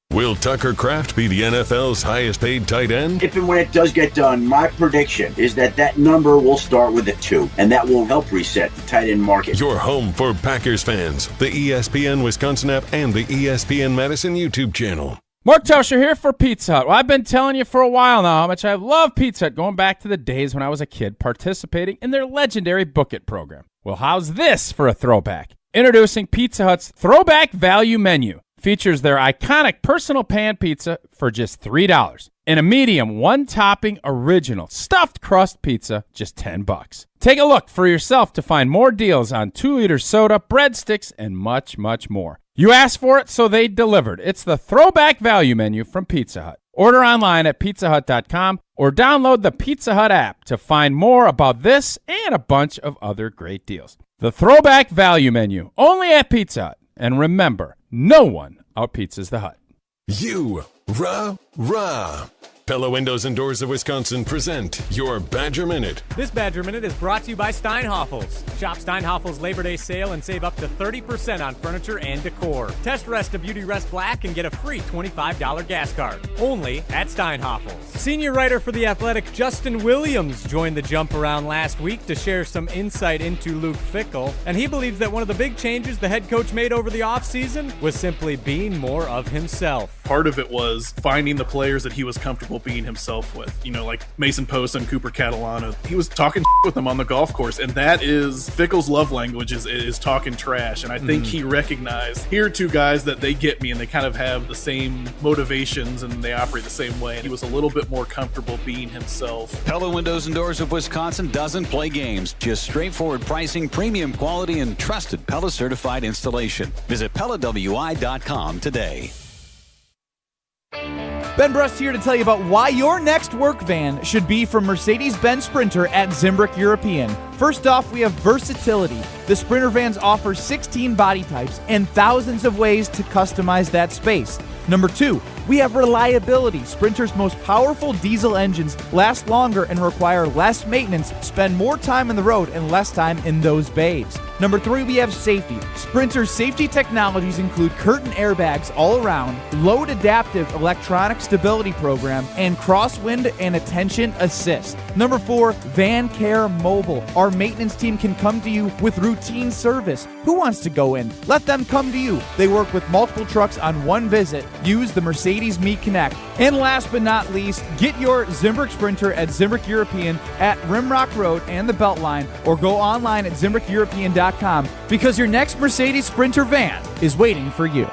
Will Tucker Kraft be the NFL's highest paid tight end? If and when it does get done, my prediction is that number will start with a 2, and that will help reset the tight end market. Your home for Packers fans, the ESPN Wisconsin app and the ESPN Madison YouTube channel. Mark Tauscher here for Pizza Hut. Well, I've been telling you for a while now how much I love Pizza Hut, going back to the days when I was a kid participating in their legendary Book It program. Well, how's this for a throwback? Introducing Pizza Hut's Throwback Value Menu. Features their iconic personal pan pizza for just $3. And a medium one-topping original stuffed crust pizza, just $10. Take a look for yourself to find more deals on 2-liter soda, breadsticks, and much, much more. You asked for it, so they delivered. It's the Throwback Value Menu from Pizza Hut. Order online at pizzahut.com or download the Pizza Hut app to find more about this and a bunch of other great deals. The throwback value menu, only at Pizza Hut. And remember, no one out-pizzas the Hut. Rah. Pella Windows and Doors of Wisconsin present your Badger Minute. This Badger Minute is brought to you by Steinhofels. Shop Steinhofels Labor Day sale and save up to 30% on furniture and decor. Test Resta Beauty Rest Black and get a free $25 gas card. Only at Steinhofels. Senior writer for The Athletic, Justin Williams, joined the Jump Around last week to share some insight into Luke Fickell. And he believes that one of the big changes the head coach made over the offseason was simply being more of himself. Part of it was finding the players that he was comfortable being himself with, like Mason Posa and Cooper Catalano. He was talking with them on the golf course, and that is Fickell's love language is talking trash. And I think he recognized, here are two guys that they get me, and they kind of have the same motivations and they operate the same way. And he was a little bit more comfortable being himself. Pella Windows and Doors of Wisconsin doesn't play games, just straightforward pricing, premium quality, and trusted Pella certified installation. Visit PellaWI.com today. Ben Brust here to tell you about why your next work van should be from Mercedes-Benz Sprinter at Zimbrick European. First off, we have versatility. The Sprinter vans offer 16 body types and thousands of ways to customize that space. Number 2, we have reliability. Sprinter's most powerful diesel engines last longer and require less maintenance, spend more time on the road and less time in those bays. Number 3, we have safety. Sprinter's safety technologies include curtain airbags all around, load adaptive electronic stability program, and crosswind and attention assist. Number 4, Van Care Mobile. Our maintenance team can come to you with routine service. Who wants to go in? Let them come to you. They work with multiple trucks on one visit. Use the Mercedes Me Connect. And last but not least, get your Zimbrick Sprinter at Zimbrick European at Rimrock Road and the Beltline, or go online at ZimbrickEuropean.com, because your next Mercedes Sprinter van is waiting for you.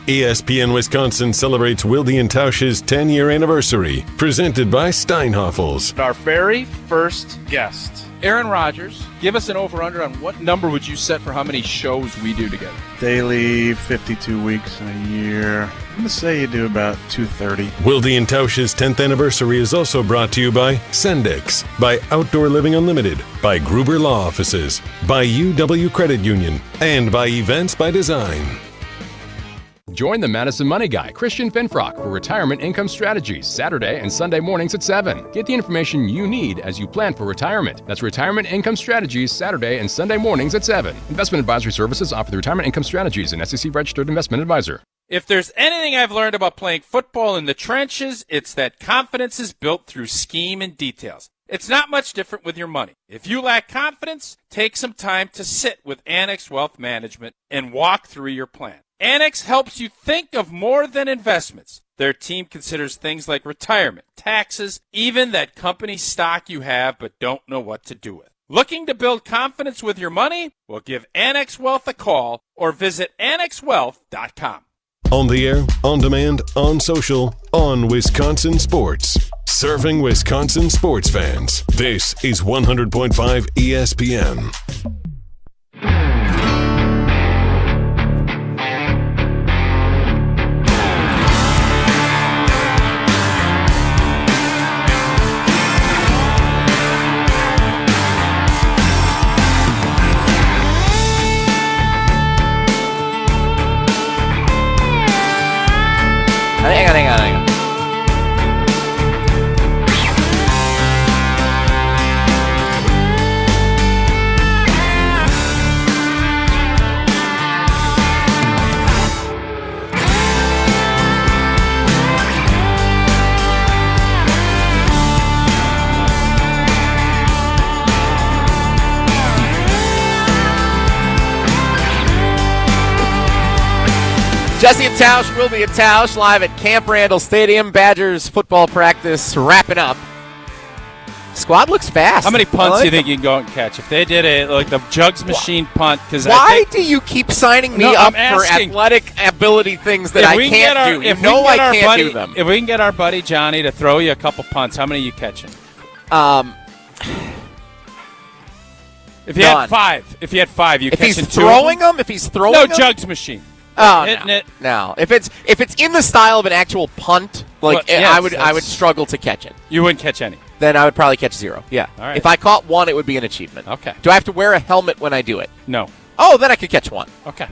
ESPN Wisconsin celebrates Wilde and Tausch's 10-year anniversary, presented by Steinhofels. Our very first guest, Aaron Rodgers. Give us an over-under on what number would you set for how many shows we do together? Daily, 52 weeks in a year. I'm going to say you do about 230. Wilde and Tausch's 10th anniversary is also brought to you by Sendix, by Outdoor Living Unlimited, by Gruber Law Offices, by UW Credit Union, and by Events by Design. Join the Madison Money Guy, Christian Finfrock, for Retirement Income Strategies, Saturday and Sunday mornings at 7. Get the information you need as you plan for retirement. That's Retirement Income Strategies, Saturday and Sunday mornings at 7. Investment advisory services offer the Retirement Income Strategies, an SEC-registered investment advisor. If there's anything I've learned about playing football in the trenches, it's that confidence is built through scheme and details. It's not much different with your money. If you lack confidence, take some time to sit with Annex Wealth Management and walk through your plan. Annex helps you think of more than investments. Their team considers things like retirement, taxes, even that company stock you have but don't know what to do with. Looking to build confidence with your money? Well, give Annex Wealth a call or visit annexwealth.com. On the air, on demand, on social, on Wisconsin Sports. Serving Wisconsin sports fans. This is 100.5 ESPN. Hang on. Jesse and Tausch will be at Tausch live at Camp Randall Stadium. Badgers football practice wrapping up. Squad looks fast. How many punts do you think you can go and catch? If they did it like the Jugs machine punt, because why do you keep signing me up for athletic ability things that I can't do? I can't do them. If we can get our buddy Johnny to throw you a couple punts, how many are you catching? If you had five, you catching two. If he's throwing them, no Jugs machine. Oh, hitting it. No. If it's in the style of an actual punt, I would struggle to catch it. You wouldn't catch any. Then I would probably catch 0. Yeah. All right. If I caught 1, it would be an achievement. Okay. Do I have to wear a helmet when I do it? No. Oh, then I could catch 1. Okay.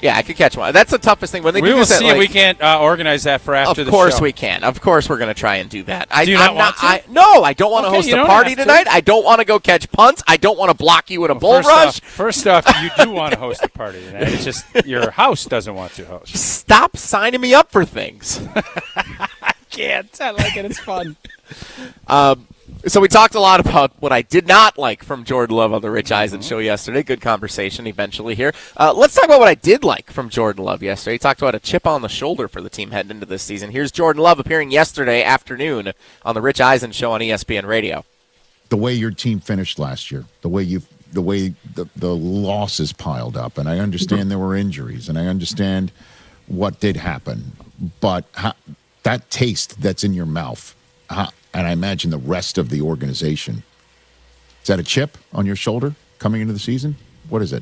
Yeah, I could catch 1. That's the toughest thing. When they we do will this see if we can't organize that for after the show. Of course we can. Of course we're going to try and do that. Do you not want to? No, I don't want to host a party tonight. I don't want to go catch punts. I don't want to block you in a bull rush. First off, you do want to host a party tonight. It's just your house doesn't want to host. Stop signing me up for things. I can't. I like it. It's fun. So we talked a lot about what I did not like from Jordan Love on the Rich Eisen show yesterday. Good conversation eventually here. Let's talk about what I did like from Jordan Love yesterday. He talked about a chip on the shoulder for the team heading into this season. Here's Jordan Love appearing yesterday afternoon on the Rich Eisen show on ESPN Radio. The way your team finished last year, the way the losses piled up, and I understand there were injuries, and I understand what did happen, but that taste that's in your mouth, and I imagine the rest of the organization. Is that a chip on your shoulder coming into the season? What is it?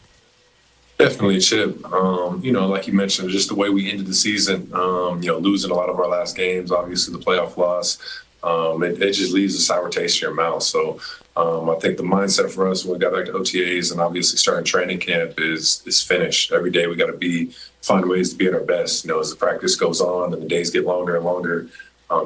Definitely a chip. Like you mentioned, just the way we ended the season, losing a lot of our last games, obviously the playoff loss, it just leaves a sour taste in your mouth. So I think the mindset for us when we got back to OTAs and obviously starting training camp is finished. Every day we got to find ways to be at our best. As the practice goes on and the days get longer and longer,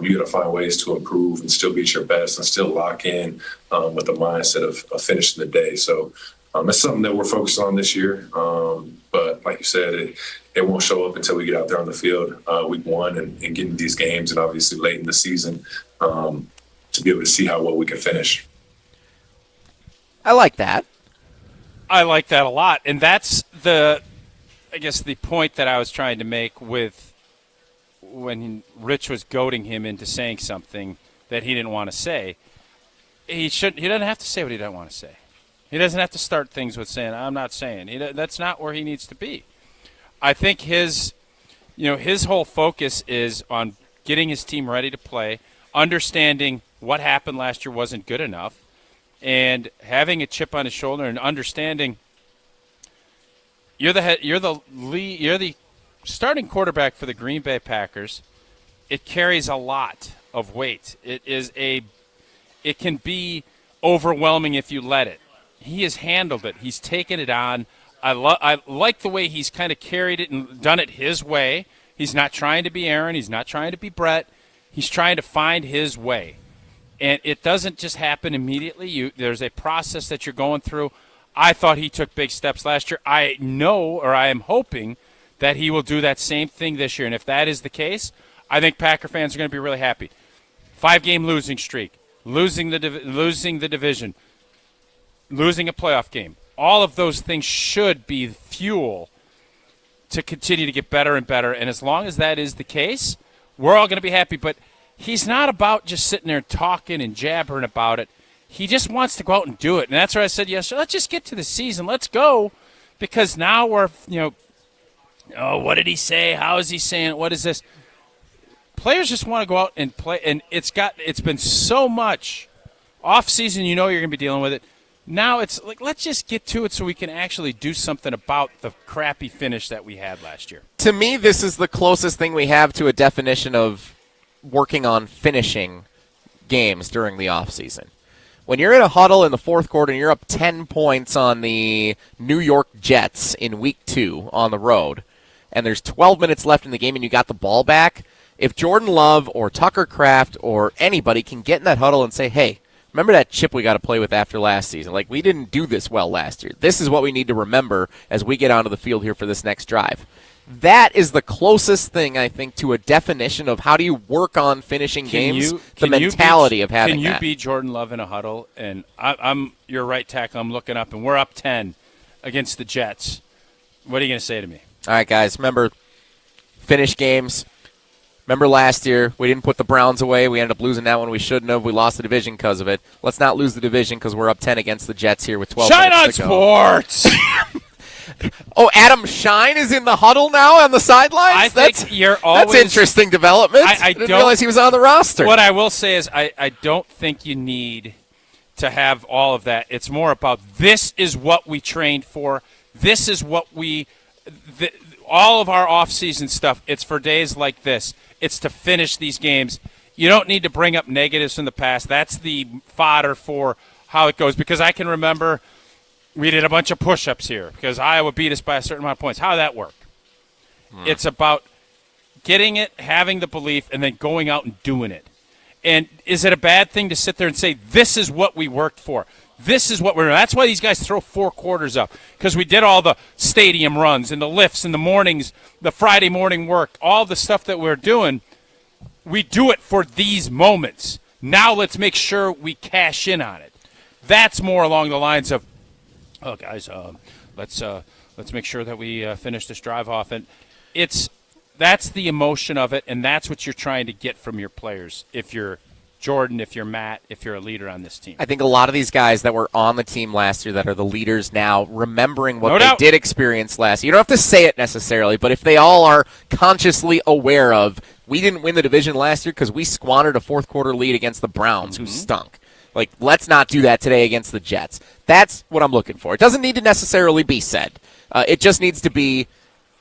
you got to find ways to improve and still be at your best and still lock in with the mindset of finishing the day. So it's something that we're focused on this year. But like you said, it won't show up until we get out there on the field week 1 and get into these games and obviously late in the season to be able to see how well we can finish. I like that. I like that a lot. And that's the point that I was trying to make with when Rich was goading him into saying something that he didn't want to say. He doesn't have to say what he doesn't want to say. He doesn't have to start things with saying, I'm not saying. That's not where he needs to be. I think his whole focus is on getting his team ready to play, understanding what happened last year wasn't good enough, and having a chip on his shoulder and understanding you're the starting quarterback for the Green Bay Packers. It carries a lot of weight. It can be overwhelming if you let it. He has handled it. He's taken it on. I like the way he's kind of carried it and done it his way. He's not trying to be Aaron. He's not trying to be Brett. He's trying to find his way. And it doesn't just happen immediately. There's a process that you're going through. I thought he took big steps last year. I am hoping that he will do that same thing this year. And if that is the case, I think Packer fans are going to be really happy. 5-game losing streak, losing the division, losing a playoff game. All of those things should be fuel to continue to get better and better. And as long as that is the case, we're all going to be happy. But he's not about just sitting there talking and jabbering about it. He just wants to go out and do it. And that's what I said yesterday. Let's just get to the season. Let's go. Because now we're, what did he say? How is he saying it? What is this? Players just want to go out and play. And it's been so much off season, you're going to be dealing with it. Now it's like, let's just get to it so we can actually do something about the crappy finish that we had last year. To me, this is the closest thing we have to a definition of working on finishing games during the offseason. When you're in a huddle in the fourth quarter and you're up 10 points on the New York Jets in week 2 on the road, and there's 12 minutes left in the game and you got the ball back, if Jordan Love or Tucker Kraft or anybody can get in that huddle and say, hey, remember that chip we got to play with after last season? Like, we didn't do this well last year. This is what we need to remember as we get onto the field here for this next drive. That is the closest thing, I think, to a definition of how do you work on finishing games, the mentality of having that. Can you beat Jordan Love in a huddle? And I'm your right tackle. I'm looking up, and we're up 10 against the Jets. What are you going to say to me? All right, guys, remember, finish games. Remember last year, we didn't put the Browns away. We ended up losing that one. We shouldn't have. We lost the division because of it. Let's not lose the division because we're up 10 against the Jets here with 12 minutes to go. Shine on sports! Oh, Adam Shine is in the huddle now on the sidelines? That's interesting development. I didn't realize he was on the roster. What I will say is I don't think you need to have all of that. It's more about this is what we trained for. This is what all of our off-season stuff, it's for days like this. It's to finish these games. You don't need to bring up negatives from the past. That's the fodder for how it goes, because I can remember we did a bunch of push-ups here because Iowa beat us by a certain amount of points. How did that work? It's about getting it, having the belief, and then going out and doing it. And is it a bad thing to sit there and say, this is what we worked for? This is what we're doing? That's why these guys throw 4 quarters up, because we did all the stadium runs and the lifts in the mornings, the Friday morning work, all the stuff that we're doing. We do it for these moments. Now let's make sure we cash in on it. That's more along the lines of, oh, guys, let's make sure that we finish this drive off. And that's the emotion of it, and that's what you're trying to get from your players. If you're Jordan, if you're Matt, if you're a leader on this team. I think a lot of these guys that were on the team last year that are the leaders now, remembering what they did experience last year. You don't have to say it necessarily, but if they all are consciously aware of, we didn't win the division last year because we squandered a fourth-quarter lead against the Browns, who stunk. Like, let's not do that today against the Jets. That's what I'm looking for. It doesn't need to necessarily be said. It just needs to be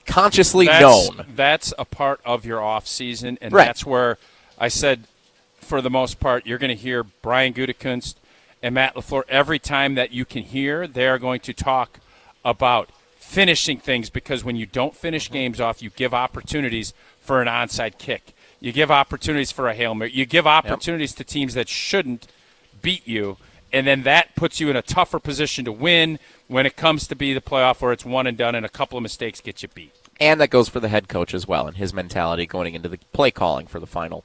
consciously known. That's a part of your off season, and that's where I said, for the most part, you're going to hear Brian Gutekunst and Matt LaFleur every time that you can hear. They're going to talk about finishing things, because when you don't finish games off, you give opportunities for an onside kick. You give opportunities for a Hail Mary. You give opportunities to teams that shouldn't beat you, and then that puts you in a tougher position to win when it comes to be the playoff where it's one and done and a couple of mistakes get you beat. And that goes for the head coach as well and his mentality going into the play calling for the final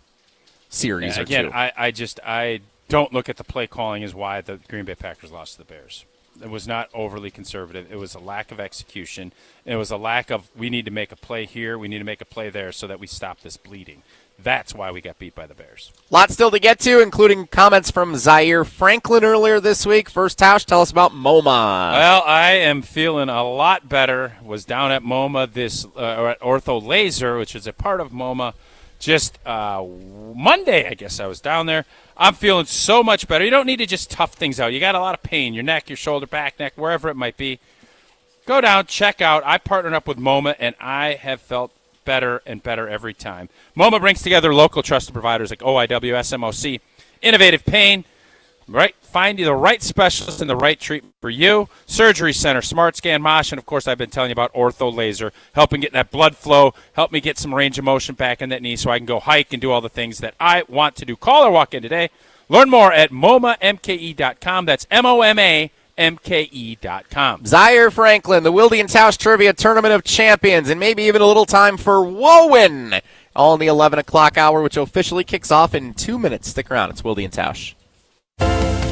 series or two. Again, I don't look at the play calling as why the Green Bay Packers lost to the Bears. It was not overly conservative. It was a lack of execution. And it was a lack of, we need to make a play here, we need to make a play there so that we stop this bleeding. That's why we got beat by the Bears. Lots still to get to, including comments from Zaire Franklin earlier this week. First, Tausch, tell us about MoMA. Well, I am feeling a lot better. Was down at MoMA or at Ortho Laser, which is a part of MoMA, just Monday, I guess I was down there. I'm feeling so much better. You don't need to just tough things out. You got a lot of pain, your neck, your shoulder, back, neck, wherever it might be. Go down, check out. I partnered up with MoMA, and I have felt better and better every time. MoMA brings together local trusted providers like OIW, SMOC, Innovative Pain, right? Find you the right specialist and the right treatment for you. Surgery Center, Smart Scan, Mosh, and of course I've been telling you about Ortho Laser, helping get that blood flow, help me get some range of motion back in that knee so I can go hike and do all the things that I want to do. Call or walk in today. Learn more at MoMaMKE.com. That's MoMaMKE.com. Zaire Franklin, the Wilde and Tausch Trivia Tournament of Champions, and maybe even a little time for Wowen, all in the 11 o'clock hour, which officially kicks off in 2 minutes. Stick around. It's Wilde and Tausch.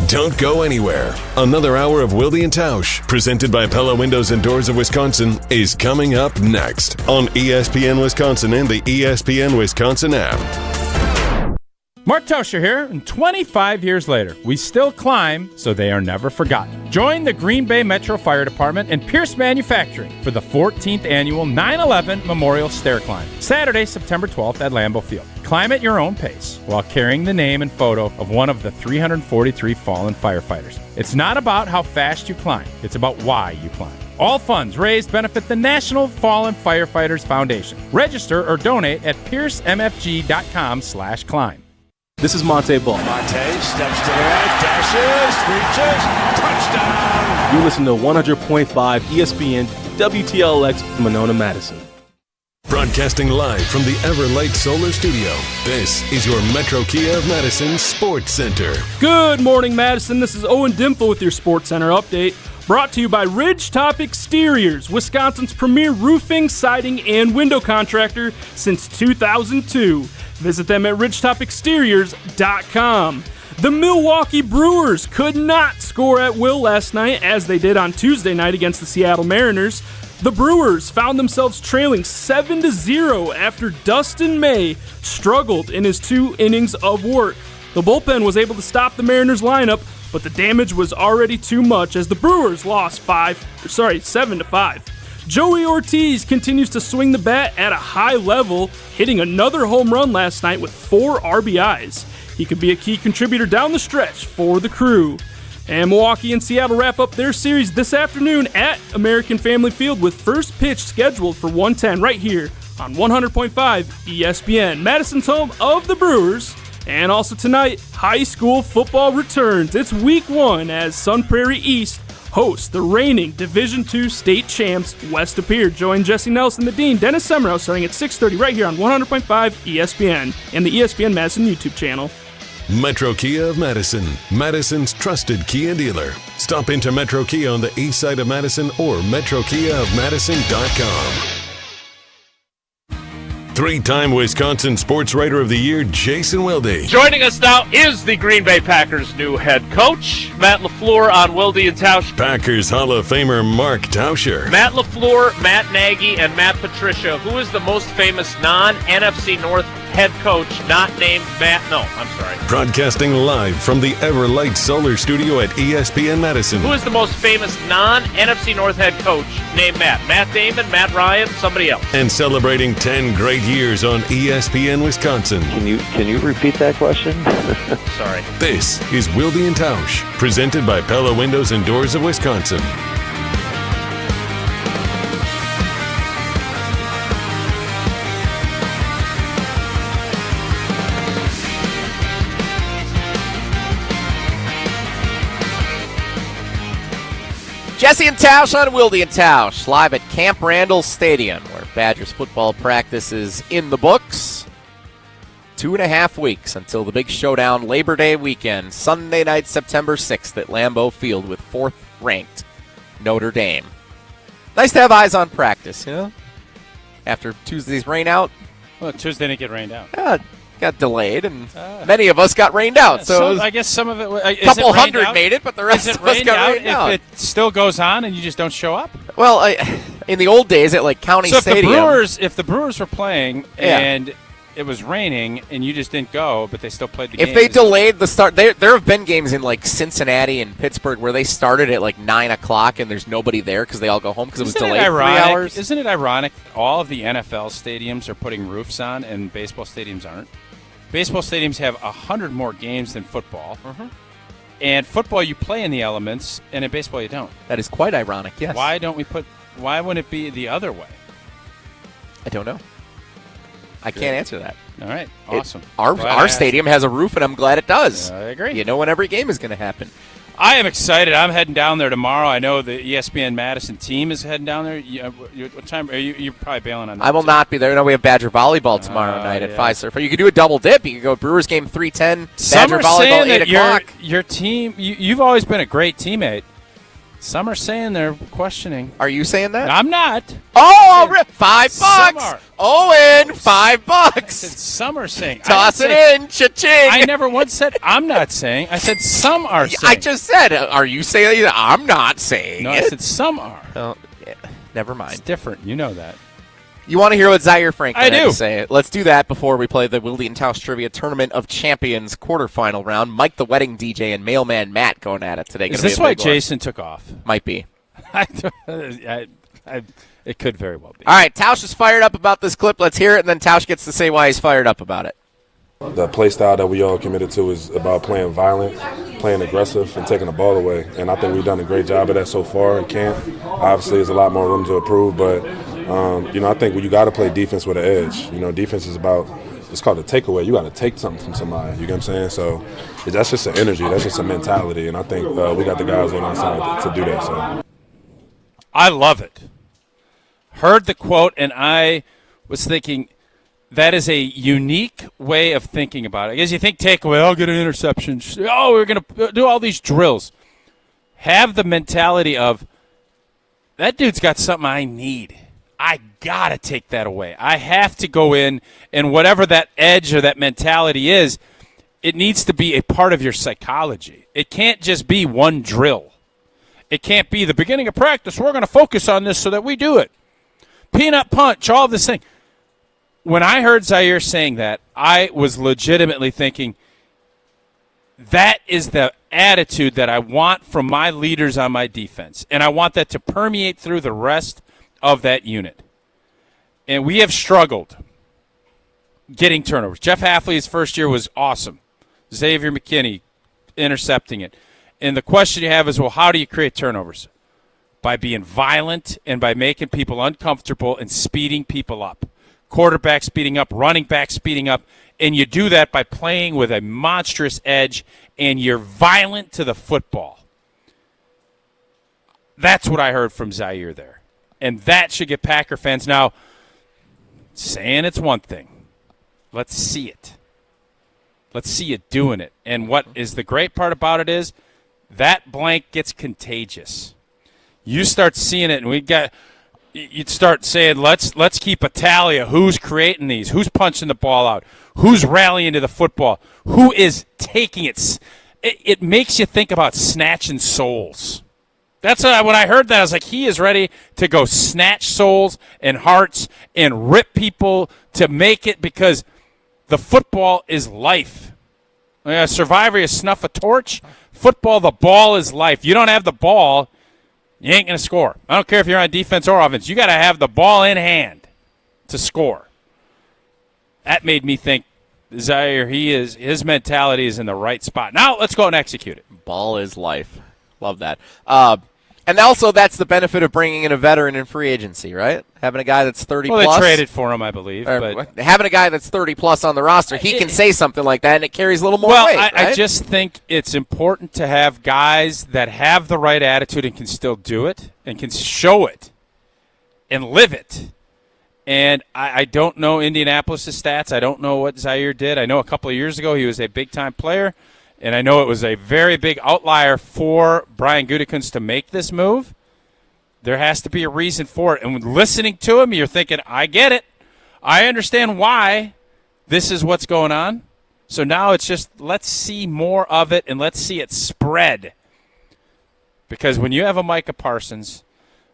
Don't go anywhere. Another hour of Wilde and Tausch, presented by Pella Windows and Doors of Wisconsin, is coming up next on ESPN Wisconsin and the ESPN Wisconsin app. Mark Tauscher here, and 25 years later, we still climb so they are never forgotten. Join the Green Bay Metro Fire Department and Pierce Manufacturing for the 14th annual 9/11 Memorial Stair Climb, Saturday, September 12th at Lambeau Field. Climb at your own pace while carrying the name and photo of one of the 343 fallen firefighters. It's not about how fast you climb, it's about why you climb. All funds raised benefit the National Fallen Firefighters Foundation. Register or donate at piercemfg.com/climb. This is Monte Ball. Monte steps to the right, dashes, reaches, touchdown. You listen to 100.5 ESPN WTLX Monona, Madison. Broadcasting live from the Everlight Solar Studio, this is your Metro Kia of Madison Sports Center. Good morning, Madison. This is Owen Dimple with your Sports Center update. Brought to you by Ridgetop Exteriors, Wisconsin's premier roofing, siding, and window contractor since 2002. Visit them at ridgetopexteriors.com. The Milwaukee Brewers could not score at will last night as they did on Tuesday night against the Seattle Mariners. The Brewers found themselves trailing 7-0 after Dustin May struggled in his 2 innings of work. The bullpen was able to stop the Mariners lineup, but the damage was already too much as the Brewers lost 7-5. Joey Ortiz continues to swing the bat at a high level, hitting another home run last night with 4 RBIs. He could be a key contributor down the stretch for the Crew. And Milwaukee and Seattle wrap up their series this afternoon at American Family Field with first pitch scheduled for 1:10 right here on 100.5 ESPN. Madison's home of the Brewers. And also tonight, high school football returns. It's week 1 as Sun Prairie East hosts the reigning Division II state champs, West Appear. Join Jesse Nelson, the Dean, Dennis Summerhouse, starting at 6:30 right here on 100.5 ESPN and the ESPN Madison YouTube channel. Metro Kia of Madison, Madison's trusted Kia dealer. Stop into Metro Kia on the east side of Madison or metrokiaofmadison.com. 3-time Wisconsin Sports Writer of the Year, Jason Wilde. Joining us now is the Green Bay Packers' new head coach, Matt LaFleur on Wilde and Tausch. Packers Hall of Famer Mark Tauscher. Matt LaFleur, Matt Nagy, and Matt Patricia. Who is the most famous non-NFC North head coach not named Matt? No, I'm sorry. Broadcasting live from the Everlight Solar Studio at ESPN Madison. Who is the most famous non-NFC North head coach named Matt? Matt Damon, Matt Ryan, somebody else. And celebrating 10 great years on ESPN Wisconsin. Can you repeat that question? Sorry. This is Wilde and Tausch, presented by Pella Windows and Doors of Wisconsin. Jesse and Tausch on Wilde and Tausch, live at Camp Randall Stadium, where Badgers football practice is in the books. 2.5 weeks until the big showdown Labor Day weekend, Sunday night, September 6th at Lambeau Field with 4th-ranked Notre Dame. Nice to have eyes on practice, you know? After Tuesday's rain out. Well, Tuesday didn't get rained out. Got delayed, and many of us got rained out. So I guess some of it. A couple hundred made it, but the rest of us got rained out. If it still goes on and you just don't show up? Well, in the old days at County Stadium. If the Brewers were playing and it was raining and you just didn't go, but they still played the game. If they delayed the start, there have been games in Cincinnati and Pittsburgh where they started at 9 o'clock and there's nobody there because they all go home because it was delayed 3 hours. Isn't it ironic that all of the NFL stadiums are putting roofs on and baseball stadiums aren't? Baseball stadiums have 100 more games than football. Mm-hmm. And football, you play in the elements, and in baseball, you don't. That is quite ironic, yes. Why wouldn't it be the other way? I don't know. I can't answer that. All right, awesome. Our stadium has a roof, and I'm glad it does. I agree. You know when every game is going to happen. I am excited. I'm heading down there tomorrow. I know the ESPN Madison team is heading down there. What time are you? You're probably bailing on that. I will not be there. No, we have Badger volleyball tomorrow night at 5. So you could do a double dip. You could go Brewers game 3:10. Badger volleyball 8 o'clock. Your team. You've always been a great teammate. Some are saying they're questioning. Are you saying that? I'm not. Oh, $5. Owen, $5. Some are saying. Toss it in, cha-ching. I never once said I'm not saying. I said some are saying. I just said, are you saying that? I'm not saying. No, I said some are. Oh, yeah. Never mind. It's different. You know that. You want to hear what Zaire Franklin had do. to say? Let's do that before we play the Wilde and Tausch Trivia Tournament of Champions quarterfinal round. Mike the Wedding DJ and Mailman Matt going at it today. Is this why Jason took off? Might be. It could very well be. All right, Tausch is fired up about this clip. Let's hear it, and then Tausch gets to say why he's fired up about it. The play style that we all committed to is about playing violent, playing aggressive, and taking the ball away. And I think we've done a great job of that so far in camp. Obviously, there's a lot more room to improve, but I think you got to play defense with an edge. Defense is about, it's called a takeaway. You got to take something from somebody. You get what I'm saying? So that's just an energy. That's just a mentality. And I think we got the guys on our side to do that. So I love it. Heard the quote, and I was thinking that is a unique way of thinking about it. I guess you think takeaway, I'll get an interception. Oh, we're going to do all these drills. Have the mentality of, that dude's got something I need. I got to take that away. I have to go in, and whatever that edge or that mentality is, it needs to be a part of your psychology. It can't just be one drill. It can't be the beginning of practice. We're going to focus on this so that we do it. Peanut punch, all of this thing. When I heard Zaire saying that, I was legitimately thinking, that is the attitude that I want from my leaders on my defense. And I want that to permeate through the rest of that unit. And we have struggled getting turnovers. Jeff Hafley's first year was awesome. Xavier McKinney intercepting it. And the question you have is, well, how do you create turnovers? By being violent and by making people uncomfortable and speeding people up. Quarterback speeding up, running back speeding up, And you do that by playing with a monstrous edge, and you're violent to the football. That's what I heard from Zaire there. And that should get Packer fans. Now, saying it's one thing. Let's see it. Let's see it doing it. And what is the great part about it is that blank gets contagious. You start seeing it, and you'd start saying, let's keep a tally of who's creating these, who's punching the ball out, who's rallying to the football, who is taking it. It makes you think about snatching souls. That's when I heard that, I was like, he is ready to go snatch souls and hearts and rip people to make it, because the football is life. Survivor, you snuff a torch. Football, the ball is life. You don't have the ball, you ain't going to score. I don't care if you're on defense or offense. You got to have the ball in hand to score. That made me think Zaire, his mentality is in the right spot. Now let's go and execute it. Ball is life. Love that. And also, that's the benefit of bringing in a veteran in free agency, right? Having a guy that's 30 well, plus. They traded for him, I believe. But having a guy that's 30 plus on the roster, he can say something like that, and it carries a little more weight. Right? I just think it's important to have guys that have the right attitude and can still do it and can show it and live it. And I don't know Indianapolis' stats. I don't know what Zaire did. I know a couple of years ago he was a big-time player. And I know it was a very big outlier for Brian Gutekunst to make this move. There has to be a reason for it. And when listening to him, you're thinking, I get it. I understand why this is what's going on. So now it's just let's see more of it and let's see it spread. Because when you have a Micah Parsons,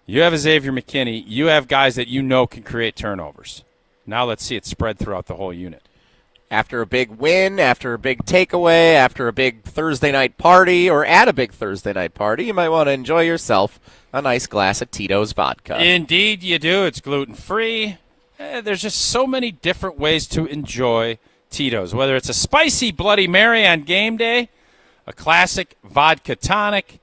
you have a Xavier McKinney, you have guys that you know can create turnovers. Now let's see it spread throughout the whole unit. After a big win, after a big takeaway, after a big Thursday night party, or at a big Thursday night party, you might want to enjoy yourself a nice glass of Tito's vodka. Indeed you do. It's gluten-free. There's just so many different ways to enjoy Tito's, whether it's a spicy Bloody Mary on game day, a classic vodka tonic,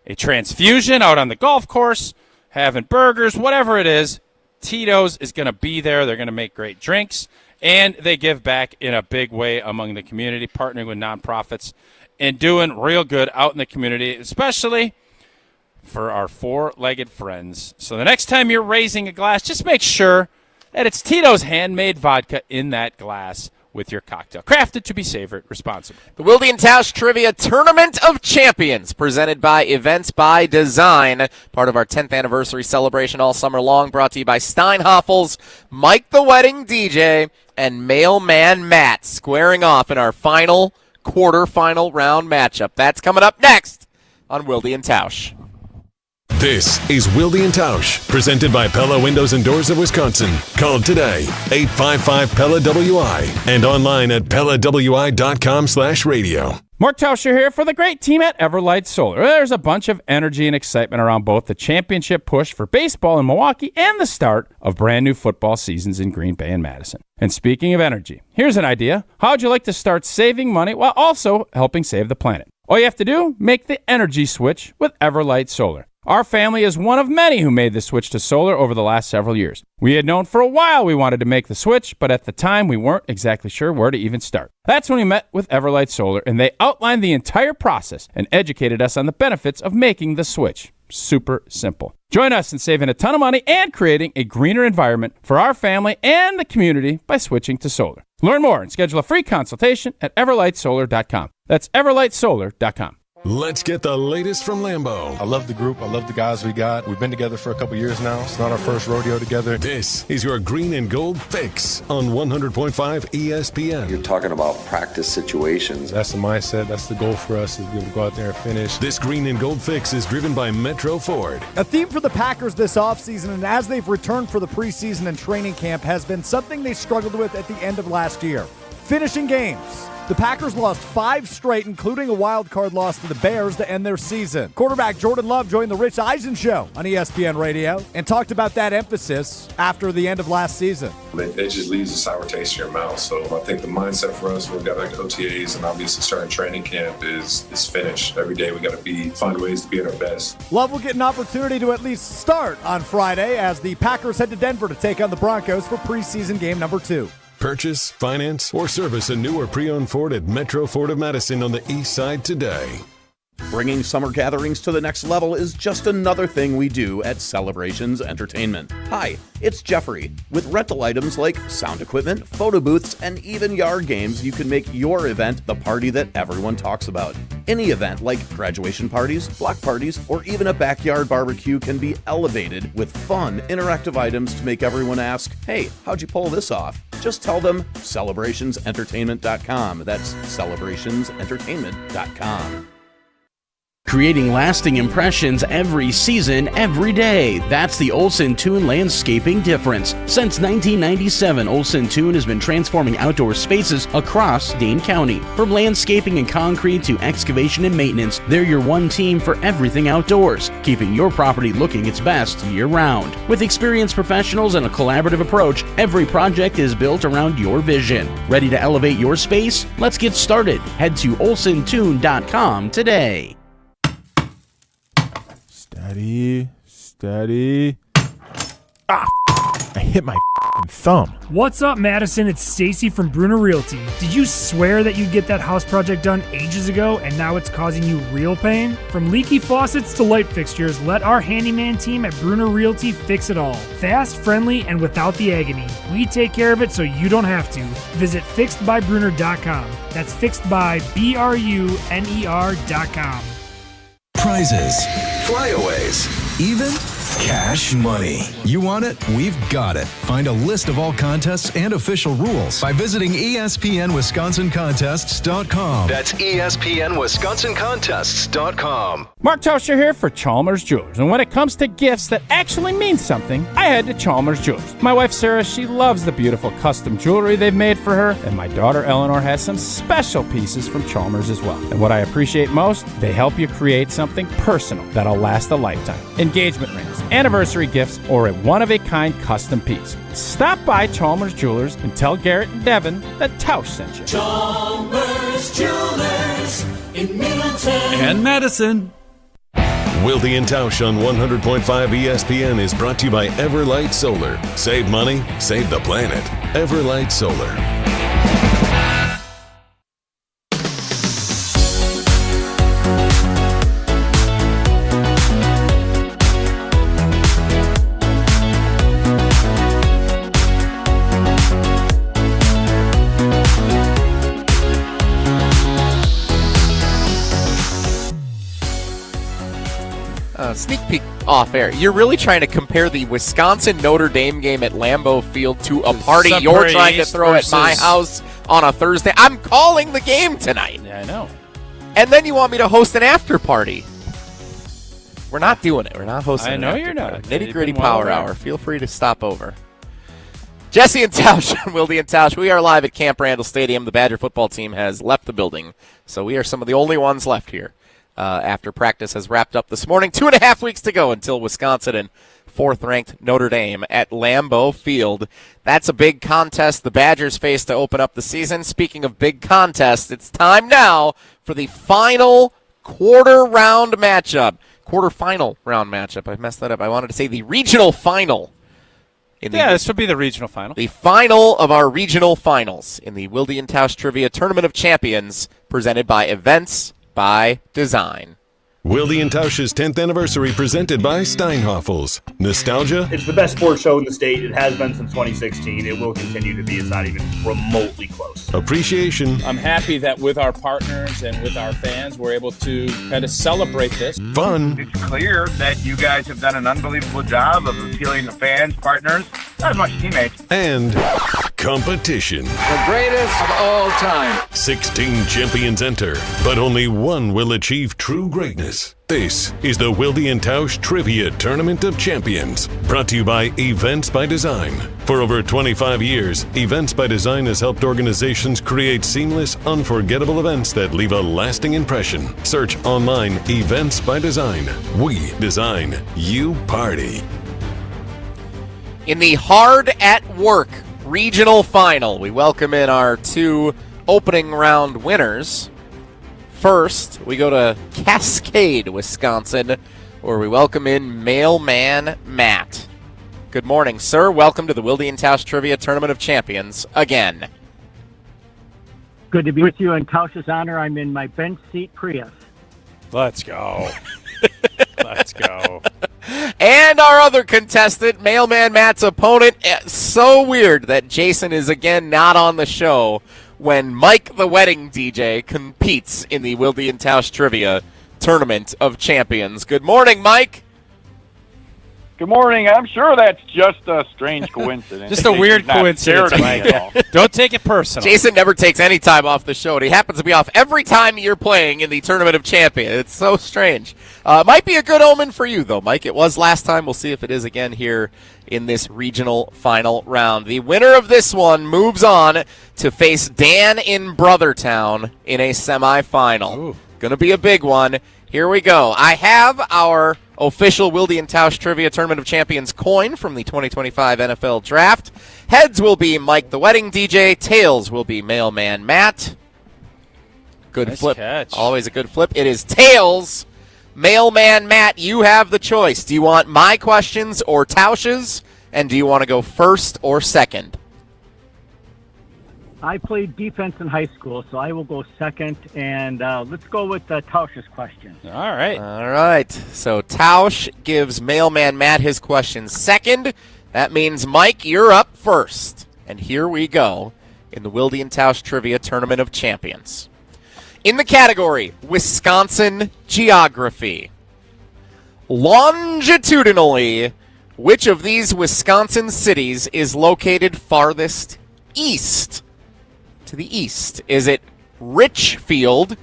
a transfusion out on the golf course, having burgers, whatever it is, Tito's is going to be there. They're going to make great drinks. And they give back in a big way among the community, partnering with nonprofits and doing real good out in the community, especially for our four-legged friends. So the next time you're raising a glass, just make sure that it's Tito's handmade vodka in that glass with your cocktail. Crafted to be savored responsibly. The Wilde and Tausch Trivia Tournament of Champions, presented by Events by Design, part of our 10th anniversary celebration all summer long, brought to you by Steinhafels, Mike the Wedding DJ, and Mailman Matt, squaring off in our final quarterfinal round matchup. That's coming up next on Wilde and Tausch. This is Wilde and Tausch, presented by Pella Windows and Doors of Wisconsin. Call today, 855-PELLA-WI, and online at PellaWI.com/radio. Mark Tauscher here for the great team at Everlight Solar. There's a bunch of energy and excitement around both the championship push for baseball in Milwaukee and the start of brand new football seasons in Green Bay and Madison. And speaking of energy, here's an idea. How'd you like to start saving money while also helping save the planet? All you have to do, make the energy switch with Everlight Solar. Our family is one of many who made the switch to solar over the last several years. We had known for a while we wanted to make the switch, but at the time we weren't exactly sure where to even start. That's when we met with Everlight Solar, and they outlined the entire process and educated us on the benefits of making the switch. Super simple. Join us in saving a ton of money and creating a greener environment for our family and the community by switching to solar. Learn more and schedule a free consultation at everlightsolar.com. That's everlightsolar.com. Let's get the latest from Lambeau. I love the group. I love the guys we got. We've been together for a couple years now. It's not our first rodeo together. This is your green and gold fix on 100.5 ESPN. You're talking about practice situations. That's the mindset. That's the goal for us, is to be able to go out there and finish. This green and gold fix is driven by Metro Ford. A theme for the Packers this offseason, and as they've returned for the preseason and training camp, has been something they struggled with at the end of last year: finishing games. The Packers lost 5 straight, including a wild card loss to the Bears to end their season. Quarterback Jordan Love joined the Rich Eisen Show on ESPN Radio and talked about that emphasis after the end of last season. It just leaves a sour taste in your mouth. So I think the mindset for us, we've got like OTAs and obviously starting training camp is finish. Every day we got to find ways to be at our best. Love will get an opportunity to at least start on Friday as the Packers head to Denver to take on the Broncos for preseason game number 2. Purchase, finance, or service a new or pre-owned Ford at Metro Ford of Madison on the east side today. Bringing summer gatherings to the next level is just another thing we do at Celebrations Entertainment. Hi, it's Jeffrey. With rental items like sound equipment, photo booths, and even yard games, you can make your event the party that everyone talks about. Any event like graduation parties, block parties, or even a backyard barbecue can be elevated with fun, interactive items to make everyone ask, hey, how'd you pull this off? Just tell them celebrationsentertainment.com. That's celebrationsentertainment.com. Creating lasting impressions every season, every day. That's the Olson Toon landscaping difference. Since 1997, Olson Toon has been transforming outdoor spaces across Dane County. From landscaping and concrete to excavation and maintenance, they're your one team for everything outdoors, keeping your property looking its best year-round. With experienced professionals and a collaborative approach, every project is built around your vision. Ready to elevate your space? Let's get started. Head to olsontoon.com today. Steady. I hit my thumb. What's up, Madison? It's Stacy from Bruner Realty. Did you swear that you'd get that house project done ages ago and now it's causing you real pain? From leaky faucets to light fixtures, let our handyman team at Bruner Realty fix it all. Fast, friendly, and without the agony. We take care of it so you don't have to. Visit fixedbybruner.com. That's fixedbybruner.com. Prizes, flyaways, even cash money. You want it? We've got it. Find a list of all contests and official rules by visiting ESPNWisconsinContests.com. That's ESPNWisconsinContests.com. Mark Tausch here for Chalmers Jewelers. And when it comes to gifts that actually mean something, I head to Chalmers Jewelers. My wife Sarah, she loves the beautiful custom jewelry they've made for her. And my daughter Eleanor has some special pieces from Chalmers as well. And what I appreciate most, they help you create something personal that'll last a lifetime. Engagement rings, anniversary gifts, or a one-of-a-kind custom piece. Stop by Chalmers Jewelers and tell Garrett and Devin that Tausch sent you. Chalmers Jewelers in Middleton and Madison. Wilde and Tausch on 100.5 ESPN is brought to you by Everlight Solar. Save money, save the planet. Everlight Solar. Sneak peek off air. You're really trying to compare the Wisconsin-Notre Dame game at Lambeau Field to a party you're trying to throw at my house on a Thursday. I'm calling the game tonight. Yeah, I know. And then you want me to host an after party. We're not doing it. We're not hosting I know you're not. Nitty-gritty power hour. Feel free to stop over. Jesse and Tausch, Wilde and Tausch, we are live at Camp Randall Stadium. The Badger football team has left the building, so we are some of the only ones left here. After practice has wrapped up this morning. 2.5 weeks to go until Wisconsin and fourth-ranked Notre Dame at Lambeau Field. That's a big contest the Badgers face to open up the season. Speaking of big contests, it's time now for the final quarter-final round matchup. I messed that up. I wanted to say the regional final. This would be the regional final. The final of our regional finals in the Wilde and Tausch Trivia Tournament of Champions, presented by Events by Design. Wilde and Tausch's 10th anniversary presented by Steinhoffels. Nostalgia? It's the best sports show in the state. It has been since 2016. It will continue to be. It's not even remotely close. Appreciation. I'm happy that with our partners and with our fans, we're able to kind of celebrate this. Fun. It's clear that you guys have done an unbelievable job of appealing to fans, partners, not as much teammates. And competition. The greatest of all time. 16 champions enter, but only one will achieve true greatness. This is the Wilde and Tausch Trivia Tournament of Champions, brought to you by Events by Design. For over 25 years, Events by Design has helped organizations create seamless, unforgettable events that leave a lasting impression. Search online Events by Design. We design, you party. In the Hard at Work regional final, we welcome in our two opening round winners. First, we go to Cascade, Wisconsin, where we welcome in Mailman Matt. Good morning, sir. Welcome to the Wilde and Tausch Trivia Tournament of Champions again. Good to be with you. In Tausch's honor, I'm in my bench seat Prius. Let's go. Let's go. And our other contestant, Mailman Matt's opponent. So weird that Jason is again not on the show when Mike the Wedding DJ competes in the Wilde and Tausch Trivia Tournament of Champions. Good morning, Mike. Good morning. I'm sure that's just a strange coincidence. Just a weird coincidence, Mike. Don't take it personal. Jason never takes any time off the show, and he happens to be off every time you're playing in the Tournament of Champions. It's so strange. Might be a good omen for you, though, Mike. It was last time. We'll see if it is again here in this regional final round. The winner of this one moves on to face Dan in Brothertown in a semifinal. Going to be a big one. Here we go. I have our official Wilde and Tausch Trivia Tournament of Champions coin from the 2025 NFL Draft. Heads will be Mike the Wedding DJ. Tails will be Mailman Matt. Good Nice flip. catch. Always a good flip. It is tails. Mailman Matt, you have the choice. Do you want my questions or Tausch's? And do you want to go first or second? I played defense in high school, so I will go second, and let's go with Tausch's question. All right. All right. So Tausch gives Mailman Matt his question second. That means, Mike, you're up first. And here we go in the Wilde and Tausch Trivia Tournament of Champions. In the category Wisconsin Geography, longitudinally, which of these Wisconsin cities is located farthest east? To the east. Is it Richfield,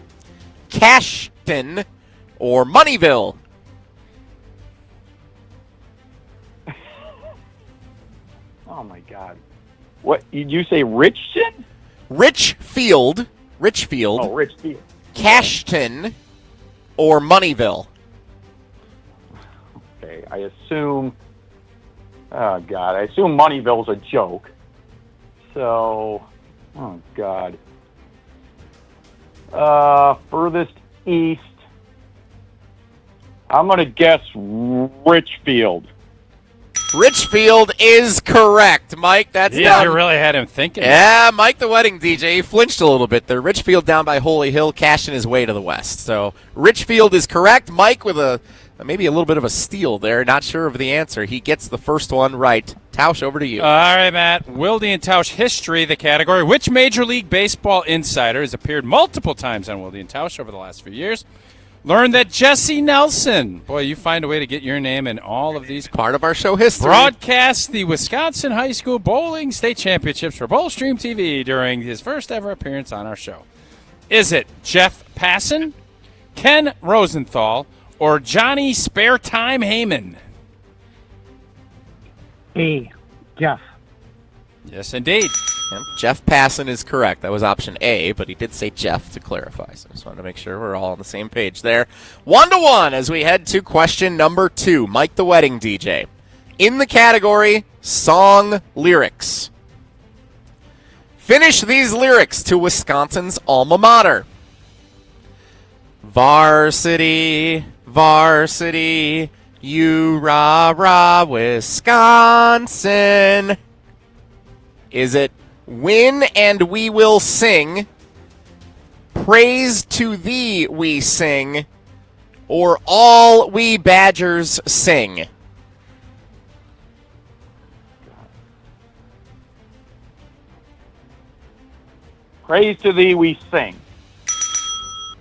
Cashton, or Moneyville? Oh, my God. What, did you say Richton? Richfield. Oh, Richfield. Cashton, or Moneyville? Okay, I assume, oh, God, I assume Moneyville's a joke. So, oh, God. Furthest east, I'm going to guess Richfield. Richfield is correct, Mike. That's Jeez, down. you really had him thinking. Yeah, Mike the Wedding DJ. He flinched a little bit there. Richfield down by Holy Hill, cashing his way to the west. So Richfield is correct. Mike with maybe a little bit of a steal there. Not sure of the answer. He gets the first one right. Tausch, over to you. All right, Matt. Wilde and Tausch history, the category. Which Major League Baseball insider has appeared multiple times on Wilde and Tausch over the last few years? Learn that Jesse Nelson, boy, you find a way to get your name in all of these. Part of our show history. Broadcast the Wisconsin High School Bowling State Championships for Bowlstream TV during his first ever appearance on our show. Is it Jeff Passan, Ken Rosenthal, or Johnny Spare Time Heyman? A. Jeff. Yes, indeed. Yep, Jeff Passan is correct. That was option A, but he did say Jeff to clarify. So I just wanted to make sure we're all on the same page there. 1-1 as we head to question number 2. Mike the Wedding DJ. In the category Song Lyrics. Finish these lyrics to Wisconsin's alma mater. Varsity, varsity, you rah-rah, Wisconsin. Is it win and we will sing, praise to thee we sing, or all we Badgers sing? Praise to thee we sing.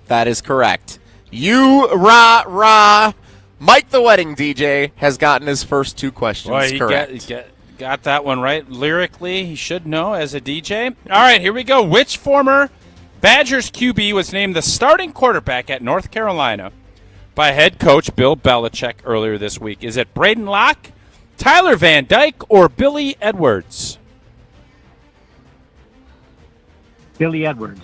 That is correct. You rah-rah. Mike the Wedding DJ has gotten his first 2 questions Boy, he correct. Got that one right. Lyrically, he should know as a DJ. All right, here we go. Which former Badgers QB was named the starting quarterback at North Carolina by head coach Bill Belichick earlier this week? Is it Braden Locke, Tyler Van Dyke, or Billy Edwards? Billy Edwards.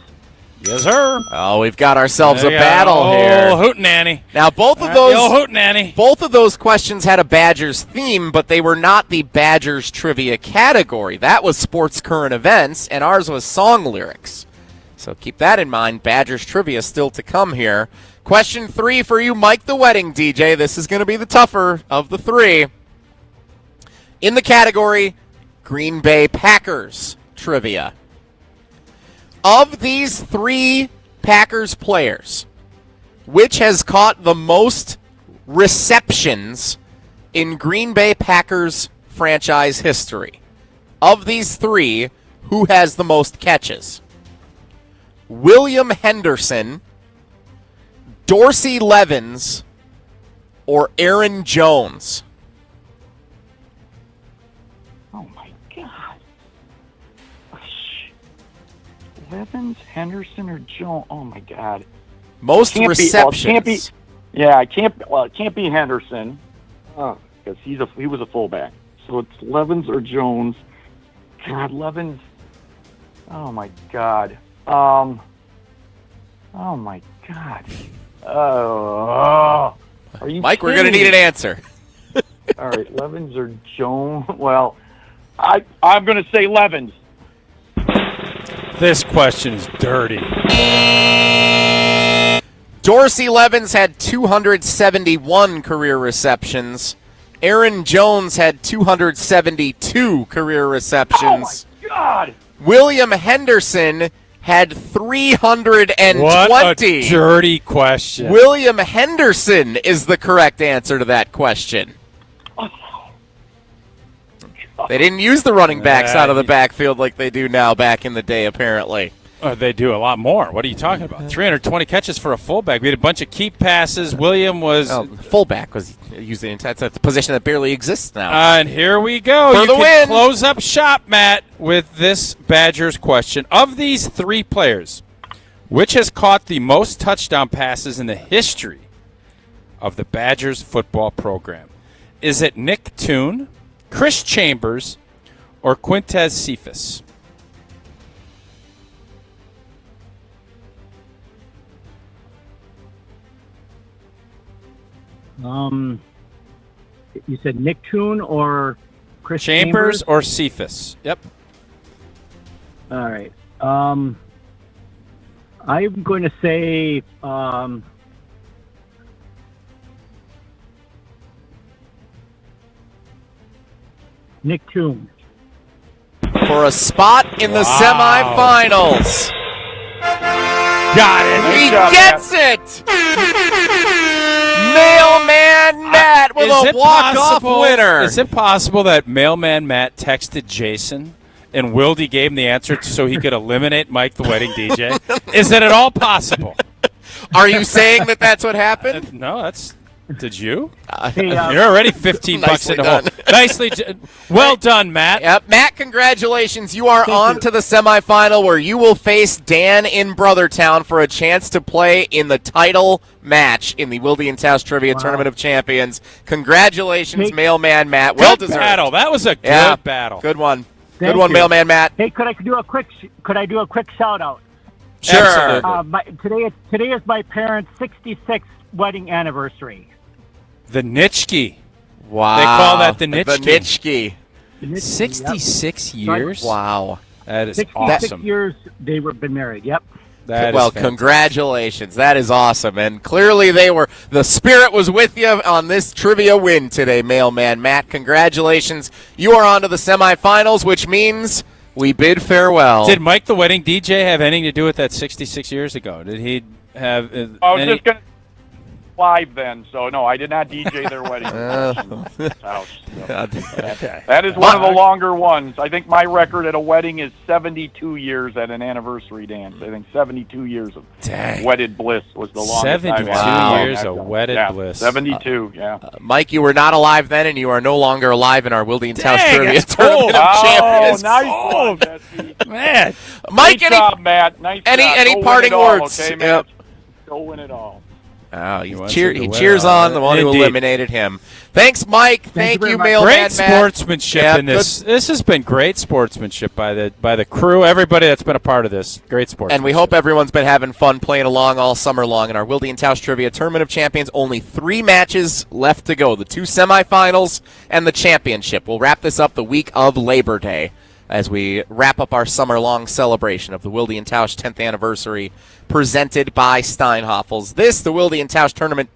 Yes, sir. Oh, we've got ourselves a There you go. battle here. Oh, hootenanny. Now, both of those questions had a Badgers theme, but they were not the Badgers trivia category. That was sports current events, and ours was song lyrics. So keep that in mind. Badgers trivia still to come here. Question 3 for you, Mike the Wedding DJ. This is going to be the tougher of the 3. In the category Green Bay Packers trivia. Of these 3 Packers players, which has caught the most receptions in Green Bay Packers franchise history? Of these 3, who has the most catches? William Henderson, Dorsey Levens, or Aaron Jones? Oh my God. Levens, Henderson, or Jones? Oh my God. Most receptions. It can't be Henderson because he was a fullback. So it's Levens or Jones. God, Levens. Oh my God. Oh my God. Are you Mike, we're going to need an answer. All right, Levens or Jones? Well, I'm going to say Levens. This question is dirty. Dorsey Levens had 271 career receptions. Aaron Jones had 272 career receptions. Oh, my God! William Henderson had 320. What a dirty question. William Henderson is the correct answer to that question. They didn't use the running backs out of the backfield like they do now back in the day, apparently. They do a lot more. What are you talking about? 320 catches for a fullback. We had a bunch of keep passes. William was... fullback was usually that's a position that barely exists now. And here we go. For the win. Close up shop, Matt, with this Badgers question. Of these 3 players, which has caught the most touchdown passes in the history of the Badgers football program? Is it Nick Toon, Chris Chambers, or Quintez Cephas? You said Nick Toon or Chris Chambers or Cephas? Yep. All right. I'm going to say Nick Toon. For a spot in the semifinals. Got it. He gets it. Mailman Matt with a walk-off winner. Is it possible that Mailman Matt texted Jason and Wilde gave him the answer so he could eliminate Mike the wedding DJ? Is it at all possible? Are you saying that that's what happened? No, that's... Did you? Hey, You're already 15 bucks in the hole. Nicely well done, Matt. Yep. Matt, congratulations. You are on to the semifinal where you will face Dan in Brothertown for a chance to play in the title match in the Wilde and Tausch Trivia Tournament of Champions. Congratulations, Mailman Matt. Well Good deserved. battle. That was a good battle. Good one. Thank Good one, you. Mailman Matt. Hey, could I do a quick shout out? Sure. Today is my parents' 66th wedding anniversary. The Nitschke. Wow. They call that the Nitschke. The Nitschke. 66 years? Wow. That is 66 awesome. years they were been married. Yep. Congratulations. That is awesome. And clearly the spirit was with you on this trivia win today, Mailman Matt. Congratulations. You are on to the semifinals, which means we bid farewell. Did Mike the wedding DJ have anything to do with that 66 years ago? Did he have I was just going to live then, so no, I did not DJ their wedding. That is one of the longer ones. I think my record at a wedding is 72 years at an anniversary dance. I think 72 years of wedded bliss was the longest. 72 years of wedded bliss. 72, Mike, you were not alive then, and you are no longer alive in our Wilde and Tausch Trivia Tournament of Champions. Nice man. Mike, nice job, Matt. Nice any job. parting words? Okay, Matt? Go win it all. Oh, he cheers on the one who eliminated him. Thanks, Mike. Thank you, Mailman Matt. Great sportsmanship in this. This has been great sportsmanship by the crew, everybody that's been a part of this. Great sportsmanship. And we hope everyone's been having fun playing along all summer long in our Wilde and Tausch Trivia Tournament of Champions. Only 3 matches left to go, the 2 semifinals and the championship. We'll wrap this up the week of Labor Day as we wrap up our summer-long celebration of the Wilde and Tausch 10th anniversary presented by Steinhoffels. The Wilde and Tausch Tournament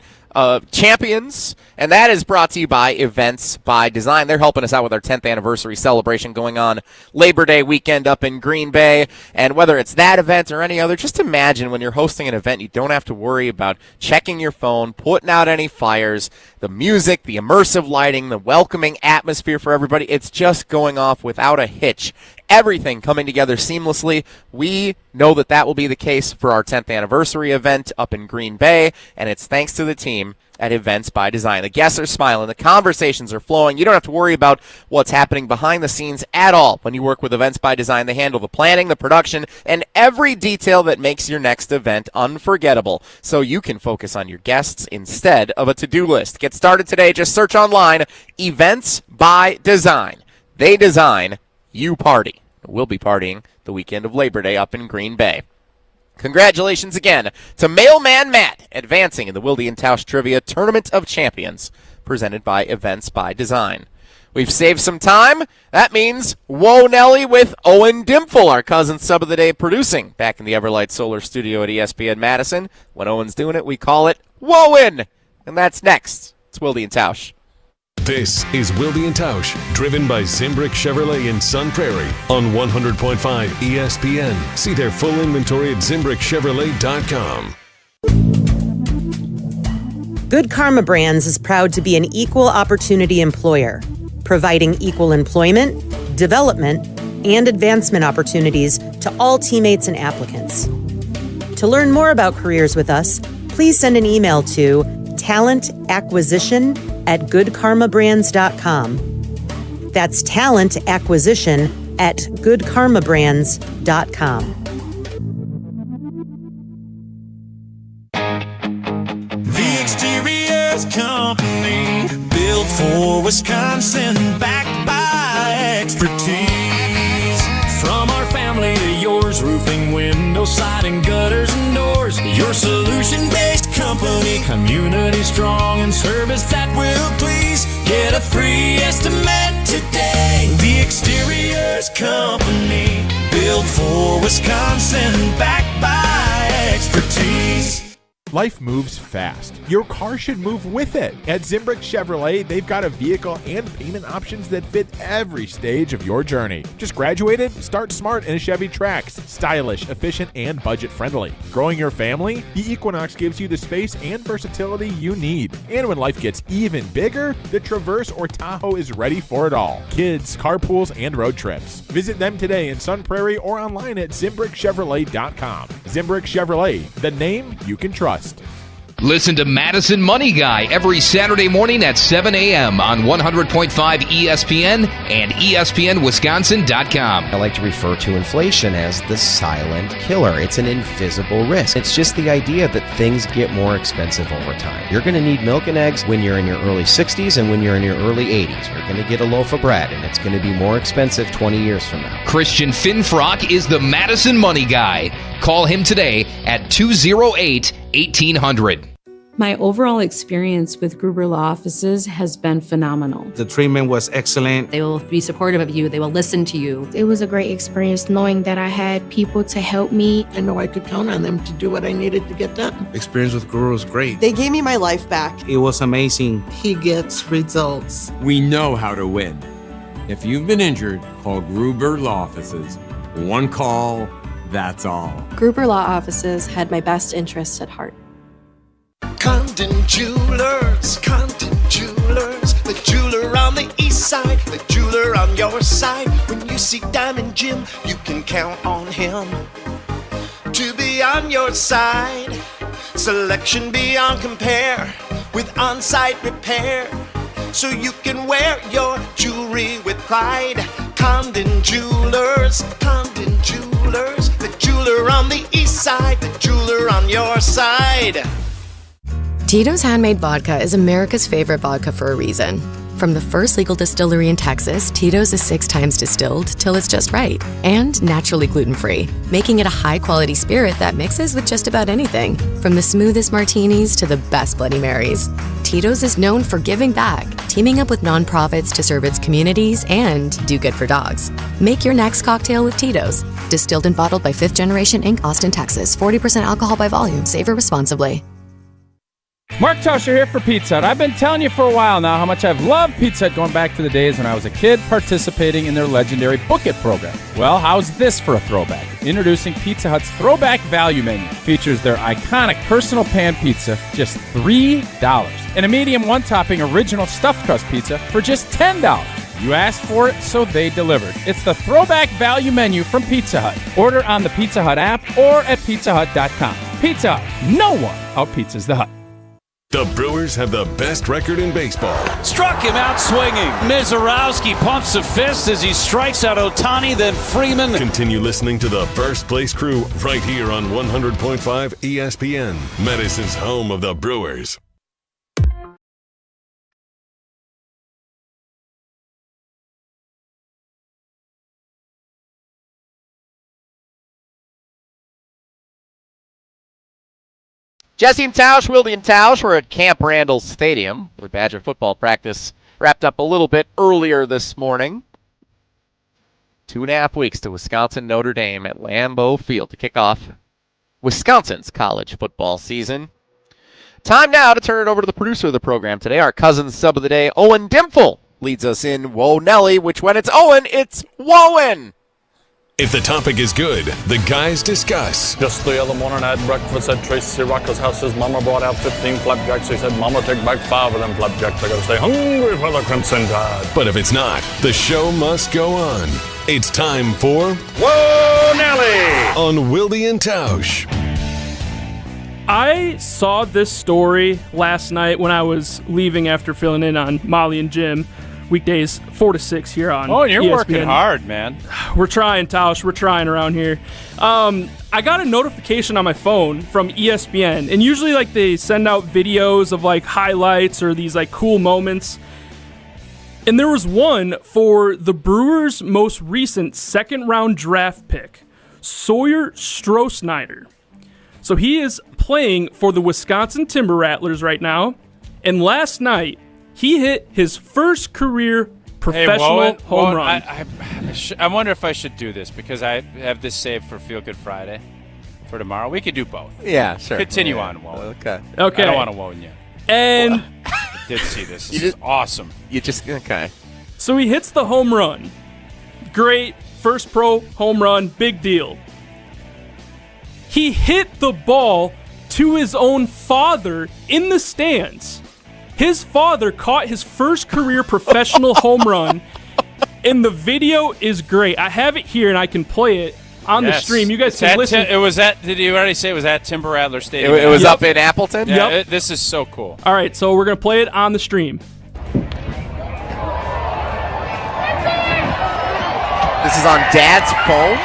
champions, and that is brought to you by Events by Design. They're helping us out with our 10th anniversary celebration going on Labor Day weekend up in Green Bay. And whether it's that event or any other, just imagine when you're hosting an event, you don't have to worry about checking your phone, putting out any fires, the music, the immersive lighting, the welcoming atmosphere for everybody. It's just going off without a hitch. Everything coming together seamlessly. We know that will be the case for our 10th anniversary event up in Green Bay, and it's thanks to the team at Events by Design. The guests are smiling. The conversations are flowing. You don't have to worry about what's happening behind the scenes at all. When you work with Events by Design, they handle the planning, the production, and every detail that makes your next event unforgettable, so you can focus on your guests instead of a to-do list. Get started today. Just search online, Events by Design. They design, you party. We'll be partying the weekend of Labor Day up in Green Bay. Congratulations again to Mailman Matt advancing in the Wilde and Tausch Trivia Tournament of Champions presented by Events by Design. We've saved some time. That means Whoa Nelly with Owen Dimple, our cousin sub of the day, producing back in the Everlight Solar Studio at ESPN Madison. When Owen's doing it, we call it Whoa-in. And that's next. It's Wilde and Tausch. This is Wilde and Tausch, driven by Zimbrick Chevrolet in Sun Prairie on 100.5 ESPN. See their full inventory at ZimbrickChevrolet.com. Good Karma Brands is proud to be an equal opportunity employer, providing equal employment, development, and advancement opportunities to all teammates and applicants. To learn more about careers with us, please send an email to talentacquisition@goodkarmabrands.com. That's talentacquisition@goodkarmabrands.com. The Exteriors Company, built for Wisconsin, backed by expertise. From our family to yours, roofing, window, siding, gutters, and doors. Your solution-based company, community strong, and service that will please. Get a free estimate today. The Exteriors Company, built for Wisconsin, backed by expertise. Life moves fast. Your car should move with it. At Zimbrick Chevrolet, they've got a vehicle and payment options that fit every stage of your journey. Just graduated? Start smart in a Chevy Trax. Stylish, efficient, and budget-friendly. Growing your family? The Equinox gives you the space and versatility you need. And when life gets even bigger, the Traverse or Tahoe is ready for it all. Kids, carpools, and road trips. Visit them today in Sun Prairie or online at ZimbrickChevrolet.com. Zimbrick Chevrolet, the name you can trust. Listen to Madison Money Guy every Saturday morning at 7 a.m. on 100.5 ESPN and ESPNWisconsin.com. I like to refer to inflation as the silent killer. It's an invisible risk. It's just the idea that things get more expensive over time. You're going to need milk and eggs when you're in your early 60s and when you're in your early 80s. You're going to get a loaf of bread, and it's going to be more expensive 20 years from now. Christian Finfrock is the Madison Money Guy. Call him today at 208-1800. My overall experience with Gruber Law Offices has been phenomenal. The treatment was excellent. They will be supportive of you. They will listen to you. It was a great experience knowing that I had people to help me. I know I could count on them to do what I needed to get done. Experience with Gruber was great. They gave me my life back. It was amazing. He gets results. We know how to win. If you've been injured, call Gruber Law Offices. One call, that's all. Gruber Law Offices had my best interests at heart. Condon Jewelers, the jeweler on the east side, the jeweler on your side. When you see Diamond Jim, you can count on him to be on your side. Selection beyond compare with on-site repair, so you can wear your jewelry with pride. Condon Jewelers, the jeweler on the east side, the jeweler on your side. Tito's Handmade Vodka is America's favorite vodka for a reason. From the first legal distillery in Texas, Tito's is 6 times distilled till it's just right and naturally gluten-free, making it a high-quality spirit that mixes with just about anything, from the smoothest martinis to the best Bloody Marys. Tito's is known for giving back, teaming up with nonprofits to serve its communities and do good for dogs. Make your next cocktail with Tito's. Distilled and bottled by 5th Generation Inc., Austin, Texas. 40% alcohol by volume. Savor responsibly. Mark Tausch here for Pizza Hut. I've been telling you for a while now how much I've loved Pizza Hut going back to the days when I was a kid participating in their legendary Book It program. Well, how's this for a throwback? Introducing Pizza Hut's Throwback Value Menu. Features their iconic personal pan pizza, just $3. And a medium one-topping original stuffed crust pizza for just $10. You asked for it, so they delivered. It's the Throwback Value Menu from Pizza Hut. Order on the Pizza Hut app or at pizzahut.com. Pizza Hut. No one out-pizzas the Hut. The Brewers have the best record in baseball. Struck him out swinging. Mizorowski pumps a fist as he strikes out Ohtani, then Freeman. Continue listening to the First Place Crew right here on 100.5 ESPN, Madison's home of the Brewers. Jesse and Tausch, Wilde and Tausch, we're at Camp Randall Stadium, where Badger football practice wrapped up a little bit earlier this morning. 2.5 weeks to Wisconsin Notre Dame at Lambeau Field to kick off Wisconsin's college football season. Time now to turn it over to the producer of the program today, our cousin sub of the day, Owen Dimple, leads us in Whoa Nelly, which when it's Owen, it's Wowen. If the topic is good, the guys discuss. Just the other morning I had breakfast at Tracy Rocker's house. His mama brought out 15 flapjacks. He said, Mama, take back 5 of them flapjacks. I gotta stay hungry for the Crimson Tide. But if it's not, the show must go on. It's time for Whoa, Nelly! On Wilde and Tausch. I saw this story last night when I was leaving after filling in on Molly and Jim. Weekdays 4 to 6 here on Oh, and you're ESPN. working hard, man. We're trying, Tausch. We're trying around here. I got a notification on my phone from ESPN, and usually like they send out videos of like highlights or these like cool moments. And there was one for the Brewers' most recent second-round draft pick, Sawyer Stroh-Snyder. So he is playing for the Wisconsin Timber Rattlers right now, and last night he hit his first career professional home run. I wonder if I should do this because I have this saved for Feel Good Friday for tomorrow. We could do both. Yeah, sure. Continue on, Woe. Okay. I don't want to woe you. And I did see this. This is awesome. Okay. So he hits the home run. Great. First pro home run. Big deal. He hit the ball to his own father in the stands. His father caught his first career professional home run, and the video is great. I have it here, and I can play it on the stream. You guys can listen. Did you already say it was at Timber Rattler Stadium? It was up in Appleton? Yeah, this is so cool. All right, so we're going to play it on the stream. This is on Dad's phone?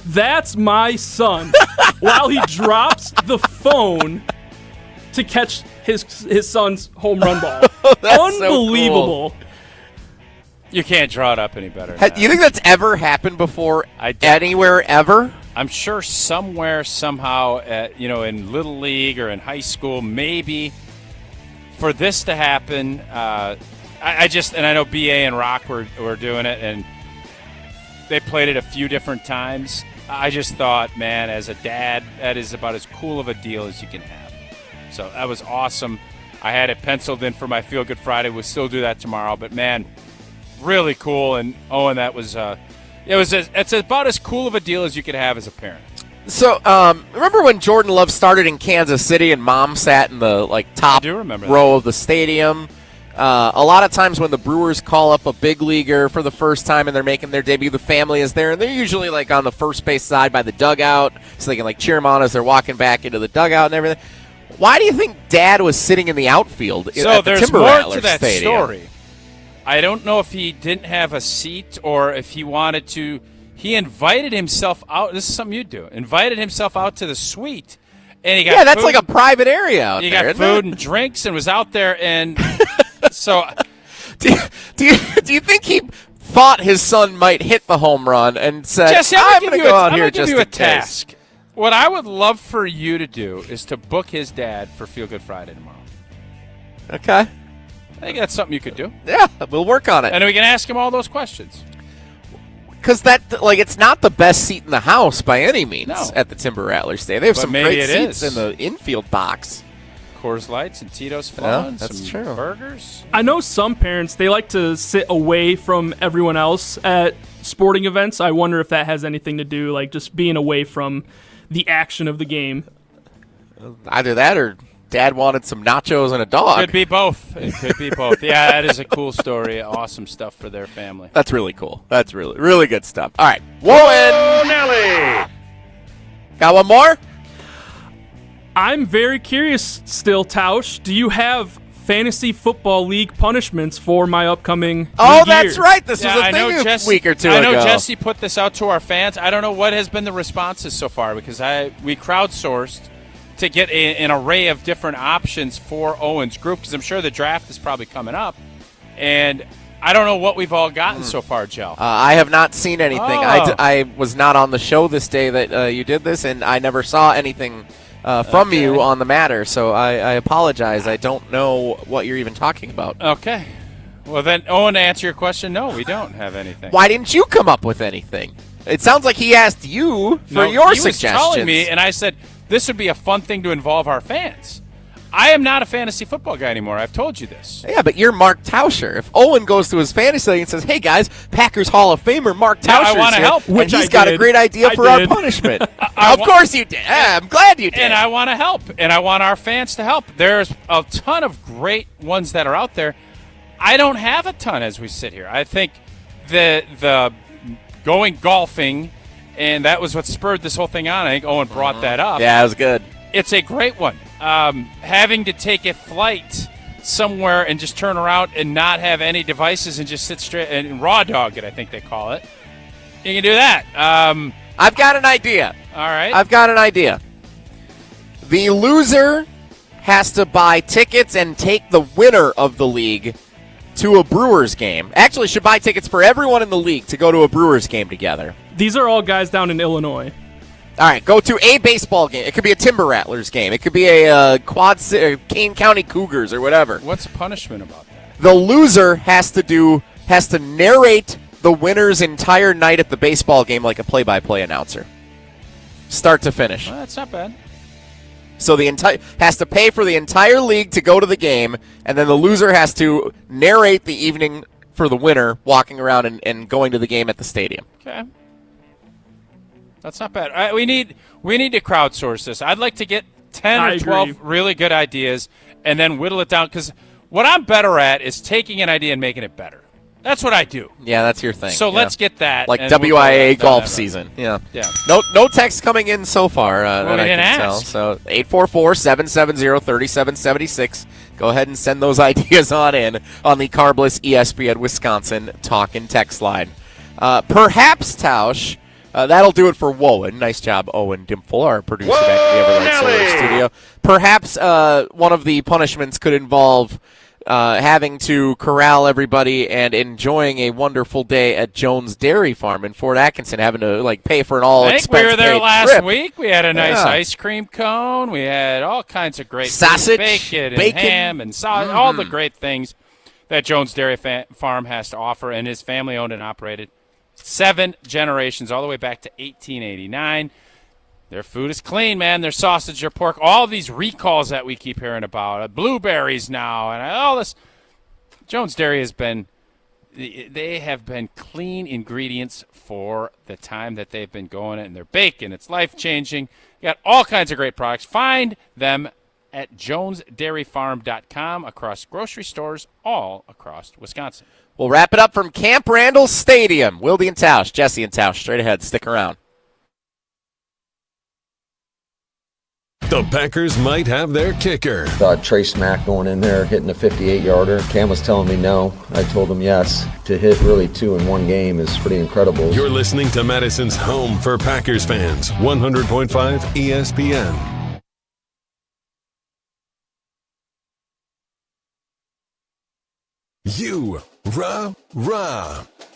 That's my son. While he drops the phone to catch his son's home run ball. Unbelievable. So cool. You can't draw it up any better. Do you think that's ever happened before anywhere ever? I'm sure somewhere, somehow, in Little League or in high school, maybe. For this to happen, I know BA and Rock were doing it, and they played it a few different times. I just thought, man, as a dad, that is about as cool of a deal as you can have. So that was awesome. I had it penciled in for my Feel Good Friday. We'll still do that tomorrow. But, man, really cool. And, Owen, that was it's about as cool of a deal as you could have as a parent. So, remember when Jordan Love started in Kansas City and Mom sat in the top row of the stadium? A lot of times when the Brewers call up a big leaguer for the first time and they're making their debut, the family is there, and they're usually on the first base side by the dugout, so they can cheer them on as they're walking back into the dugout and everything. Why do you think Dad was sitting in the outfield at the Timber Rattler to that Stadium? Story. I don't know if he didn't have a seat or if he wanted to. He invited himself out. This is something you do. Invited himself out to the suite. And he got that's food. like a private area out he there. He got food and drinks and was out there. And so, do you think he thought his son might hit the home run and said, Jesse, I'm going to go out here just in case? task. What I would love for you to do is to book his dad for Feel Good Friday tomorrow. Okay. I think that's something you could do. Yeah, we'll work on it. And we can ask him all those questions. Because it's not the best seat in the house by any means No. at the Timber Rattlers Day. They have But some maybe great it seats is. in the infield box. Coors Lights and Tito's Yeah, Fun, that's some true. burgers. I know some parents, they like to sit away from everyone else at sporting events. I wonder if that has anything to do, like just being away from the action of the game. Either that or Dad wanted some nachos and a dog. Could be both. It could be both. Yeah, that is a cool story. Awesome stuff for their family. That's really cool. That's really, really good stuff. All right. Whoa, Nelly! Got one more? I'm very curious still, Tausch. Do you have Fantasy Football League punishments for my upcoming Oh, league that's year? right. This was a thing a week or two ago. I know Jesse put this out to our fans. I don't know what has been the responses so far because we crowdsourced to get an array of different options for Owen's group because I'm sure the draft is probably coming up. And I don't know what we've all gotten so far, Joe. I have not seen anything. Oh. I was not on the show this day that you did this, and I never saw anything from you on the matter, so I apologize. I don't know what you're even talking about. Okay. Well, then, Owen, to answer your question, no, we don't have anything. Why didn't you come up with anything? It sounds like he asked you for your suggestions. He was telling me, and I said, this would be a fun thing to involve our fans. I am not a fantasy football guy anymore. I've told you this. Yeah, but you're Mark Tauscher. If Owen goes to his fantasy league and says, hey, guys, Packers Hall of Famer Mark Yeah, Tauscher's I want to here, help. and he's got a great idea for our punishment. Of course you did. Yeah, I'm glad you did. And I want to help, and I want our fans to help. There's a ton of great ones that are out there. I don't have a ton as we sit here. I think the going golfing, and that was what spurred this whole thing on. I think Owen brought that up. Yeah, it was good. It's a great one. Having to take a flight somewhere and just turn around and not have any devices and just sit straight and raw dog it, I think they call it. You can do that. I've got an idea. All right. I've got an idea. The loser has to buy tickets and take the winner of the league to a Brewers game. Actually, should buy tickets for everyone in the league to go to a Brewers game together. These are all guys down in Illinois. All right, go to a baseball game. It could be a Timber Rattlers game. It could be a Kane County Cougars or whatever. What's the punishment about that? The loser has to narrate the winner's entire night at the baseball game like a play-by-play announcer, start to finish. Well, that's not bad. So the has to pay for the entire league to go to the game, and then the loser has to narrate the evening for the winner walking around and going to the game at the stadium. Okay. That's not bad. We need to crowdsource this. I'd like to get 10 or 12 really good ideas and then whittle it down because what I'm better at is taking an idea and making it better. That's what I do. Yeah, that's your thing. So let's get that. Like and we'll WIA go golf that season. Yeah. Yeah. No text coming in so far that I didn't can tell. ask. So 844-770-3776. Go ahead and send those ideas on in on the Carbless ESPN Wisconsin talk and text line. Perhaps, Tausch, that'll do it for Woen. Nice job, Owen Dimple, our producer back at the Everlight Solar Studio. Perhaps one of the punishments could involve having to corral everybody and enjoying a wonderful day at Jones Dairy Farm in Fort Atkinson, having to pay for an all-expense I think we were there paid last trip. week. We had a nice ice cream cone. We had all kinds of great sausage, bacon, and ham, and sausage, all the great things that Jones Dairy Farm has to offer, and is family-owned and operated. 7 generations, all the way back to 1889. Their food is clean, man. Their sausage, their pork, all these recalls that we keep hearing about, blueberries now, and all this. Jones Dairy they have been clean ingredients for the time that they've been going, and their bacon, it's life-changing. You got all kinds of great products. Find them at jonesdairyfarm.com across grocery stores all across Wisconsin. We'll wrap it up from Camp Randall Stadium. Wilde and Tausch, Jesse and Tausch, straight ahead. Stick around. The Packers might have their kicker. Thought Trey Smack going in there, hitting a 58-yarder. Cam was telling me no. I told him yes. To hit really 2 in one game is pretty incredible. You're listening to Madison's home for Packers fans, 100.5 ESPN. You, rah.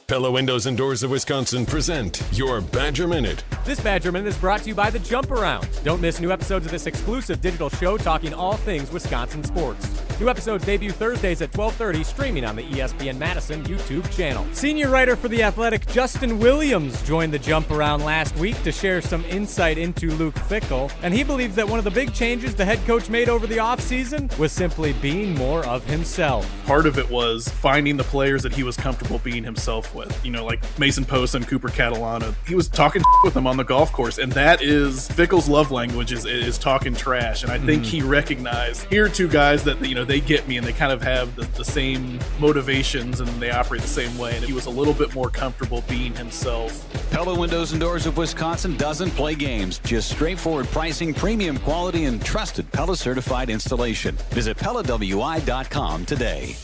Pella Windows and Doors of Wisconsin present your Badger Minute. This Badger Minute is brought to you by The Jump Around. Don't miss new episodes of this exclusive digital show talking all things Wisconsin sports. New episodes debut Thursdays at 12:30, streaming on the ESPN Madison YouTube channel. Senior writer for The Athletic, Justin Williams, joined the Jump Around last week to share some insight into Luke Fickell, and he believes that one of the big changes the head coach made over the offseason was simply being more of himself. Part of it was finding the players that he was comfortable being himself with. You know, like Mason Post and Cooper Catalano. He was talking with them on the golf course, and that is Fickell's love language is talking trash. And I think he recognized, here are two guys that, you know, they get me and they kind of have the same motivations and they operate the same way. And he was a little bit more comfortable being himself. Pella Windows and Doors of Wisconsin doesn't play games, just straightforward pricing, premium quality, and trusted Pella certified installation. Visit PellaWI.com today.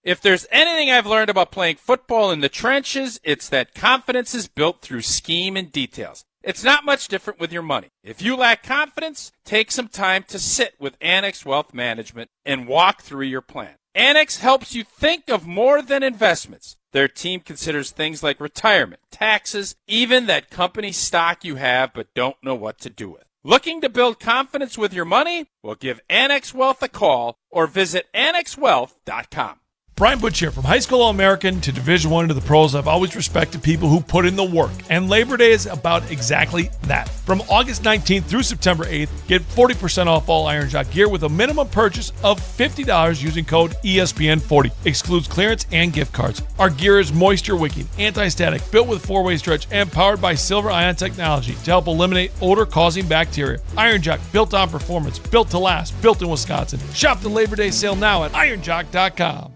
If there's anything I've learned about playing football in the trenches, it's that confidence is built through scheme and details. It's not much different with your money. If you lack confidence, take some time to sit with Annex Wealth Management and walk through your plan. Annex helps you think of more than investments. Their team considers things like retirement, taxes, even that company stock you have but don't know what to do with. Looking to build confidence with your money? Well, give Annex Wealth a call or visit annexwealth.com. Brian Butch here. From high school All-American to Division I to the pros, I've always respected people who put in the work. And Labor Day is about exactly that. From August 19th through September 8th, get 40% off all Iron Jock gear with a minimum purchase of $50 using code ESPN40. Excludes clearance and gift cards. Our gear is moisture-wicking, anti-static, built with 4-way stretch, and powered by silver ion technology to help eliminate odor-causing bacteria. Iron Jock, built on performance, built to last, built in Wisconsin. Shop the Labor Day sale now at ironjock.com.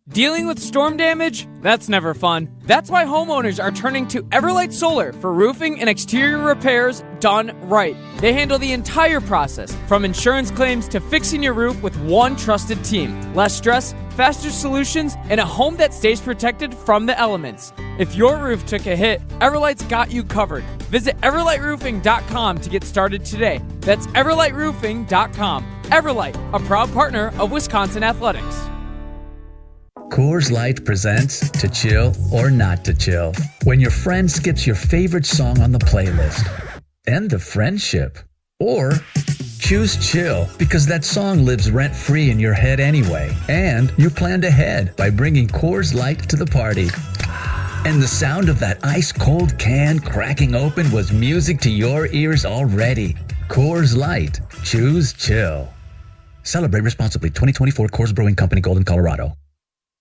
Dealing with storm damage? That's never fun. That's why homeowners are turning to Everlight Solar for roofing and exterior repairs done right. They handle the entire process, from insurance claims to fixing your roof with one trusted team. Less stress, faster solutions, and a home that stays protected from the elements. If your roof took a hit, Everlight's got you covered. Visit everlightroofing.com to get started today. That's everlightroofing.com. Everlight, a proud partner of Wisconsin Athletics. Coors Light presents To Chill or Not to Chill. When your friend skips your favorite song on the playlist. End the friendship. Or choose chill because that song lives rent-free in your head anyway. And you planned ahead by bringing Coors Light to the party. And the sound of that ice-cold can cracking open was music to your ears already. Coors Light. Choose chill. Celebrate responsibly. 2024 Coors Brewing Company, Golden, Colorado.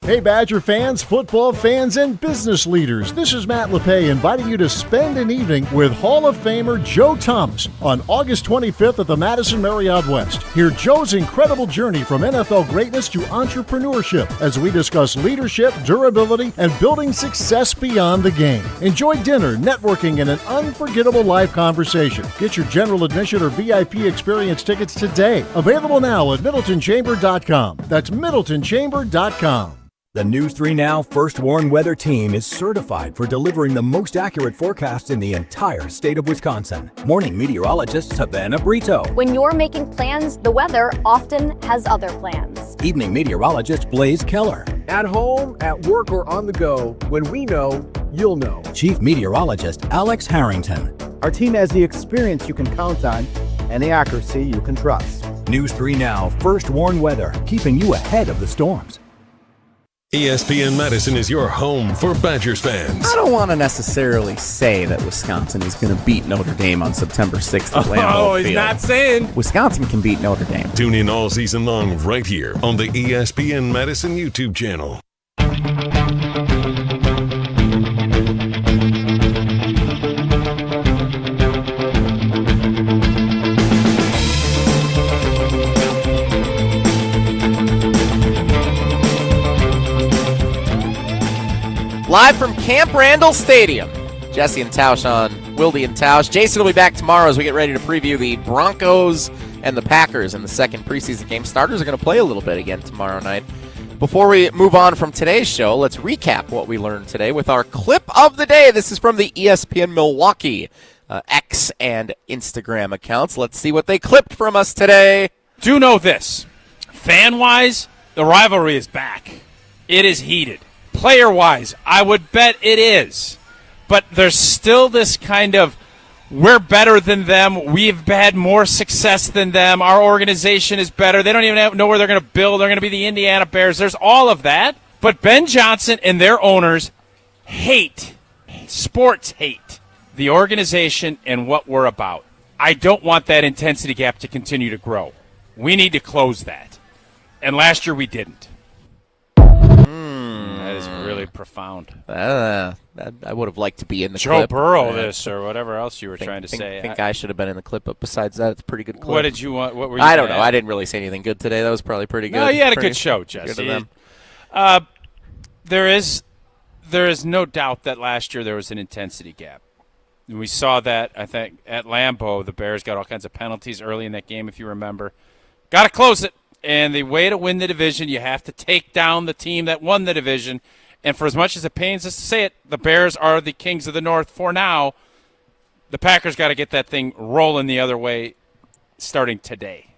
Hey Badger fans, football fans, and business leaders. This is Matt LePay inviting you to spend an evening with Hall of Famer Joe Thomas on August 25th at the Madison Marriott West. Hear Joe's incredible journey from NFL greatness to entrepreneurship as we discuss leadership, durability, and building success beyond the game. Enjoy dinner, networking, and an unforgettable live conversation. Get your general admission or VIP experience tickets today. Available now at MiddletonChamber.com. That's MiddletonChamber.com. The News 3 Now First Warn Weather Team is certified for delivering the most accurate forecasts in the entire state of Wisconsin. Morning meteorologist Savannah Brito. When you're making plans, the weather often has other plans. Evening meteorologist Blaze Keller. At home, at work, or on the go, when we know, you'll know. Chief meteorologist Alex Harrington. Our team has the experience you can count on and the accuracy you can trust. News 3 Now First Warn Weather, keeping you ahead of the storms. ESPN Madison is your home for Badgers fans. I don't want to necessarily say that Wisconsin is going to beat Notre Dame on September 6th at Lambeau Field. He's not saying. Wisconsin can beat Notre Dame. Tune in all season long right here on the ESPN Madison YouTube channel. Live from Camp Randall Stadium. Jesse and Tausch on Wilde and Tausch. Jason will be back tomorrow as we get ready to preview the Broncos and the Packers in the second preseason game. Starters are going to play a little bit again tomorrow night. Before we move on from today's show, let's recap what we learned today with our clip of the day. This is from the ESPN Milwaukee X and Instagram accounts. Let's see what they clipped from us today. Do know this. Fan-wise, the rivalry is back. It is heated. Player-wise, I would bet it is. But there's still this kind of we're better than them. We've had more success than them. Our organization is better. They don't even know where they're going to build. They're going to be the Indiana Bears. There's all of that. But Ben Johnson and their owners hate, sports hate, the organization and what we're about. I don't want that intensity gap to continue to grow. We need to close that. And last year we didn't. That is really profound. I would have liked to be in the Joe clip. Burrow this or whatever else you were trying to say. I think I should have been in the clip, but besides that, it's a pretty good clip. What did you want? What were you I don't know. I didn't really say anything good today. That was probably pretty good. No, you had a good show, Jesse. There is no doubt that last year there was an intensity gap. We saw that, I think, at Lambeau. The Bears got all kinds of penalties early in that game, if you remember. Got to close it. And the way to win the division, you have to take down the team that won the division. And for as much as it pains us to say it, the Bears are the kings of the North for now. The Packers got to get that thing rolling the other way starting today.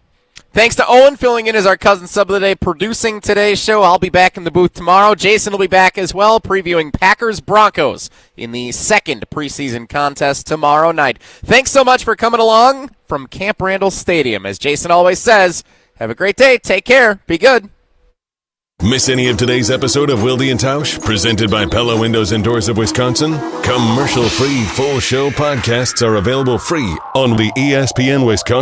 Thanks to Owen filling in as our cousin sub of the day, producing today's show. I'll be back in the booth tomorrow. Jason will be back as well, previewing Packers-Broncos in the second preseason contest tomorrow night. Thanks so much for coming along from Camp Randall Stadium. As Jason always says, have a great day. Take care. Be good. Miss any of today's episode of Wilde and Tausch, presented by Pella Windows and Doors of Wisconsin? Commercial-free full show podcasts are available free on the ESPN Wisconsin